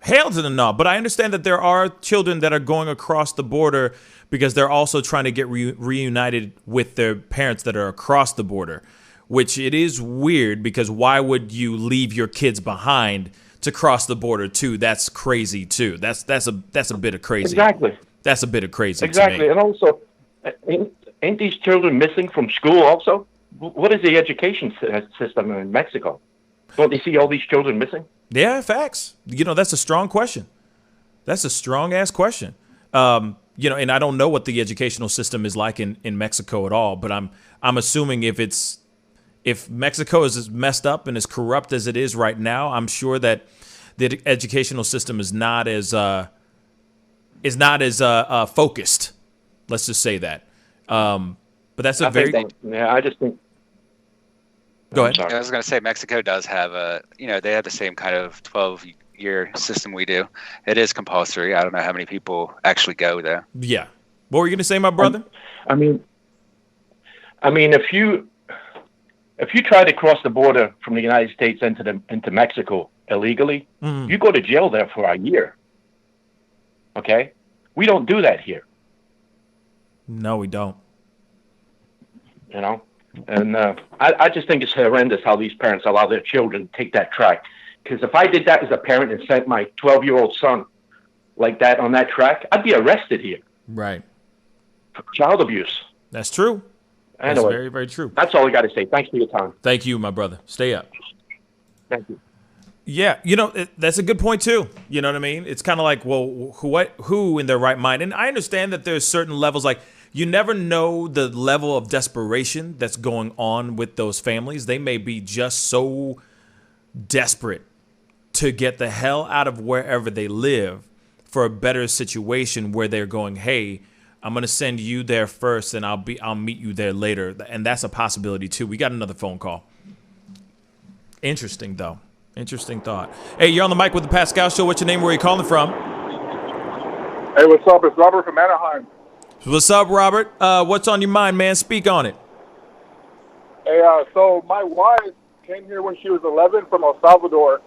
Hail to the no. But I understand that there are children that are going across the border because they're also trying to get reunited with their parents that are across the border, which it is weird because why would you leave your kids behind to cross the border too? That's crazy too. That's a bit of crazy. Exactly. That's a bit of crazy. Exactly. To me. And also, ain't these children missing from school also? What is the education system in Mexico? Don't they see all these children missing? Yeah, facts. That's a strong question. That's a strong ass question. And I don't know what the educational system is like in Mexico at all, but I'm assuming if Mexico is as messed up and as corrupt as it is right now, I'm sure that the educational system is not as focused. Let's just say that. But that's I just think. Go ahead. I was going to say Mexico does have they have the same kind of 12-year system we do. It is compulsory. I don't know how many people actually go there. Yeah. What were you going to say, my brother? I mean, if you try to cross the border from the United States into Mexico illegally, you go to jail there for a year. Okay? We don't do that here. No, we don't. And I just think it's horrendous how these parents allow their children to take that track. Because if I did that as a parent and sent my 12-year-old son like that on that track, I'd be arrested here. Right. For child abuse. That's true. That's Anyway, very, very true. That's all I got to say. Thanks for your time. Thank you, my brother. Stay up. Thank you. Yeah, that's a good point too. You know what I mean? It's kind of like, well, who in their right mind? And I understand that there's certain levels, like you never know the level of desperation that's going on with those families. They may be just so desperate to get the hell out of wherever they live for a better situation where they're going, hey, I'm going to send you there first and I'll meet you there later. And that's a possibility too. We got another phone call. Interesting though. Interesting thought. Hey, you're on the mic with the Pascal Show. What's your name? Where are you calling from? Hey, what's up? It's Robert from Anaheim. What's up, Robert? What's on your mind, man? Speak on it. Hey, so my wife came here when she was 11 from El Salvador,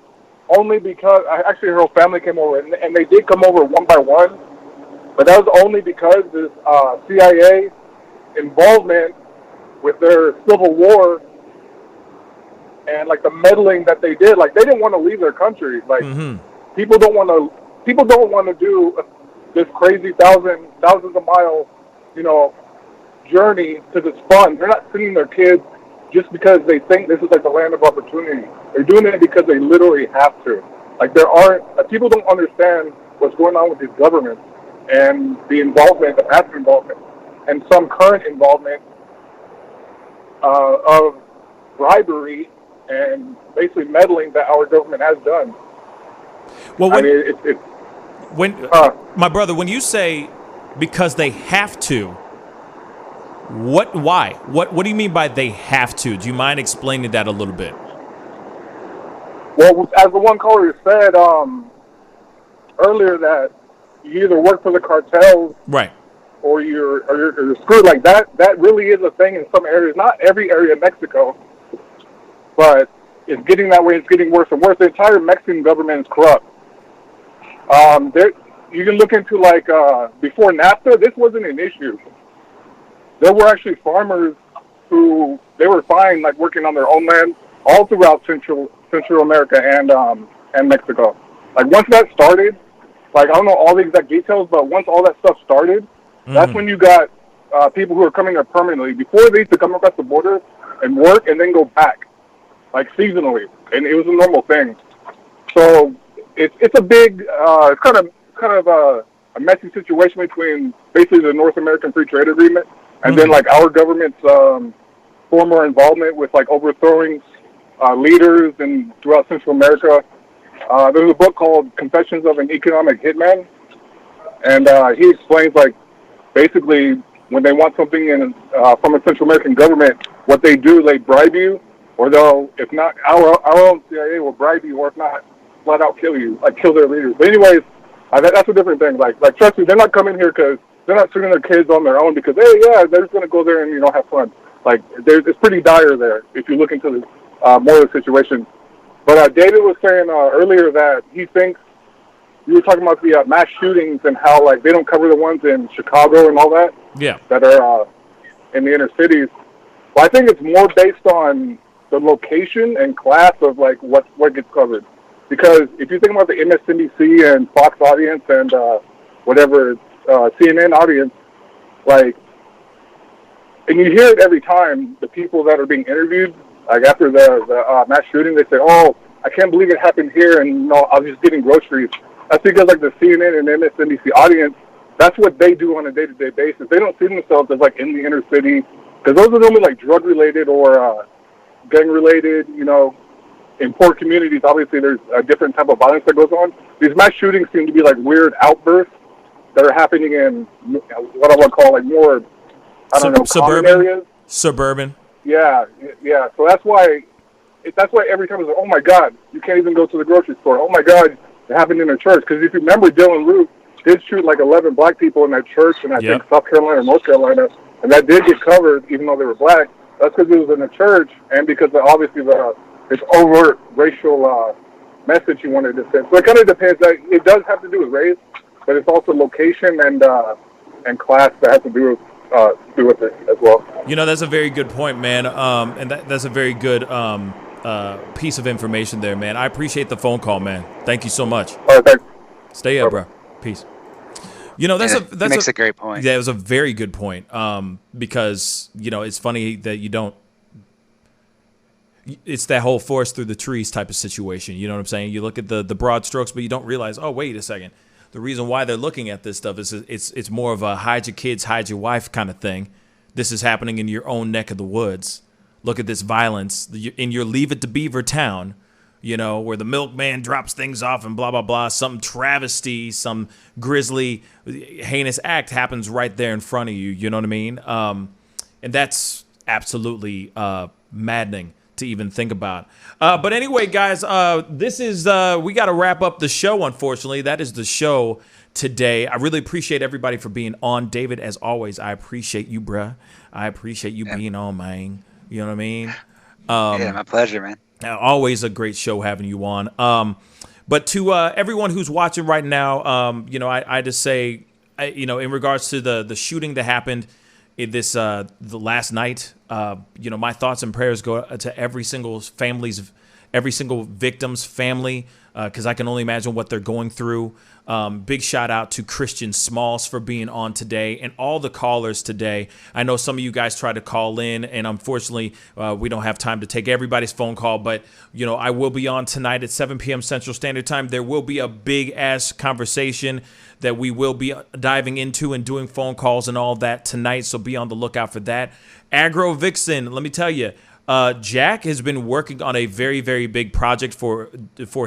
only because actually her whole family came over, and they did come over one by one, but that was only because this CIA involvement with their civil war and like the meddling that they did. Like they didn't want to leave their country. Like people don't want to do this crazy thousands of mile, journey because it's fun. They're not sending their kids just because they think this is like the land of opportunity. They're doing it because they literally have to. Like people don't understand what's going on with these governments and the involvement, the past involvement, and some current involvement of bribery and basically meddling that our government has done. Well, my brother, when you say because they have to, why? What do you mean by they have to? Do you mind explaining that a little bit? Well, as the one caller said earlier, that you either work for the cartels, right, or you're screwed. Like that. That really is a thing in some areas. Not every area of Mexico, but it's getting that way. It's getting worse and worse. The entire Mexican government is corrupt. You can look into before NAFTA, this wasn't an issue. There were actually farmers who they were fine, like working on their own land all throughout Central America and Mexico. Like once that started, like I don't know all the exact details, but once all that stuff started, that's when you got people who are coming here permanently. Before they used to come across the border and work and then go back, like seasonally, and it was a normal thing. So it's a big, it's kind of a messy situation between basically the North American Free Trade Agreement and then like our government's former involvement with like overthrowing leaders and throughout Central America. There's a book called Confessions of an Economic Hitman, and he explains like basically when they want something from a Central American government, what they do, they bribe you, or they'll, if not, our own CIA will bribe you, or if not, flat out kill you, like kill their leaders. But anyways, that's a different thing. Like trust me, they're not coming here because they're not sending their kids on their own because, hey, yeah, they're just going to go there and, have fun. Like, it's pretty dire there if you look into the, more of the situation. But David was saying earlier that he thinks, you were talking about the mass shootings and how, like, they don't cover the ones in Chicago and all that. Yeah. That are in the inner cities. Well, I think it's more based on the location and class of, like, what gets covered. Because if you think about the MSNBC and Fox audience and whatever CNN audience, like, and you hear it every time, the people that are being interviewed, like after the mass shooting, they say, "Oh, I can't believe it happened here," and no, I was just getting groceries. That's because, like, the CNN and MSNBC audience, that's what they do on a day-to-day basis. They don't see themselves as, like, in the inner city, because those are normally, like, drug-related or gang-related, you know. In poor communities, obviously, there's a different type of violence that goes on. These mass shootings seem to be, like, weird outbursts that are happening in what I would call, like, more, I don't know, common areas. Suburban. Yeah. So that's why every time it's like, oh my God, you can't even go to the grocery store. Oh my God, it happened in a church. Because if you remember, Dylan Roof did shoot like 11 black people in that church in, I think, South Carolina or North Carolina, and that did get covered even though they were black. That's because it was in a church and because obviously this overt racial message he wanted to send. So it kind of depends. It does have to do with race, but it's also location and class that has to do with it as well. You know, that's a very good point, man. And that's a very good piece of information there, man. I appreciate the phone call, man. Thank you so much. All right, thanks. Stay up, bro. Peace. You know, that makes a great point. Yeah, it was a very good point. Because, you know, it's funny that you don't. It's that whole forest through the trees type of situation. You know what I'm saying? You look at the broad strokes, but you don't realize, oh, wait a second. The reason why they're looking at this stuff is it's more of a hide your kids, hide your wife kind of thing. This is happening in your own neck of the woods. Look at this violence in your Leave It to Beaver town, you know, where the milkman drops things off and blah, blah, blah. Some travesty, some grisly, heinous act happens right there in front of you. You know what I mean? And that's absolutely maddening to even think about. But anyway, guys, this is, we got to wrap up the show, unfortunately. That is the show today. I really appreciate everybody for being on. David, as always, I appreciate you, bruh. I appreciate you being on, man. You know what I mean? Yeah, my pleasure, man. Always a great show having you on. But to everyone who's watching right now, you know, I just say, you know, in regards to the shooting that happened the last night, you know, my thoughts and prayers go to every single victim's family, because I can only imagine what they're going through. Big shout out to Christian Smalls for being on today and all the callers today. I know some of you guys try to call in, and unfortunately, we don't have time to take everybody's phone call, but, you know, I will be on tonight at 7 p.m. Central Standard Time. There will be a big-ass conversation that we will be diving into and doing phone calls and all that tonight, so be on the lookout for that. Aggro Vixen, let me tell you, Jack has been working on a very, very big project for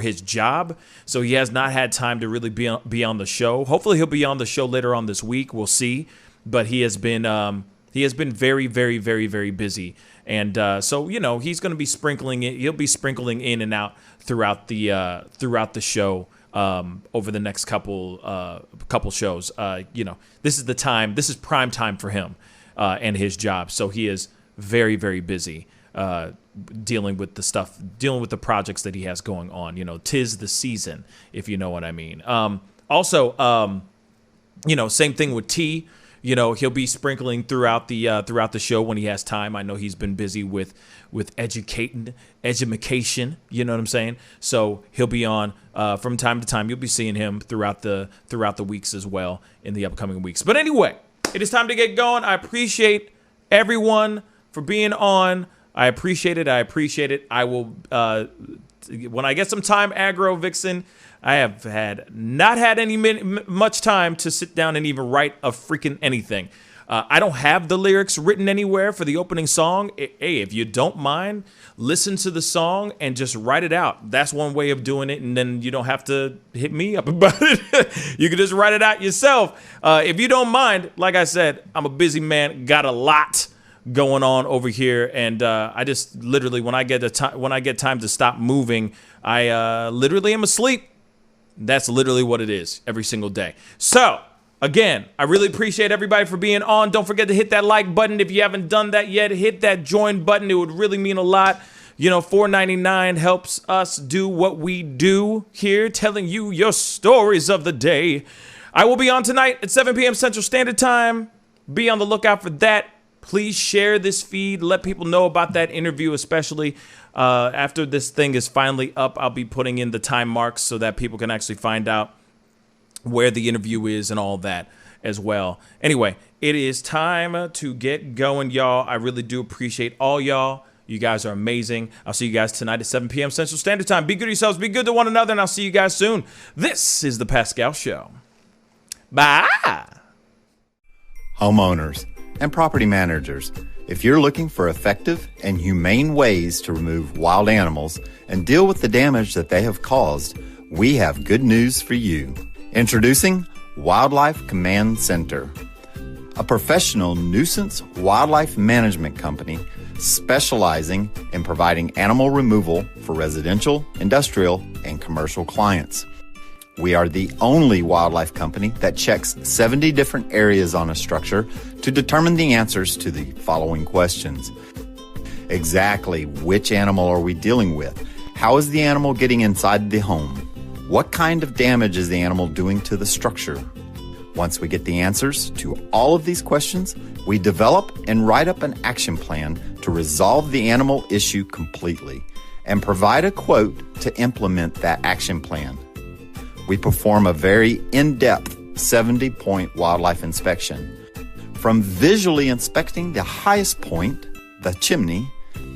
his job, so he has not had time to really be on the show. Hopefully, he'll be on the show later on this week. We'll see, but he has been very, very, very, very busy, and so you know he's going to be sprinkling it. He'll be sprinkling in and out throughout the show over the next couple shows. You know, this is the time. This is prime time for him and his job, so he is very, very busy. Dealing with the projects that he has going on. You know, 'tis the season, if you know what I mean. Also, you know, same thing with T. You know, he'll be sprinkling throughout the show when he has time. I know he's been busy with education. You know what I'm saying? So he'll be on from time to time. You'll be seeing him throughout the weeks as well in the upcoming weeks. But anyway, it is time to get going. I appreciate everyone for being on. I appreciate it. I will, when I get some time, Aggro Vixen, I have not had much time to sit down and even write a freaking anything. I don't have the lyrics written anywhere for the opening song. Hey, if you don't mind, listen to the song and just write it out. That's one way of doing it, and then you don't have to hit me up about it. You can just write it out yourself. If you don't mind, like I said, I'm a busy man, got a lot going on over here, and I just literally when I get time to stop moving, I literally am asleep. That's literally what it is every single day. So Again, I really appreciate everybody for being on. Don't forget to hit that like button. If you haven't done that yet, hit that join button. It would really mean a lot. You know, $4.99 helps us do what we do here, telling you your stories of the day. I will be on tonight at 7 p.m. Central Standard Time. Be on the lookout for that. Please share this feed. Let people know about that interview, especially after this thing is finally up. I'll be putting in the time marks so that people can actually find out where the interview is and all that as well. Anyway, it is time to get going, y'all. I really do appreciate all y'all. You guys are amazing. I'll see you guys tonight at 7 p.m. Central Standard Time. Be good to yourselves. Be good to one another, and I'll see you guys soon. This is The Pascal Show. Bye. Homeowners and property managers, if you're looking for effective and humane ways to remove wild animals and deal with the damage that they have caused, we have good news for you. Introducing Wildlife Command Center, a professional nuisance wildlife management company specializing in providing animal removal for residential, industrial, and commercial clients. We are the only wildlife company that checks 70 different areas on a structure to determine the answers to the following questions. Exactly which animal are we dealing with? How is the animal getting inside the home? What kind of damage is the animal doing to the structure? Once we get the answers to all of these questions, we develop and write up an action plan to resolve the animal issue completely and provide a quote to implement that action plan. We perform a very in-depth 70-point wildlife inspection. From visually inspecting the highest point, the chimney,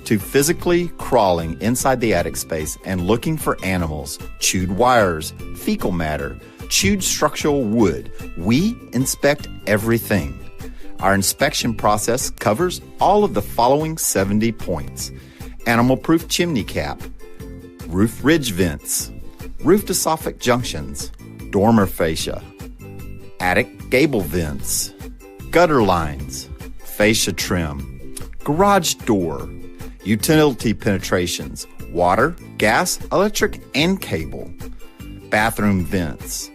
to physically crawling inside the attic space and looking for animals, chewed wires, fecal matter, chewed structural wood. We inspect everything. Our inspection process covers all of the following 70 points: animal-proof chimney cap, roof ridge vents, roof to soffit junctions, dormer fascia, attic gable vents, gutter lines, fascia trim, garage door, utility penetrations, water, gas, electric, and cable, bathroom vents,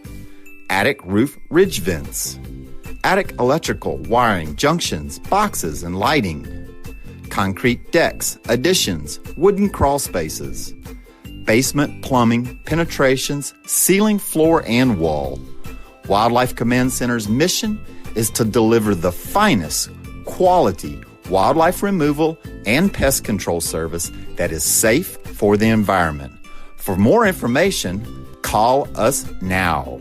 attic roof ridge vents, attic electrical, wiring, junctions, boxes, and lighting, concrete decks, additions, wooden crawl spaces, basement plumbing, penetrations, ceiling, floor, and wall. Wildlife Command Center's mission is to deliver the finest quality wildlife removal and pest control service that is safe for the environment. For more information, call us now.